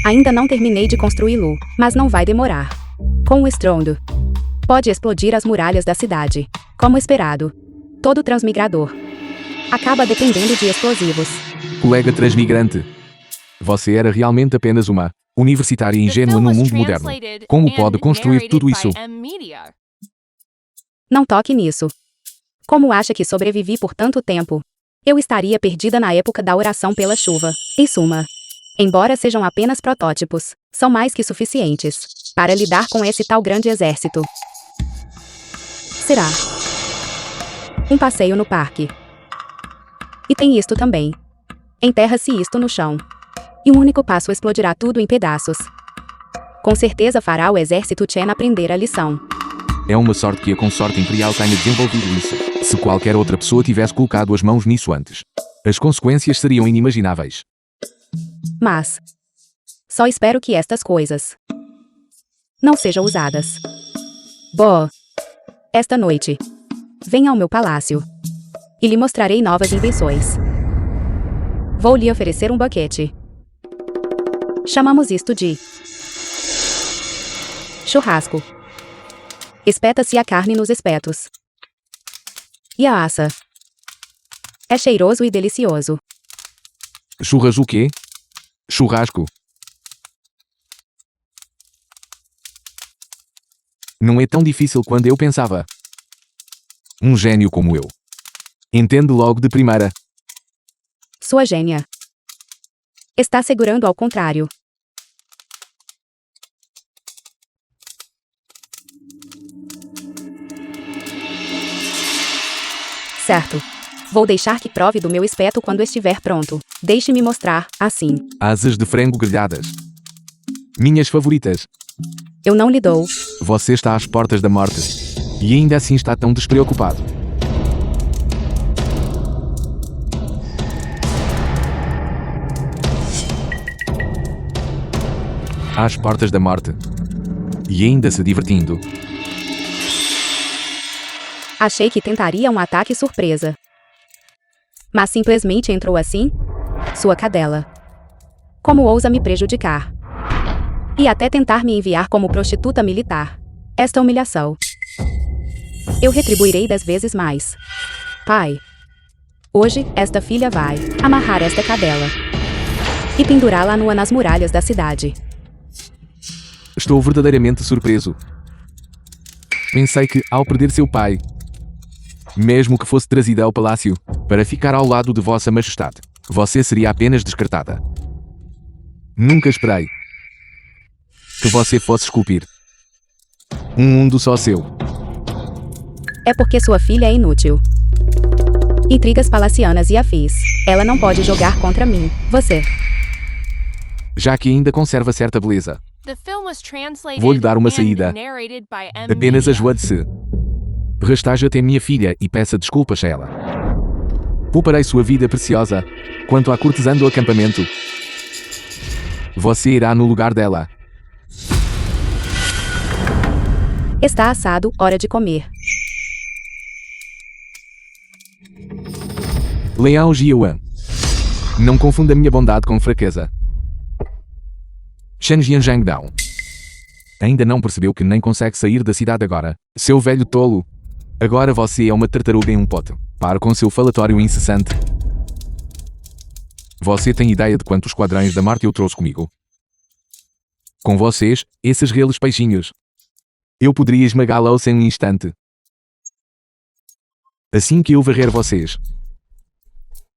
Ainda não terminei de construí-lo, mas não vai demorar. Com um estrondo, pode explodir as muralhas da cidade. Como esperado. Todo transmigrador acaba dependendo de explosivos. Colega transmigrante. Você era realmente apenas uma universitária ingênua no mundo moderno. Como pode construir tudo isso? Não toque nisso. Como acha que sobrevivi por tanto tempo? Eu estaria perdida na época da oração pela chuva. Em suma, embora sejam apenas protótipos, são mais que suficientes para lidar com esse tal grande exército. Será um passeio no parque. E tem isto também. Enterra-se isto no chão. E um único passo explodirá tudo em pedaços. Com certeza fará o exército Chen aprender a lição. É uma sorte que a consorte imperial tenha desenvolvido isso. Se qualquer outra pessoa tivesse colocado as mãos nisso antes, as consequências seriam inimagináveis. Mas só espero que estas coisas não sejam usadas. Boa. Esta noite, venha ao meu palácio e lhe mostrarei novas invenções. Vou lhe oferecer um banquete. Chamamos isto de churrasco. Espeta-se a carne nos espetos. E a assa. É cheiroso e delicioso. Churras o quê? Churrasco. Não é tão difícil quando eu pensava. Um gênio como eu. Entende logo de primeira. Sua gênia. Está segurando ao contrário. Certo. Vou deixar que prove do meu espeto quando estiver pronto. Deixe-me mostrar, assim. Asas de frango grelhadas. Minhas favoritas. Eu não lhe dou. Você está às portas da morte. E ainda assim está tão despreocupado. Às portas da morte. E ainda se divertindo. Achei que tentaria um ataque surpresa. Mas simplesmente entrou assim? Sua cadela. Como ousa me prejudicar? E até tentar me enviar como prostituta militar. Esta humilhação. Eu retribuirei 10 vezes mais. Pai. Hoje, esta filha vai amarrar esta cadela e pendurá-la nua nas muralhas da cidade. Estou verdadeiramente surpreso. Pensei que, ao perder seu pai, mesmo que fosse trazida ao palácio, para ficar ao lado de Vossa Majestade, você seria apenas descartada. Nunca esperei que você fosse esculpir um mundo só seu. É porque sua filha é inútil. Intrigas palacianas e afins. Ela não pode jogar contra mim. Você. Já que ainda conserva certa beleza. The film was translated Vou lhe dar uma and saída. narrated by M. Apenas Media. ajoelhe-se. Rasteje até minha filha e peça desculpas a ela. Pouparei sua vida preciosa. Quanto à cortesã do acampamento, você irá no lugar dela. Está assado, hora de comer. Leão Jiuan. Não confunda minha bondade com fraqueza. Shen Jianzhangdao. Ainda não percebeu que nem consegue sair da cidade agora. Seu velho tolo. Agora você é uma tartaruga em um pote. Pare com seu falatório incessante. Você tem ideia de quantos quadrões da Marte eu trouxe comigo? Com vocês, esses reles peixinhos. Eu poderia esmagá-los em um instante. Assim que eu varrer vocês,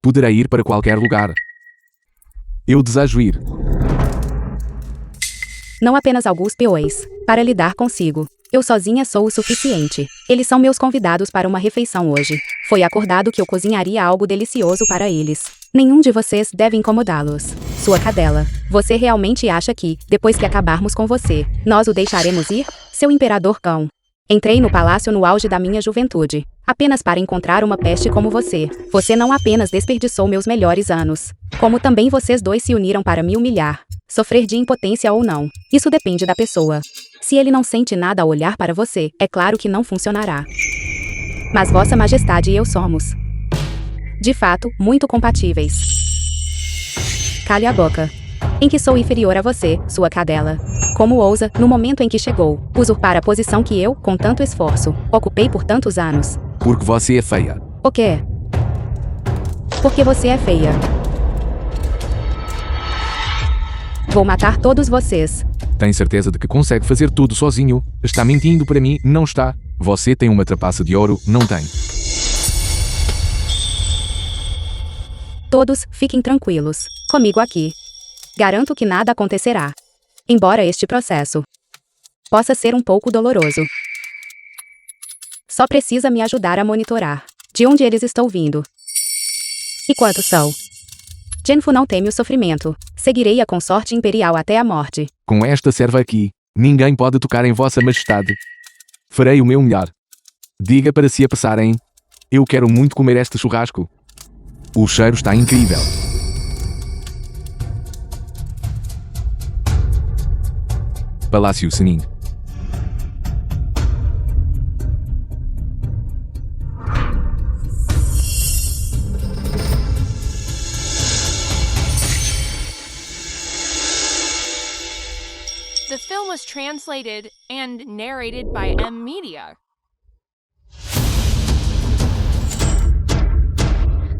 poderei ir para qualquer lugar. Eu desejo ir. Não apenas alguns peões. Para lidar consigo. Eu sozinha sou o suficiente. Eles são meus convidados para uma refeição hoje. Foi acordado que eu cozinharia algo delicioso para eles. Nenhum de vocês deve incomodá-los. Sua cadela. Você realmente acha que, depois que acabarmos com você, nós o deixaremos ir? Seu imperador cão. Entrei no palácio no auge da minha juventude, apenas para encontrar uma peste como você. Você não apenas desperdiçou meus melhores anos, como também vocês dois se uniram para me humilhar. Sofrer de impotência ou não, isso depende da pessoa. Se ele não sente nada ao olhar para você, é claro que não funcionará. Mas Vossa Majestade e eu somos, de fato, muito compatíveis. Cale a boca. Em que sou inferior a você, sua cadela. Como ousa, no momento em que chegou, usurpar a posição que eu, com tanto esforço, ocupei por tantos anos? Porque você é feia. O quê? Porque você é feia. Vou matar todos vocês. Tem certeza de que consegue fazer tudo sozinho? Está mentindo para mim, não está? Você tem uma trapaça de ouro, não tem? Todos, fiquem tranquilos. Comigo aqui. Garanto que nada acontecerá. Embora este processo possa ser um pouco doloroso. Só precisa me ajudar a monitorar de onde eles estão vindo. E quantos são? Genfu não teme o sofrimento. Seguirei a consorte imperial até a morte. Com esta serva aqui, ninguém pode tocar em Vossa Majestade. Farei o meu melhor. Diga para se apressarem. Eu quero muito comer este churrasco. O cheiro está incrível. Palácio Senin. The film was translated and narrated by M. Media.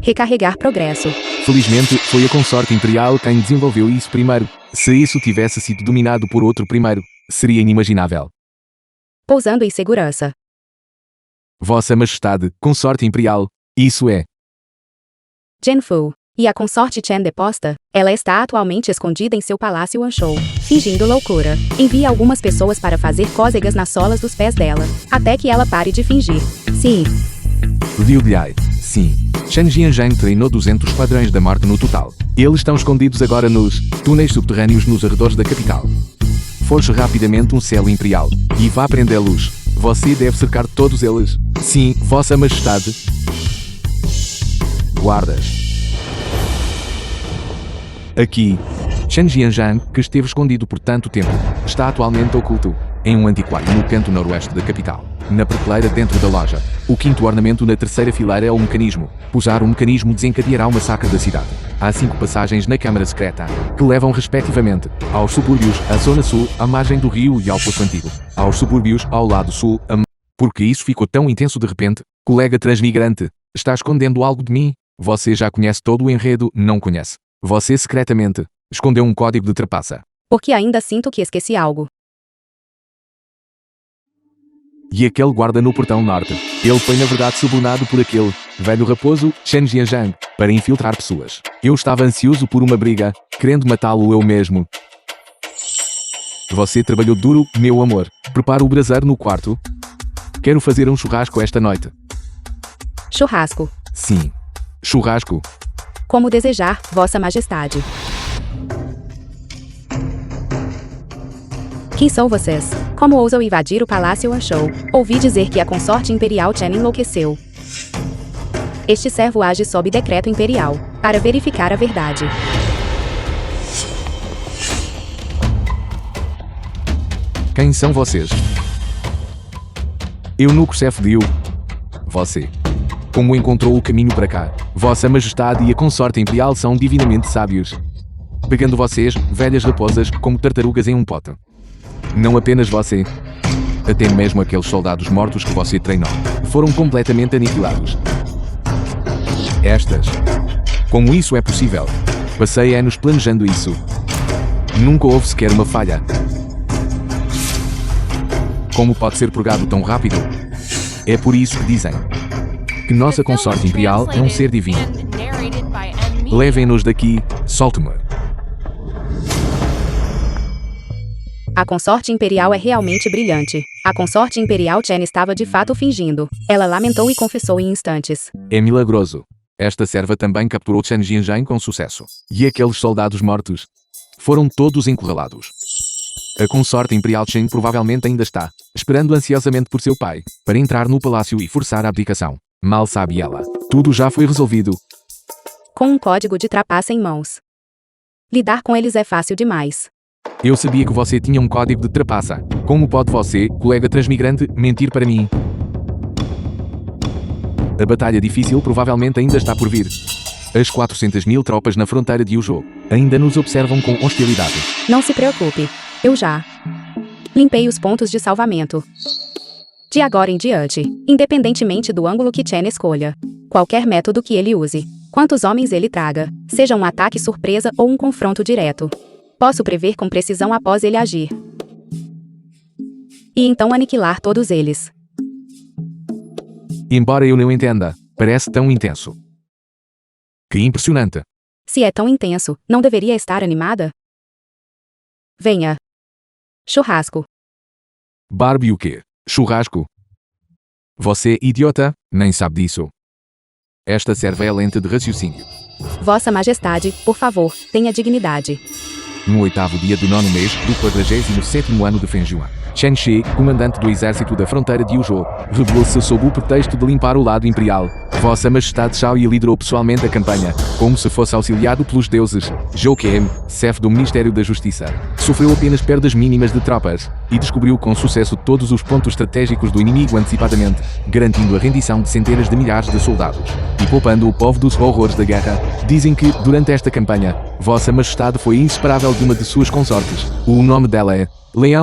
Recarregar progresso. Felizmente, foi a consorte imperial quem desenvolveu isso primeiro. Se isso tivesse sido dominado por outro primeiro, seria inimaginável. Pousando em segurança. Vossa Majestade, consorte imperial, isso é. Genfu. E a consorte Chen deposta? Ela está atualmente escondida em seu palácio Anshou, fingindo loucura. Envia algumas pessoas para fazer cócegas nas solas dos pés dela, até que ela pare de fingir. Sim. Liu Liai, sim. Chen Jianzhang treinou 200 esquadrões da morte no total. Eles estão escondidos agora nos túneis subterrâneos nos arredores da capital. Forje rapidamente um selo imperial e vá prendê-los. Você deve cercar todos eles. Sim, Vossa Majestade. Guardas. Aqui, Chen Jianzhang, que esteve escondido por tanto tempo, está atualmente oculto em um antiquário no canto noroeste da capital, na prateleira dentro da loja. O quinto ornamento na terceira fileira é o mecanismo. Pusar o mecanismo desencadeará o massacre da cidade. Há 5 passagens na câmara secreta, que levam respectivamente aos subúrbios, à zona sul, à margem do rio e ao poço antigo. Aos subúrbios, ao lado sul, Porque isso ficou tão intenso de repente? Colega transmigrante, está escondendo algo de mim? Você já conhece todo o enredo, não conhece? Você secretamente escondeu um código de trapaça. Porque ainda sinto que esqueci algo. E aquele guarda no portão norte, ele foi na verdade subornado por aquele velho raposo, Chen Jianzhang, para infiltrar pessoas. Eu estava ansioso por uma briga, querendo matá-lo eu mesmo. Você trabalhou duro, meu amor. Prepara o braseiro no quarto. Quero fazer um churrasco esta noite. Churrasco. Sim. Churrasco. Como desejar, Vossa Majestade. Quem são vocês? Como ousam invadir o Palácio Anshou? Ouvi dizer que a consorte imperial Chen enlouqueceu. Este servo age sob decreto imperial, para verificar a verdade. Quem são vocês? Eunuco chefe Liu. Você. Como encontrou o caminho para cá? Vossa Majestade e a consorte imperial são divinamente sábios. Pegando vocês, velhas raposas, como tartarugas em um pote. Não apenas você. Até mesmo aqueles soldados mortos que você treinou foram completamente aniquilados. Estas. Como isso é possível? Passei anos planejando isso. Nunca houve sequer uma falha. Como pode ser purgado tão rápido? É por isso que dizem que nossa consorte imperial é um ser divino. Levem-nos daqui, solte-me. A consorte imperial é realmente brilhante. A consorte imperial Chen estava de fato fingindo. Ela lamentou e confessou em instantes. É milagroso. Esta serva também capturou Chen Jianzhang com sucesso. E aqueles soldados mortos foram todos encurralados. A consorte imperial Chen provavelmente ainda está esperando ansiosamente por seu pai para entrar no palácio e forçar a abdicação. Mal sabe ela. Tudo já foi resolvido. Com um código de trapaça em mãos. Lidar com eles é fácil demais. Eu sabia que você tinha um código de trapaça. Como pode você, colega transmigrante, mentir para mim? A batalha difícil provavelmente ainda está por vir. As 400.000 tropas na fronteira de Yuzhou ainda nos observam com hostilidade. Não se preocupe. Eu já limpei os pontos de salvamento. De agora em diante, independentemente do ângulo que Chen escolha, qualquer método que ele use, quantos homens ele traga, seja um ataque surpresa ou um confronto direto, posso prever com precisão após ele agir. E então aniquilar todos eles. Embora eu não entenda, parece tão intenso. Que impressionante. Se é tão intenso, não deveria estar animada? Venha. Churrasco. Barbie o quê? Churrasco? Você, idiota, nem sabe disso. Esta serva é lenta de raciocínio. Vossa Majestade, por favor, tenha dignidade. No 8º dia do 9º mês do 47º ano de Fengjuan, Chen Shi, comandante do exército da fronteira de Yuzhou, rebelou-se sob o pretexto de limpar o lado imperial. Vossa Majestade Shao Yi liderou pessoalmente a campanha, como se fosse auxiliado pelos deuses. Zhou Kem, chefe do Ministério da Justiça, sofreu apenas perdas mínimas de tropas e descobriu com sucesso todos os pontos estratégicos do inimigo antecipadamente, garantindo a rendição de centenas de milhares de soldados e poupando o povo dos horrores da guerra. Dizem que, durante esta campanha, Vossa Majestade foi inseparável de uma de suas consortes. O nome dela é Leão.